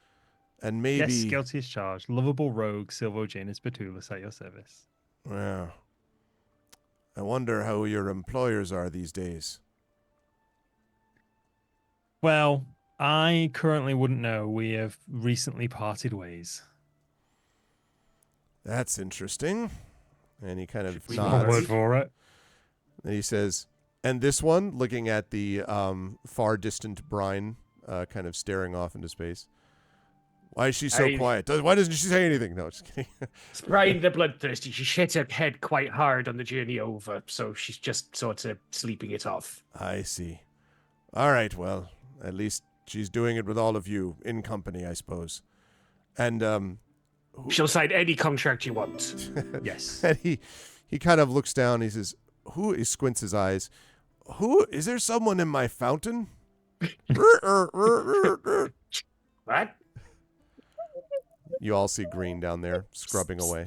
S1: and maybe..."
S4: Yes, guilty as charged. Lovable rogue, Silvo Janus Betulus at your service.
S1: Well, I wonder how your employers are these days.
S4: Well, I currently wouldn't know. We have recently parted ways.
S1: That's interesting. And he kind of
S4: One
S1: nods.
S4: word for it.
S1: And he says, and this one, looking at the far distant brine, kind of staring off into space. "Why is she so quiet? Why doesn't she say anything?" No, just kidding.
S3: Brian the Bloodthirsty. She hit her head quite hard on the journey over, so she's just sort of sleeping it off.
S1: I see. All right, well, at least she's doing it with all of you in company, I suppose. And
S3: She'll sign any contract you want.
S4: Yes.
S1: and he kind of looks down. He says, he squints his eyes. "Who is there? Someone in my fountain?"
S3: What?
S1: You all see Green down there scrubbing away.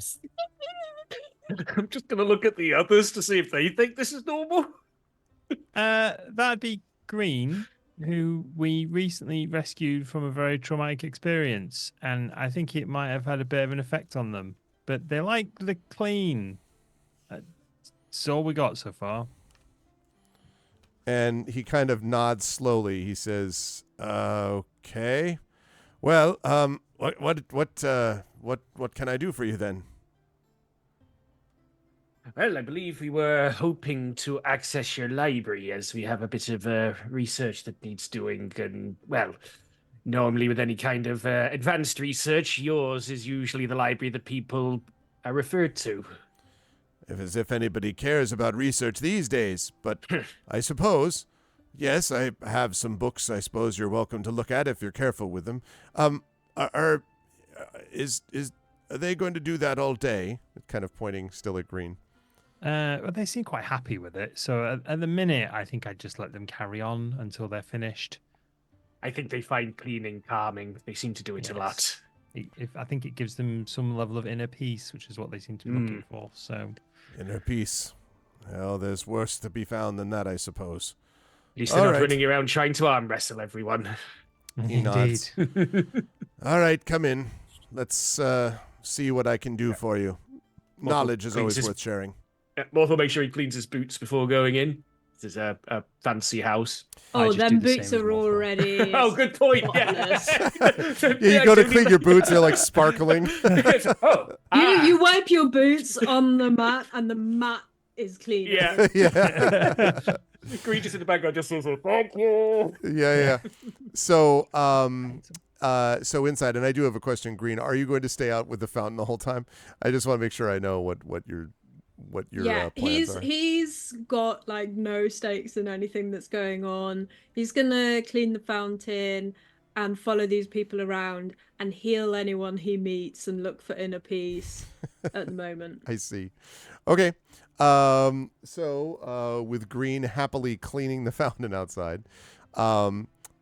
S3: I'm just going to look at the others to see if they think this is normal.
S4: That'd be Green, who we recently rescued from a very traumatic experience, and I think it might have had a bit of an effect on them. But they like the clean. That's all we got so far.
S1: And he kind of nods slowly. He says, "Okay. Well, what can I do for you then?"
S3: Well, I believe we were hoping to access your library as we have a bit of research that needs doing. And, well, normally with any kind of advanced research, yours is usually the library that people are referred to.
S1: As if anybody cares about research these days. But I suppose, yes, I have some books I suppose you're welcome to look at if you're careful with them. Are they going to do that all day? Kind of pointing still at Green.
S4: Well, they seem quite happy with it. So at the minute, I think I'd just let them carry on until they're finished.
S3: I think they find cleaning calming. They seem to do it a lot.
S4: I think it gives them some level of inner peace, which is what they seem to be looking for. So
S1: inner peace. Well, there's worse to be found than that, I suppose.
S3: At least they're not running around trying to arm wrestle everyone.
S1: He nods. All right, come in. Let's see what I can do for you. Knowledge is always worth sharing.
S3: Morthal makes sure he cleans his boots before going in. This is a fancy house.
S4: I
S5: Oh,
S4: just do
S5: them
S4: the same
S5: boots
S4: as
S5: are
S4: Morphle.
S5: already.
S3: Oh, good point.
S5: spotless.
S3: Yeah.
S1: Yeah, you go to clean your boots, they're like sparkling.
S5: You wipe your boots on the mat, and the mat is clean.
S3: Yeah.
S1: Yeah.
S3: Green just in the background just says, "Thank you."
S1: Yeah. So, so inside, and I do have a question, Green. Are you going to stay out with the fountain the whole time? I just want to make sure I know what your plans are.
S5: He's got like no stakes in anything that's going on. He's gonna clean the fountain and follow these people around and heal anyone he meets and look for inner peace at the moment.
S1: I see. Okay. So with Green happily cleaning the fountain outside,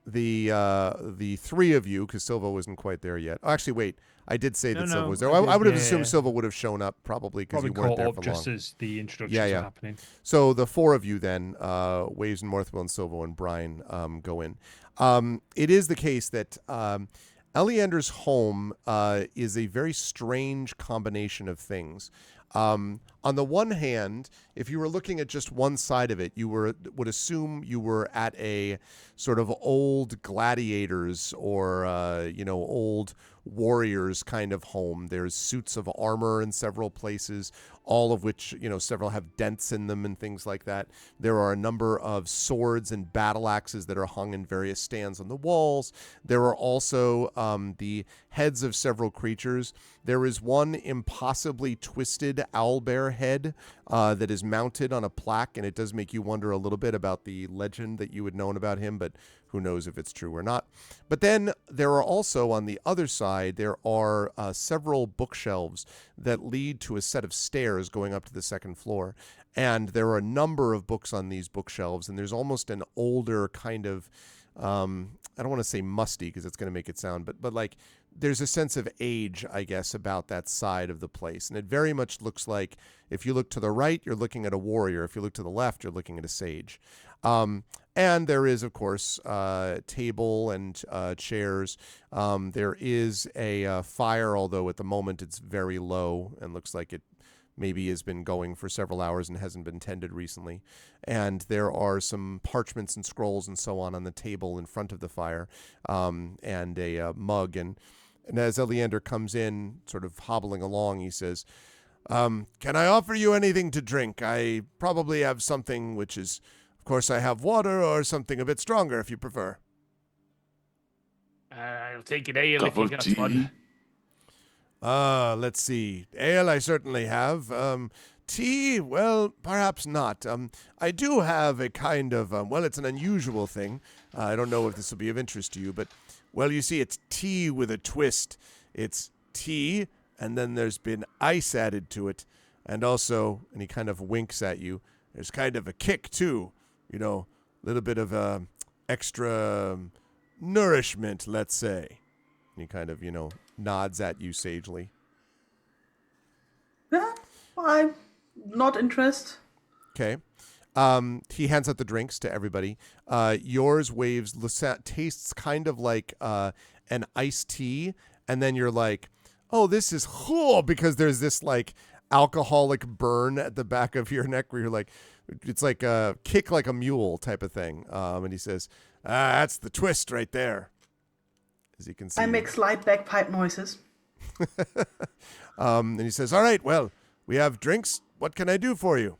S1: the three of you, because Silva wasn't quite there yet. Oh, actually, wait. I did say that Silva was there. I would have assumed Silva would have shown up probably because you weren't there for long.
S4: Just as the introductions are happening.
S1: So the four of you then, Waves and Morthwell and Silva and Brian, go in. It is the case that Eleander's home is a very strange combination of things. On the one hand, if you were looking at just one side of it, you would assume you were at a sort of old gladiators or old warriors kind of home. There's suits of armor in several places, all of which, several have dents in them and things like that. There are a number of swords and battle axes that are hung in various stands on the walls. There are also the heads of several creatures. There is one impossibly twisted owlbear head that is mounted on a plaque, and it does make you wonder a little bit about the legend that you had known about him, but who knows if it's true or not. But then there are also, on the other side, there are several bookshelves that lead to a set of stairs going up to the second floor. And there are a number of books on these bookshelves, and there's almost an older kind of, I don't want to say musty because it's going to make it sound, but like there's a sense of age, I guess, about that side of the place. And it very much looks like if you look to the right, you're looking at a warrior. If you look to the left, you're looking at a sage. And there is, of course, table and chairs. There is a fire, although at the moment it's very low and looks like it maybe has been going for several hours and hasn't been tended recently. And there are some parchments and scrolls and so on the table in front of the fire, and a mug. And as Eleander comes in, sort of hobbling along, he says, can I offer you anything to drink? I probably have something which is, of course, I have water or something a bit stronger if you prefer.
S3: I'll take an ale if
S7: Cup
S3: you
S7: of
S3: got
S7: tea?
S3: one.
S1: Let's see. Ale I certainly have. Tea? Well, perhaps not. I do have a kind of, it's an unusual thing. I don't know if this will be of interest to you, but, well, you see, it's tea with a twist. It's tea, and then there's been ice added to it. And also, and he kind of winks at you, there's kind of a kick, too. A little bit of extra nourishment, let's say. And he kind of, nods at you sagely.
S2: Yeah, I'm not interested.
S1: Okay. He hands out the drinks to everybody. Yours, Waves, tastes kind of like an iced tea. And then you're like, oh, this is cool, because there's this like alcoholic burn at the back of your neck where you're like, it's like a kick like a mule type of thing. And he says, that's the twist right there. As you can see.
S2: I make slight bagpipe noises.
S1: And he says, all right, well, we have drinks. What can I do for you?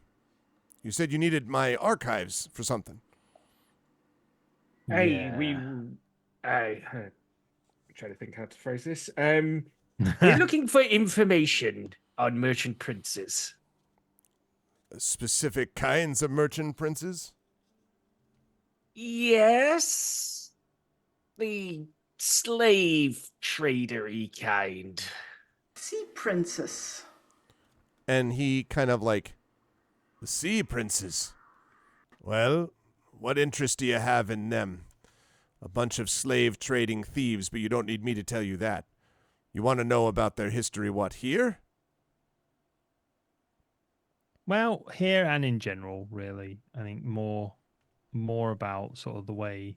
S1: You said you needed my archives for something.
S3: Hey, I try to think how to phrase this. We're looking for information on merchant princes.
S1: Specific kinds of merchant princes?
S3: Yes. The slave tradery kind.
S2: Sea princess.
S1: And he kind of like, the sea princes. Well, what interest do you have in them? A bunch of slave trading thieves, but you don't need me to tell you that. You want to know about their history, what, here?
S4: Well, here and in general, really. I think more about sort of the way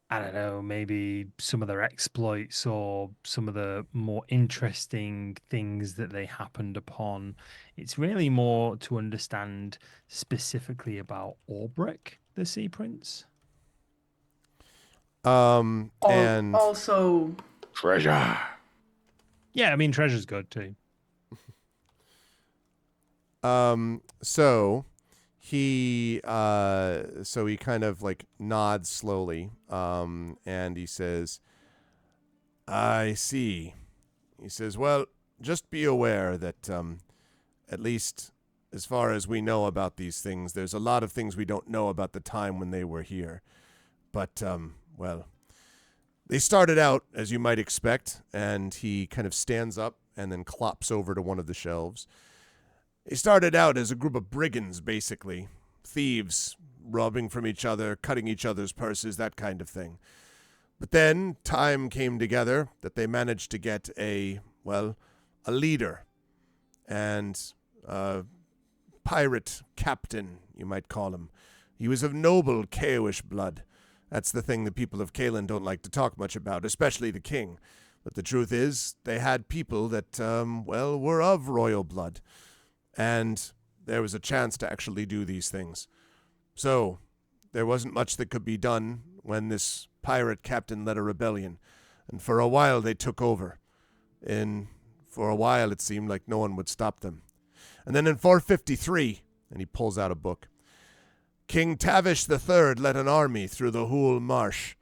S4: I don't know, maybe some of their exploits or some of the more interesting things that they happened upon. It's really more to understand specifically about Orbrick, the Sea Prince.
S1: And
S2: Also,
S6: Treasure.
S4: Yeah, I mean, Treasure's good too.
S1: so he kind of like nods slowly, and he says, I see. He says, well, just be aware that, at least as far as we know about these things, there's a lot of things we don't know about the time when they were here. But, well, they started out, as you might expect, and he kind of stands up and then clops over to one of the shelves. They started out as a group of brigands, basically. Thieves, robbing from each other, cutting each other's purses, that kind of thing. But then time came together that they managed to get a leader and a pirate captain, you might call him. He was of noble Kaoish blood. That's the thing the people of Kaelin don't like to talk much about, especially the king. But the truth is, they had people that, were of royal blood. And there was a chance to actually do these things. So, there wasn't much that could be done when this pirate captain led a rebellion. And for a while they took over. And for a while it seemed like no one would stop them. And then in 453, and he pulls out a book, King Tavish III led an army through the Hool Marsh,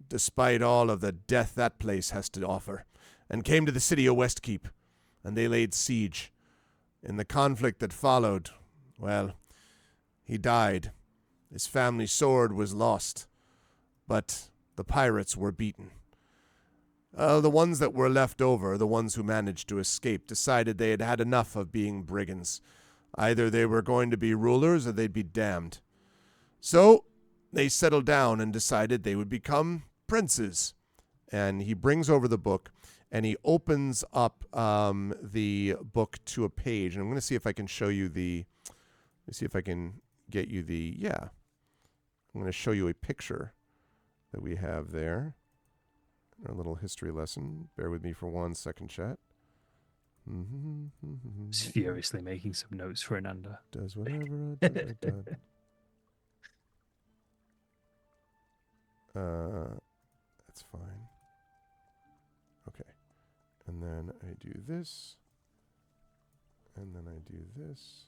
S1: despite all of the death that place has to offer, and came to the city of Westkeep, and they laid siege. In the conflict that followed, well, he died. His family sword was lost, but the pirates were beaten. The ones that were left over, the ones who managed to escape, decided they had had enough of being brigands. Either they were going to be rulers or they'd be damned. So they settled down and decided they would become princes. And he brings over the book, and he opens up the book to a page. And I'm going to see if I can show you let's see if I can get you I'm going to show you a picture that we have there. Our little history lesson. Bear with me for 1 second, chat.
S4: He's furiously making some notes for Ananda.
S1: Does whatever. That's fine. Okay. And then I do this. And then I do this.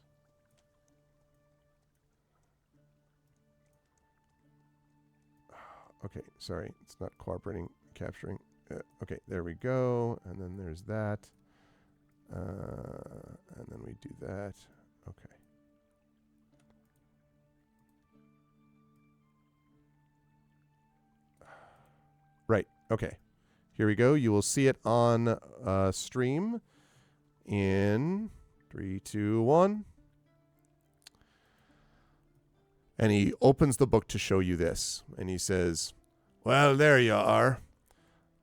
S1: Okay, sorry. It's not cooperating, capturing. Okay, there we go. And then there's that. And then we do that. Okay. Right. Okay. Here we go. You will see it on stream in 3, 2, 1. And he opens the book to show you this. And he says, well, there you are.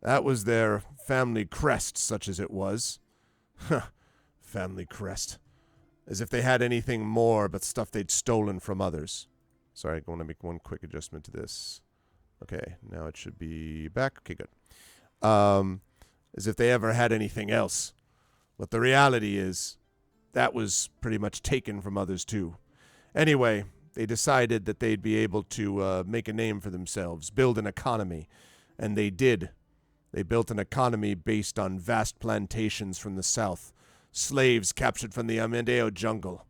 S1: That was their family crest, such as it was. Family crest. As if they had anything more but stuff they'd stolen from others. Sorry, I want to make one quick adjustment to this. Okay, now it should be back. Okay, good. As if they ever had anything else. But the reality is, that was pretty much taken from others too. Anyway, they decided that they'd be able to make a name for themselves, build an economy. And they did. They built an economy based on vast plantations from the south, slaves captured from the Amandeo jungle,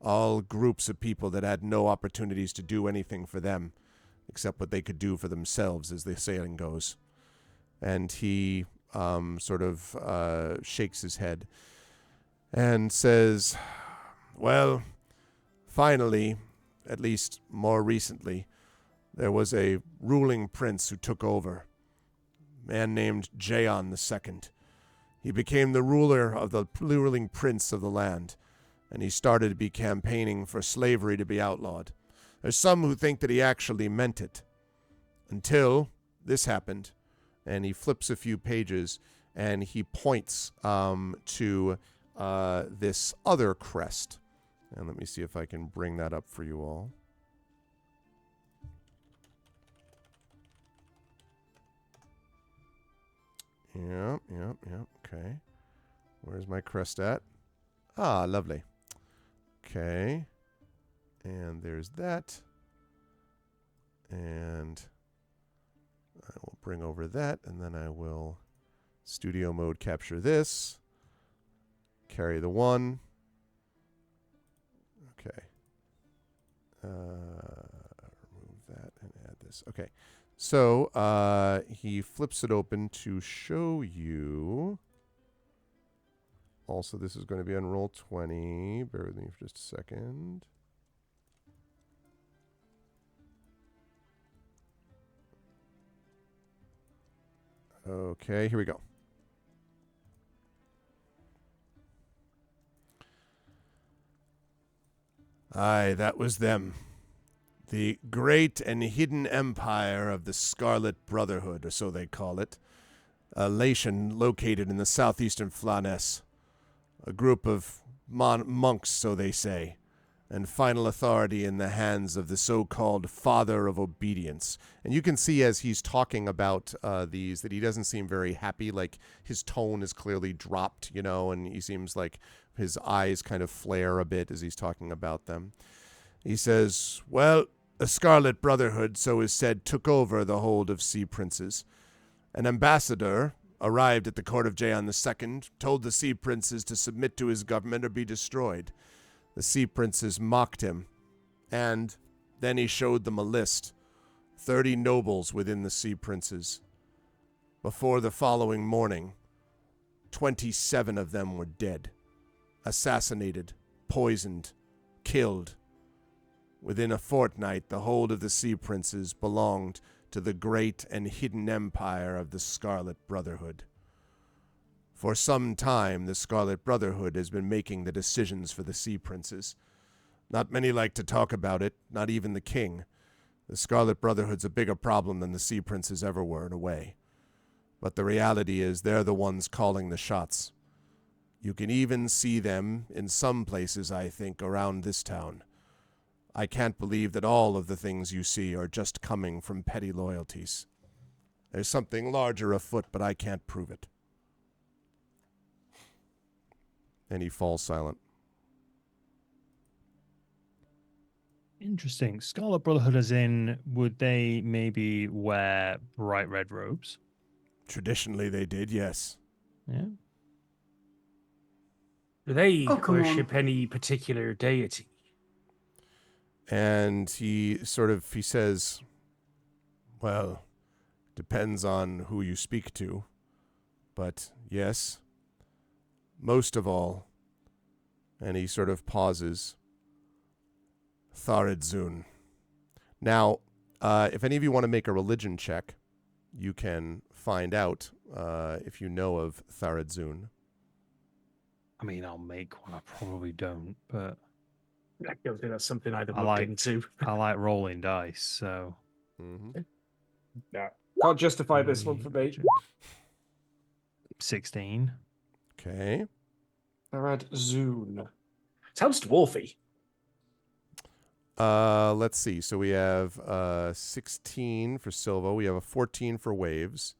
S1: all groups of people that had no opportunities to do anything for them, except what they could do for themselves, as the saying goes. And he shakes his head and says, well, finally, at least more recently, there was a ruling prince who took over, a man named Jaon II. He became the ruling prince of the land, and he started to be campaigning for slavery to be outlawed. There's some who think that he actually meant it, until this happened, and he flips a few pages, and he points to this other crest. And let me see if I can bring that up for you all. Yep. Okay. Where's my crest at? Ah, lovely. Okay. And there's that. And I will bring over that, and then I will studio mode capture this. Carry the 1. Okay. Remove that and add this. Okay. So he flips it open to show you. Also, this is going to be on roll 20. Bear with me for just a second. Okay, here we go. Aye, that was them. The great and hidden empire of the Scarlet Brotherhood, or so they call it. A nation located in the southeastern Flanaess. A group of monks, so they say, and final authority in the hands of the so-called Father of Obedience. And you can see as he's talking about these that he doesn't seem very happy. Like his tone is clearly dropped, and he seems like his eyes kind of flare a bit as he's talking about them. He says, well, the Scarlet Brotherhood, so is said, took over the hold of Sea Princes. An ambassador arrived at the court of Jaeon II, told the Sea Princes to submit to his government or be destroyed. The Sea Princes mocked him, and then he showed them a list, 30 nobles within the Sea Princes. Before the following morning, 27 of them were dead, assassinated, poisoned, killed. Within a fortnight, the hold of the Sea Princes belonged to the great and hidden empire of the Scarlet Brotherhood. For some time, the Scarlet Brotherhood has been making the decisions for the Sea Princes. Not many like to talk about it, not even the king. The Scarlet Brotherhood's a bigger problem than the Sea Princes ever were, in a way. But the reality is they're the ones calling the shots. You can even see them in some places, I think, around this town. I can't believe that all of the things you see are just coming from petty loyalties. There's something larger afoot, but I can't prove it. And he falls silent.
S4: Interesting. Scarlet Brotherhood as in, would they maybe wear bright red robes?
S1: Traditionally they did, yes.
S4: Yeah.
S3: Do they
S2: come
S3: worship
S2: on.
S3: any particular deity?
S1: And he says, well, depends on who you speak to. But yes, most of all, and he sort of pauses, Tharidzun. Now, if any of you want to make a religion check, you can find out if you know of Tharidzun.
S4: I mean, I'll make one. I probably don't, but
S3: I don't think that's something I'd have
S4: I
S3: looked
S4: like-
S3: into.
S4: I like rolling dice, so...
S1: Mm-hmm.
S3: Yeah. Can't justify this one for me.
S4: 16.
S1: Okay.
S3: Tharidzun. Sounds dwarfy.
S1: Let's see. So we have 16 for Silvo. We have a 14 for Waves.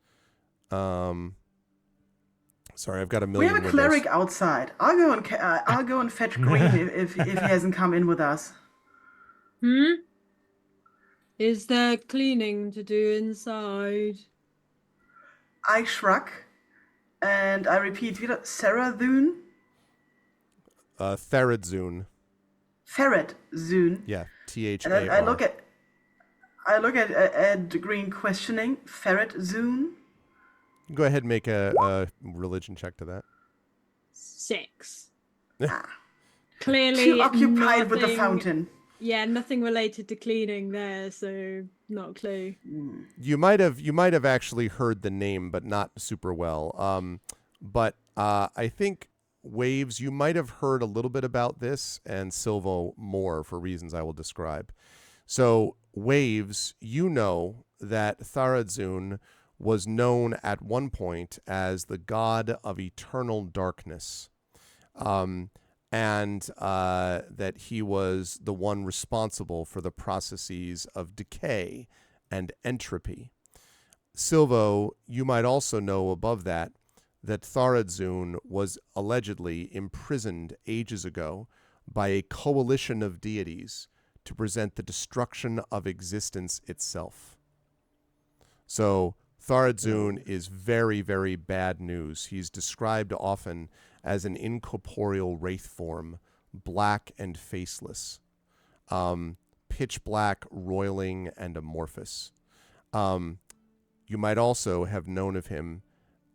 S1: Sorry, I've got a
S2: We
S1: million
S2: have a
S1: windows.
S2: cleric outside. I'll go and fetch Green if he hasn't come in with us.
S5: Is there cleaning to do inside?
S2: I shrug, and I repeat wieder, Sarathun?
S1: Tharidzun.
S2: Ferretzun.
S1: Yeah, Thar.
S2: And I look at Green questioning, Ferretzun?
S1: Go ahead and make a religion check to that.
S5: 6.
S2: Ah.
S5: Clearly
S2: Too occupied with the
S5: nothing-
S2: fountain.
S5: Yeah, nothing related to cleaning there, so not a clue.
S1: You might have actually heard the name, but not super well. But I think Waves, you might have heard a little bit about this, and Silvo more for reasons I will describe. So Waves, you know that Tharidzun was known at one point as the god of eternal darkness. And that he was the one responsible for the processes of decay and entropy. Silvo, you might also know above that Tharadzun was allegedly imprisoned ages ago by a coalition of deities to present the destruction of existence itself. So Tharadzun is very, very bad news. He's described often as an incorporeal wraith form, black and faceless, pitch black, roiling, and amorphous. You might also have known of him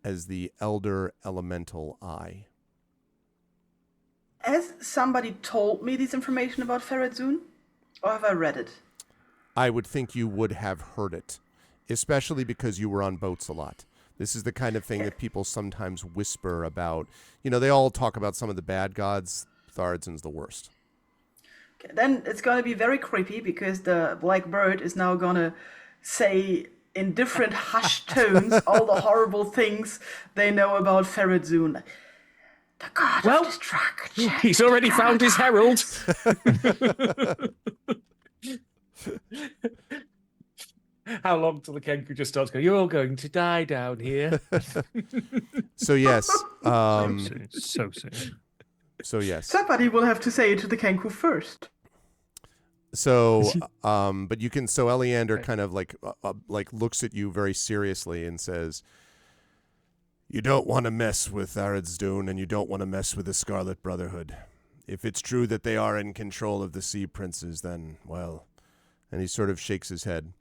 S1: as the Elder Elemental Eye.
S2: Has somebody told me this information about Feradzun? Or have I read it?
S1: I would think you would have heard it, especially because you were on boats a lot. This is the kind of thing that people sometimes whisper about. You know, they all talk about some of the bad gods. Tharadzun's the worst.
S2: Okay, then it's going to be very creepy because the Black Bird is now going to say in different hushed tones all the horrible things they know about Feradzun. The god of destruction.
S3: He's already found his herald. How long till the Kenku just starts going, you're all going to die down here?
S1: So yes.
S4: So soon.
S1: So yes.
S2: Somebody will have to say it to the Kenku first.
S1: So, but you can. So Eleander kind of like looks at you very seriously and says, "You don't want to mess with Tharadzun, and you don't want to mess with the Scarlet Brotherhood. If it's true that they are in control of the Sea Princes, then well." And he sort of shakes his head.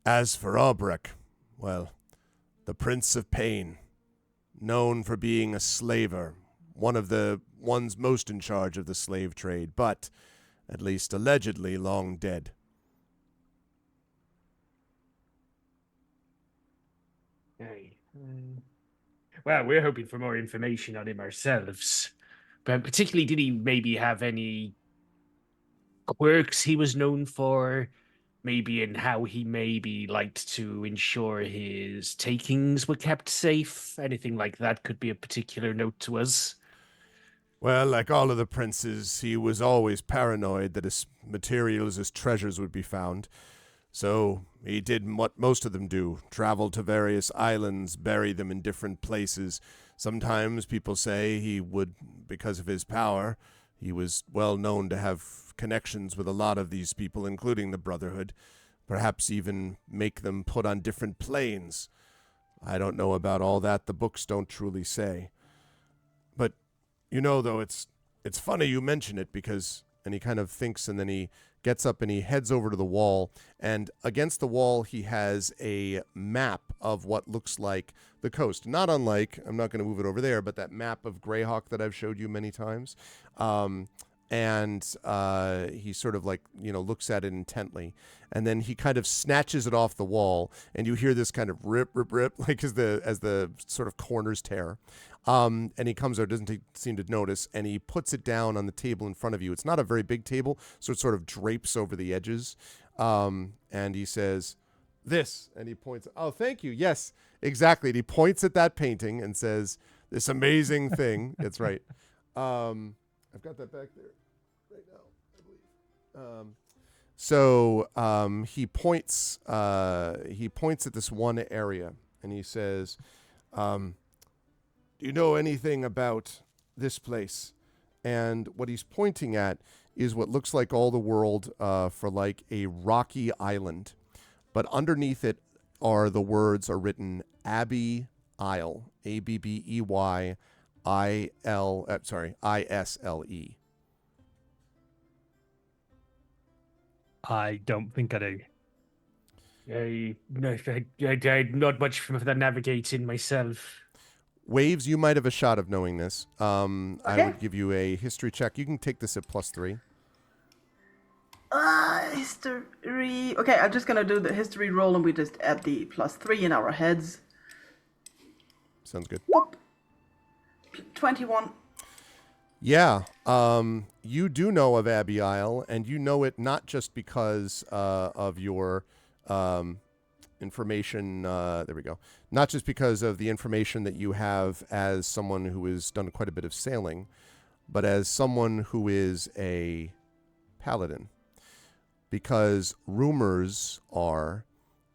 S1: As for Albrecht, well, the Prince of Pain, known for being a slaver, one of the ones most in charge of the slave trade, but at least allegedly long dead.
S3: Hey. Well, we're hoping for more information on him ourselves. But particularly, did he maybe have any quirks he was known for? Maybe in how he maybe liked to ensure his takings were kept safe? Anything like that could be a particular note to us.
S1: Well, like all of the princes, he was always paranoid that his materials, his treasures would be found. So he did what most of them do, travel to various islands, bury them in different places. Sometimes people say he would, because of his power, he was well known to have connections with a lot of these people, including the Brotherhood, perhaps even make them put on different planes. I don't know about all that. The books don't truly say. But you know, though, it's funny you mention it because, and he kind of thinks, and then he gets up and he heads over to the wall, and against the wall he has a map of what looks like the coast. Not unlike, I'm not going to move it over there, but that map of Greyhawk that I've showed you many times. And he sort of like, you know, looks at it intently, and then he kind of snatches it off the wall, and you hear this kind of rip, like as the sort of corners tear. And he comes out, doesn't seem to notice, and he puts it down on the table in front of you. It's not a very big table, so it sort of drapes over the edges. And he says, "This," and he points. Oh, thank you. Yes, exactly. And he points at that painting and says, "This amazing thing." That's right. I've got that back there right now, I believe. So he points at this one area, and he says, "Do you know anything about this place?" And what he's pointing at is what looks like all the world for like a rocky island, but underneath it are the words are written Abbey Isle, Abbey Isle.
S4: I don't think I do.
S3: I'm not much for the navigating myself.
S1: Waves, you might have a shot of knowing this. I
S2: Okay.
S1: would give you a history check. You can take this at +3.
S2: History. Okay, I'm just gonna do the history roll, and we just add the +3 in our heads.
S1: Sounds good.
S2: Whoop. 21.
S1: Yeah, you do know of Abbey Isle, and you know it not just because of your information. There we go. Not just because of the information that you have as someone who has done quite a bit of sailing, but as someone who is a paladin. Because rumors are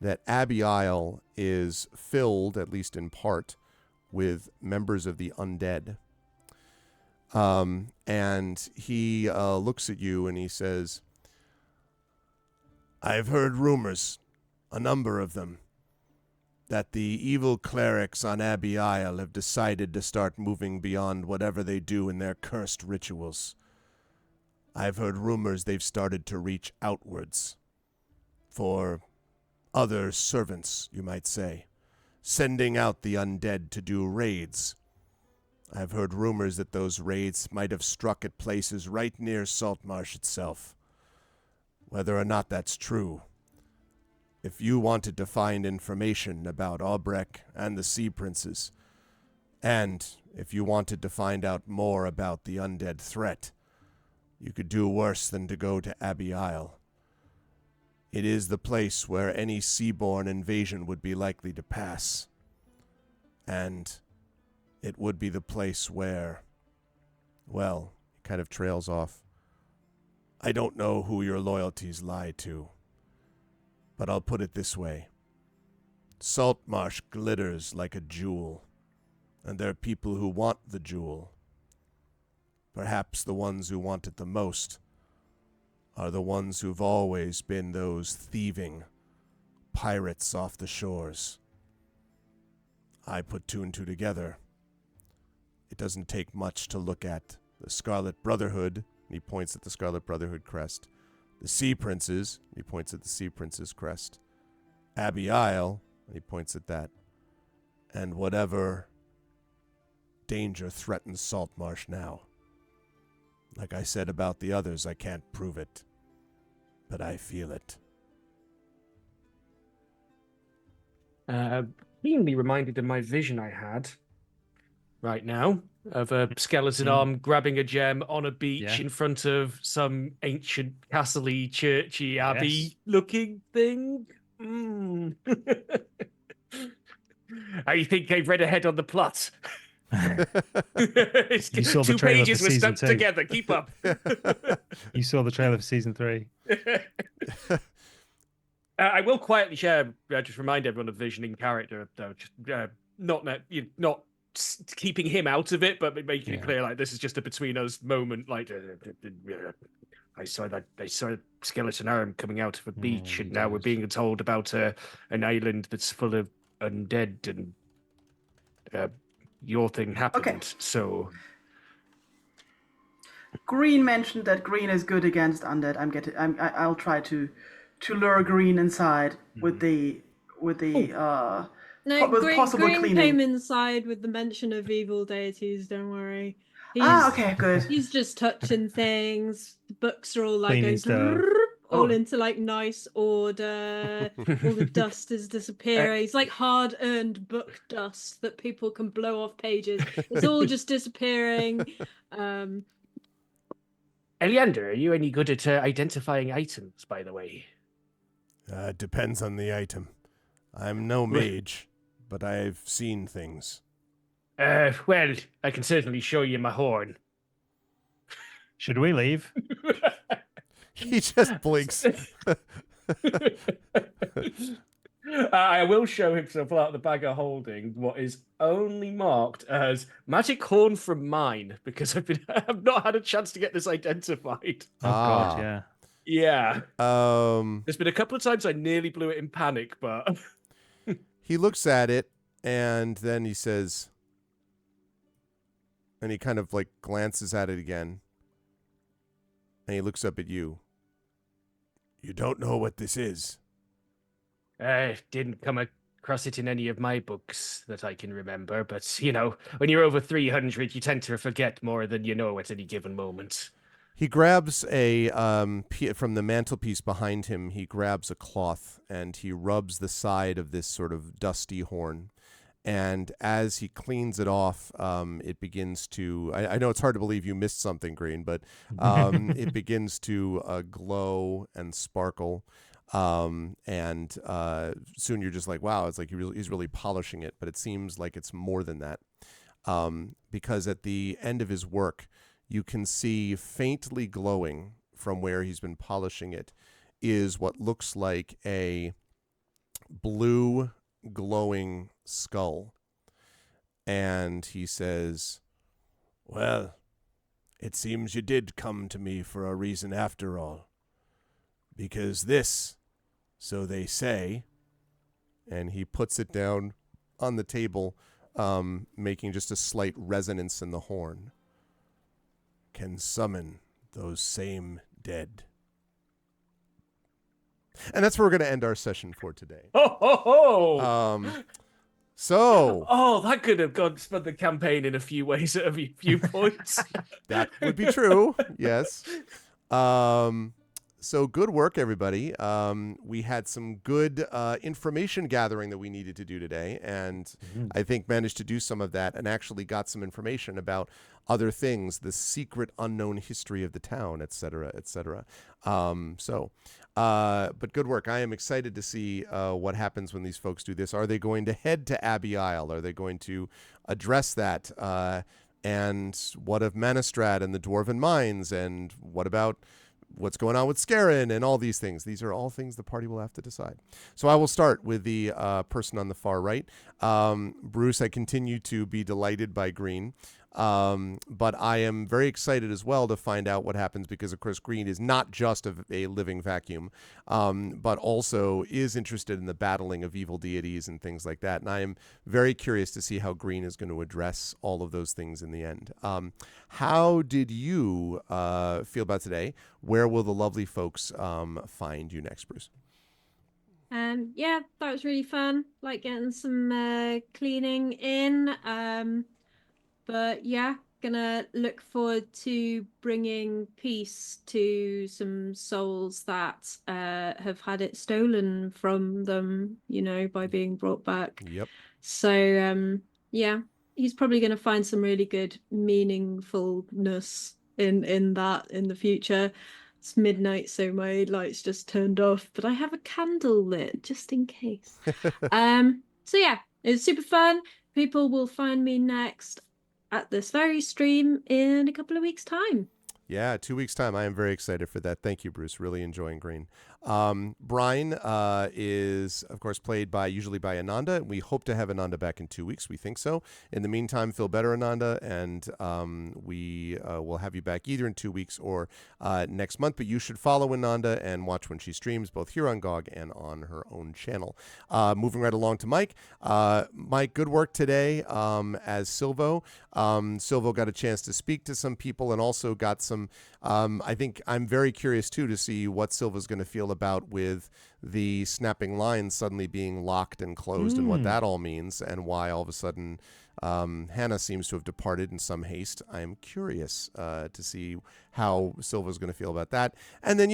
S1: that Abbey Isle is filled, at least in part, with members of the undead. And he looks at you and he says, I've heard rumors, a number of them, that the evil clerics on Abbey Isle have decided to start moving beyond whatever they do in their cursed rituals. I've heard rumors they've started to reach outwards for other servants, you might say, sending out the undead to do raids. I've heard rumors that those raids might have struck at places right near Saltmarsh itself. Whether or not that's true, if you wanted to find information about Albrecht and the Sea Princes, and if you wanted to find out more about the undead threat, you could do worse than to go to Abbey Isle. It is the place where any seaborne invasion would be likely to pass. And it would be the place where, well, it kind of trails off. I don't know who your loyalties lie to, but I'll put it this way. Saltmarsh glitters like a jewel, and there are people who want the jewel. Perhaps the ones who want it the most are the ones who've always been those thieving pirates off the shores. I put two and two together. It doesn't take much to look at the Scarlet Brotherhood, and he points at the Scarlet Brotherhood crest, the Sea Princes, and he points at the Sea Princes crest, Abbey Isle, and he points at that, and whatever danger threatens Saltmarsh now. Like I said about the others, I can't prove it, but I feel it.
S3: Keenly reminded of my vision I had right now of a skeleton arm grabbing a gem on a beach in front of some ancient castle-y, churchy, abbey-looking thing. I think I've read ahead on the plot.
S4: You saw the
S3: two
S4: trailer
S3: pages
S4: for
S3: were
S4: season
S3: stuck
S4: 2.
S3: together. Keep up.
S4: You saw the trailer for season 3.
S3: I will quietly share, just remind everyone of Vision in character, though. Just not keeping him out of it, but making it clear like this is just a between us moment. Like I saw a skeleton arm coming out of a beach, and now we're being told about an island that's full of undead, and your thing happened.
S2: Okay.
S3: So
S2: Green mentioned that Green is good against undead. I'll try to lure Green inside with the
S5: No,
S2: with possible
S5: Green
S2: cleaning.
S5: came inside with the mention of evil deities. Don't worry.
S2: Okay, good.
S5: He's just touching things. The books are all like
S4: Cleaning
S5: going
S4: stuff.
S5: all into like nice order. All the dust is disappearing. It's like hard-earned book dust that people can blow off pages. It's all just disappearing.
S3: Eliander, are you any good at identifying items, by the way?
S1: Depends on the item. I'm no mage, but I've seen things.
S3: Well, I can certainly show you my horn.
S4: Should we leave?
S1: He just blinks.
S3: I will show him, so pull out the bag of holding what is only marked as magic horn from mine, because I've not had a chance to get this identified.
S4: Oh God, yeah.
S3: Yeah.
S1: Um,
S3: There's been a couple of times I nearly blew it in panic, but
S1: he looks at it and then he says, and he kind of like glances at it again, and he looks up at you. You don't know what this is?
S3: I didn't come across it in any of my books that I can remember, but, you know, when you're over 300, you tend to forget more than you know at any given moment.
S1: He grabs a, from the mantelpiece behind him, he grabs a cloth and he rubs the side of this sort of dusty horn. And as he cleans it off, it begins to, I know it's hard to believe you missed something, Green, but it begins to glow and sparkle. And soon you're just like, wow, it's like he's really polishing it, but it seems like it's more than that. Because at the end of his work, you can see faintly glowing from where he's been polishing it is what looks like a blue glowing skull. And he says, "Well, it seems you did come to me for a reason after all. Because this, so they say," and he puts it down on the table, making just a slight resonance in the horn, "can summon those same dead." And that's where we're going to end our session for today.
S3: Ho, ho, ho!
S1: So
S3: Oh, that could have gone spun the campaign in a few ways at a few points.
S1: that would be true. Yes. So good work, everybody. We had some good information gathering that we needed to do today, and I think managed to do some of that and actually got some information about other things, the secret unknown history of the town, et cetera, et cetera. But good work. I am excited to see what happens when these folks do this. Are they going to head to Abbey Isle? Are they going to address that? And what of Manistrad and the Dwarven Mines? And what about what's going on with Scarin and all these things? These are all things the party will have to decide. So I will start with the person on the far right. Bruce, I continue to be delighted by Green. But I am very excited as well to find out what happens because, of course, Green is not just a living vacuum, but also is interested in the battling of evil deities and things like that. And I am very curious to see how Green is going to address all of those things in the end. How did you feel about today? Where will the lovely folks find you next, Bruce?
S5: Yeah, that was really fun. Like getting some cleaning in. But yeah, gonna look forward to bringing peace to some souls that have had it stolen from them, by being brought back.
S1: Yep.
S5: So yeah, he's probably gonna find some really good meaningfulness in that in the future. It's midnight, so my light's just turned off, but I have a candle lit just in case. So yeah, it's super fun. People will find me next at this very stream in a couple of weeks' time.
S1: Yeah, 2 weeks' time. I am very excited for that. Thank you, Bruce. Really enjoying Green. Brian is, of course, played usually by Ananda. We hope to have Ananda back in 2 weeks. We think so. In the meantime, feel better, Ananda, and we will have you back either in 2 weeks or next month. But you should follow Ananda and watch when she streams, both here on GOG and on her own channel. Moving right along to Mike. Mike, good work today as Silvo. Silvo got a chance to speak to some people and also got some, I think I'm very curious, too, to see what Silva's going to feel about with the snapping lines suddenly being locked and closed and what that all means and why all of a sudden Hannah seems to have departed in some haste. I am curious to see how Silva's going to feel about that. And then,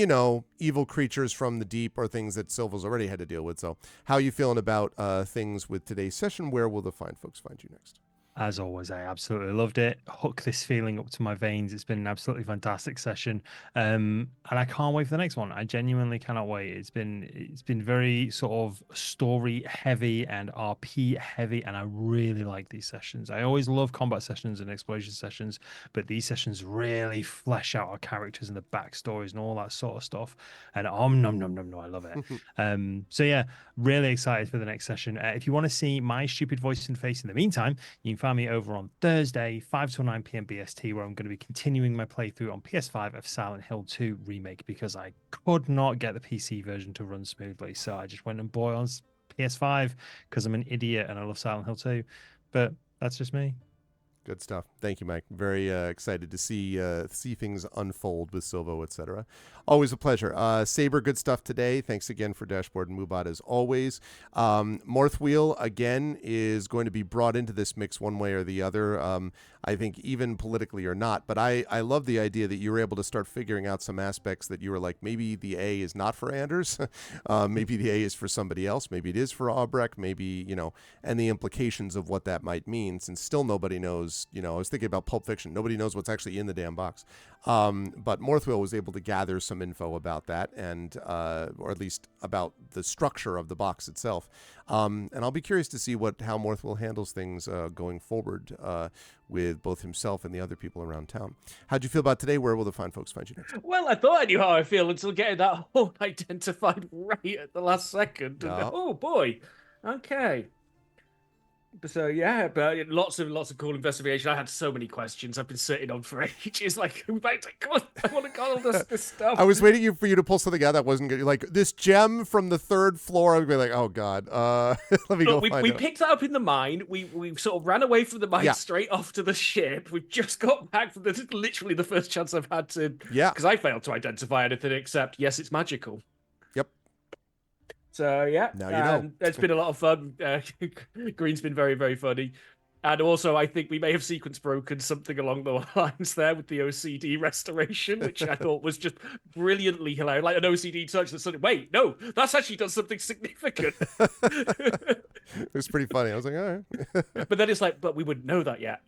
S1: evil creatures from the deep are things that Silva's already had to deal with. So how are you feeling about things with today's session? Where will the fine folks find you next?
S4: As always, I absolutely loved it. Hook this feeling up to my veins. It's been an absolutely fantastic session, and I can't wait for the next one. I genuinely cannot wait. It's been very sort of story heavy and RP heavy, and I really like these sessions. I always love combat sessions and exploration sessions, but these sessions really flesh out our characters and the backstories and all that sort of stuff. And I love it. So yeah, really excited for the next session. If you want to see my stupid voice and face in the meantime, you can find me over on Thursday, 5 to 9 p.m. BST, where I'm going to be continuing my playthrough on PS5 of Silent Hill 2 Remake because I could not get the PC version to run smoothly. So I just went and bought on PS5 because I'm an idiot and I love Silent Hill 2. But that's just me.
S1: Good stuff. Thank you, Mike. Very excited to see things unfold with Silvo, etc. Always a pleasure. Saber, good stuff today. Thanks again for Dashboard and Moobot as always. Morthwheel, again, is going to be brought into this mix one way or the other. I think even politically or not. But I love the idea that you were able to start figuring out some aspects that you were like, maybe the A is not for Anders. Maybe the A is for somebody else. Maybe it is for Albrecht. Maybe, and the implications of what that might mean, since still nobody knows knows, I was thinking about Pulp Fiction. Nobody knows what's actually in the damn box. But Morthwell was able to gather some info about that, and or at least about the structure of the box itself. And I'll be curious to see how Morthwell handles things going forward with both himself and the other people around town. How'd you feel about today? Where will the fine folks find you next?
S3: Well, I thought I knew how I feel until getting that whole identified right at the last second.
S1: Yeah.
S3: Oh boy. Okay. So yeah, but lots of cool investigation. I had so many questions I've been sitting on for ages. Like, I want to call this stuff.
S1: I was waiting for you to pull something out that wasn't good. Like this gem from the 3rd floor. I would be like, oh god, let me go find
S3: we
S1: it.
S3: picked that up in the mine. We sort of ran away from the mine straight off to the ship. We've just got back from literally the first chance I've had to.
S1: Yeah.
S3: Because I failed to identify anything except yes, it's magical.
S1: Yep.
S3: So yeah,
S1: now you know.
S3: It's been a lot of fun. Green's been very, very funny, and also I think we may have sequence broken something along the lines there with the OCD restoration, which I thought was just brilliantly hilarious. Like an OCD touch that suddenly, wait, no, that's actually done something significant.
S1: It was pretty funny. I was like, all right.
S3: But then it's like, but we wouldn't know that yet.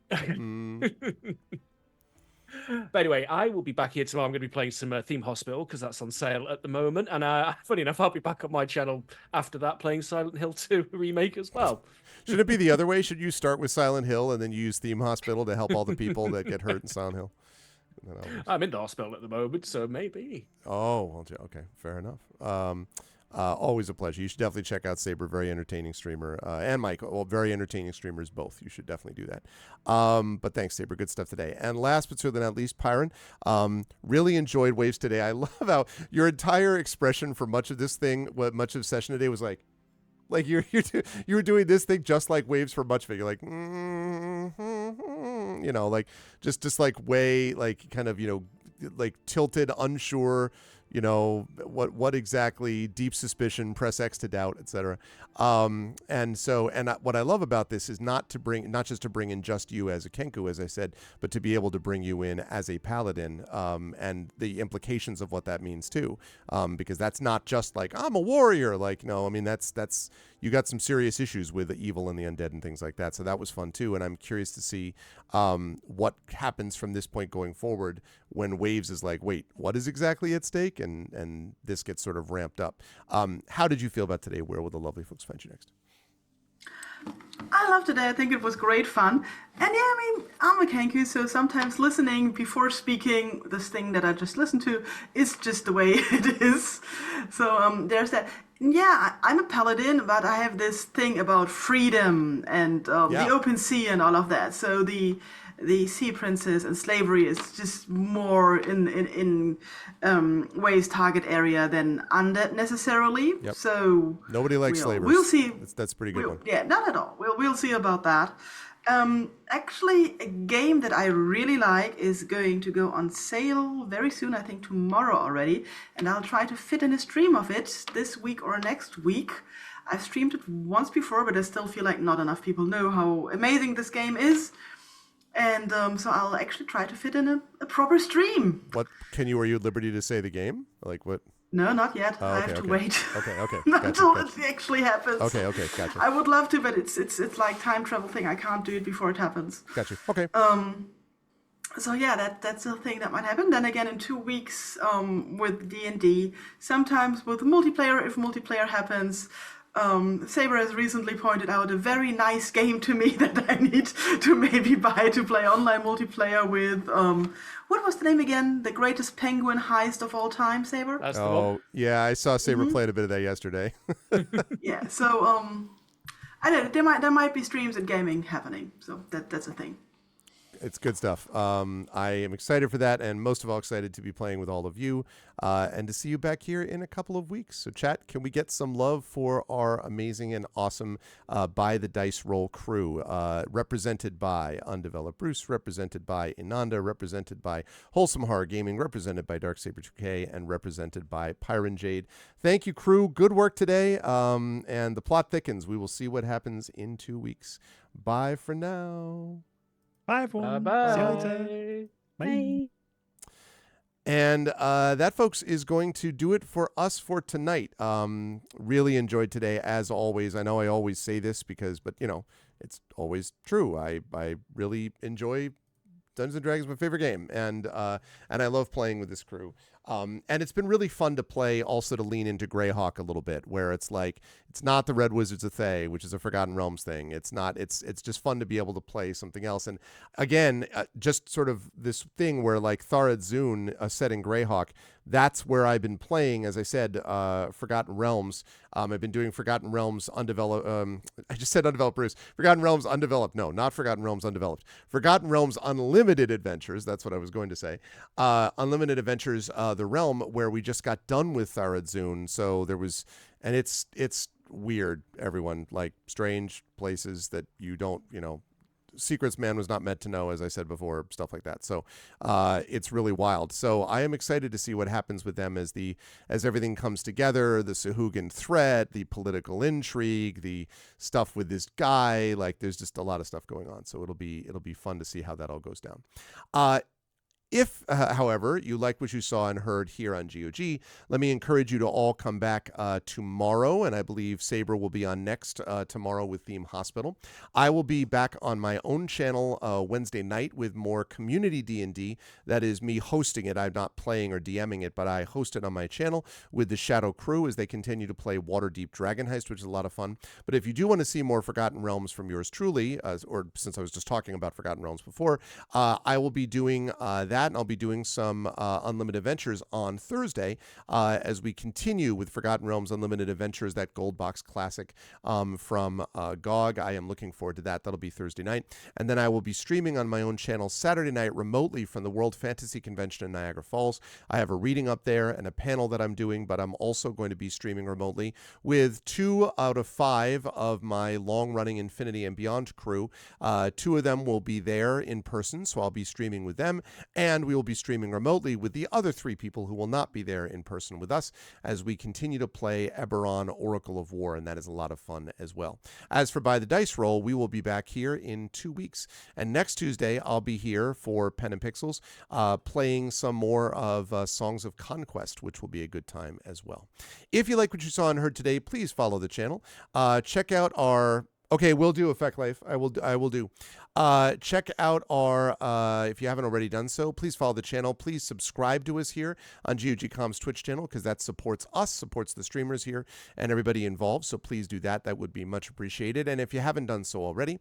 S3: But anyway, I will be back here tomorrow. I'm going to be playing some Theme Hospital because that's on sale at the moment. And funny enough, I'll be back on my channel after that playing Silent Hill 2 remake as well.
S1: Should it be the other way? Should you start with Silent Hill and then use Theme Hospital to help all the people that get hurt in Silent Hill?
S3: I'm in the hospital at the moment, so maybe.
S1: Oh, well, okay. Fair enough. Always a pleasure. You should definitely check out Saber, very entertaining streamer, and Mike, very entertaining streamers both. You should definitely do that. But thanks, Saber. Good stuff today. And last but certainly not least, Pyron, really enjoyed Waves today. I love how your entire expression for much of this thing, much of session today was like you were doing this thing just like Waves for much of it. You're like, like just like way like kind of like tilted, unsure. What exactly, deep suspicion, press X to doubt, etc. What I love about this is not just to bring in just you as a Kenku, as I said, but to be able to bring you in as a paladin, and the implications of what that means too, because that's not just like I'm a warrior. Like, no, I mean that's you got some serious issues with the evil and the undead and things like that. So that was fun too, and I'm curious to see what happens from this point going forward when Waves is like, wait, what is exactly at stake, and this gets sort of ramped up. How did you feel about today? Where will the lovely folks find you next?
S2: I loved it. I think it was great fun. And yeah, I mean, I'm a Kenku, so sometimes listening before speaking, this thing that I just listened to, is just the way it is. So there's that. Yeah, I'm a paladin, but I have this thing about freedom and the open sea and all of that. So the sea princess and slavery is just more in Waves' target area than undead necessarily.
S1: Yep.
S2: So
S1: nobody likes slavers.
S2: We'll see.
S1: That's a pretty good one.
S2: Yeah, not at all. We'll see about that. Actually, a game that I really like is going to go on sale very soon, I think tomorrow already, and I'll try to fit in a stream of it this week or next week. I've streamed it once before, but I still feel like not enough people know how amazing this game is. And so I'll actually try to fit in a proper stream.
S1: Are you at liberty to say the game? Like what?
S2: No, not yet.
S1: Oh,
S2: I have to wait.
S1: Okay.
S2: Until it actually happens.
S1: Okay, gotcha.
S2: I would love to, but it's like time travel thing. I can't do it before it happens.
S1: Gotcha. Okay.
S2: So yeah, that's a thing that might happen. Then again, in 2 weeks, with D&D, sometimes with multiplayer, if multiplayer happens. Saber has recently pointed out a very nice game to me that I need to maybe buy to play online multiplayer with. What was the name again? The greatest penguin heist of all time, Saber?
S3: That's the one.
S1: Yeah, I saw Saber playing a bit of that yesterday.
S2: Yeah, so I don't know, there might be streams and gaming happening, so that's a thing.
S1: It's good stuff. I am excited for that, and most of all excited to be playing with all of you and to see you back here in a couple of weeks. So chat, can we get some love for our amazing and awesome By the Dice Roll crew, represented by Undeveloped Bruce, represented by Inanda, represented by Wholesome Horror Gaming, represented by Darksaber2K, and represented by Pyron Jade. Thank you, crew. Good work today, and the plot thickens. We will see what happens in 2 weeks. Bye for now.
S4: Bye, everyone.
S3: Bye.
S4: See you later. Bye.
S5: Bye.
S1: And that, folks, is going to do it for us for tonight. Really enjoyed today, as always. I know I always say this but it's always true. I really enjoy Dungeons and Dragons, my favorite game, and I love playing with this crew. And it's been really fun to play, also to lean into Greyhawk a little bit, where it's like it's not the Red Wizards of Thay, which is a Forgotten Realms thing. It's not. It's just fun to be able to play something else. And again, just sort of this thing where like Tharad Zun, set in Greyhawk, that's where I've been playing. As I said, Forgotten Realms. I've been doing Forgotten Realms undeveloped. I just said undeveloped, Bruce. Forgotten Realms undeveloped. No, not Forgotten Realms undeveloped. Forgotten Realms Unlimited Adventures. That's what I was going to say. Unlimited Adventures, the realm, where we just got done with Tharad Zun. So there was, and it's weird. Everyone, like strange places that you don't, secrets man was not meant to know, as I said before, stuff like that. So it's really wild. So I am excited to see what happens with them as everything comes together, the Sahuagin threat, the political intrigue, the stuff with this guy. Like there's just a lot of stuff going on. So it'll be fun to see how that all goes down. If, however, you like what you saw and heard here on GOG, let me encourage you to all come back tomorrow, and I believe Saber will be on next tomorrow with Theme Hospital. I will be back on my own channel Wednesday night with more community D&D. That is me hosting it. I'm not playing or DMing it, but I host it on my channel with the Shadow Crew as they continue to play Waterdeep Dragon Heist, which is a lot of fun. But if you do want to see more Forgotten Realms from yours truly, or since I was just talking about Forgotten Realms before, I will be doing that. And I'll be doing some Unlimited Adventures on Thursday as we continue with Forgotten Realms Unlimited Adventures, that gold box classic from GOG. I am looking forward to that. That'll be Thursday night. And then I will be streaming on my own channel Saturday night remotely from the World Fantasy Convention in Niagara Falls. I have a reading up there and a panel that I'm doing, but I'm also going to be streaming remotely with 2 out of 5 of my long-running Infinity and Beyond crew. 2 of them will be there in person, so I'll be streaming with them. And we will be streaming remotely with the other 3 people who will not be there in person with us as we continue to play Eberron, Oracle of War, and that is a lot of fun as well. As for By the Dice Roll, we will be back here in 2 weeks. And next Tuesday, I'll be here for Pen and Pixels, playing some more of Songs of Conquest, which will be a good time as well. If you like what you saw and heard today, please follow the channel. Check out our... Okay, we'll do Effect Life. I will do. Check out our, if you haven't already done so, please follow the channel. Please subscribe to us here on GOG.com's Twitch channel, because that supports us, supports the streamers here, and everybody involved. So please do that. That would be much appreciated. And if you haven't done so already,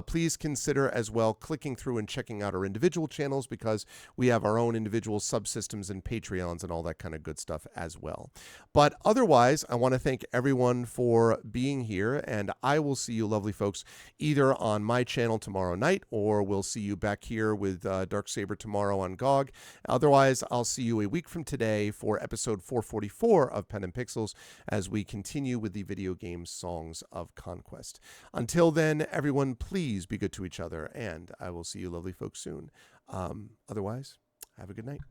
S1: please consider as well clicking through and checking out our individual channels, because we have our own individual subsystems and Patreons and all that kind of good stuff as well. But otherwise, I want to thank everyone for being here, and I will see you lovely folks either on my channel tomorrow night, or we'll see you back here with Darksaber tomorrow on GOG. Otherwise, I'll see you a week from today for episode 444 of Pen and Pixels as we continue with the video game Songs of Conquest. Until then, everyone, please be good to each other, and I will see you lovely folks soon. Otherwise, have a good night.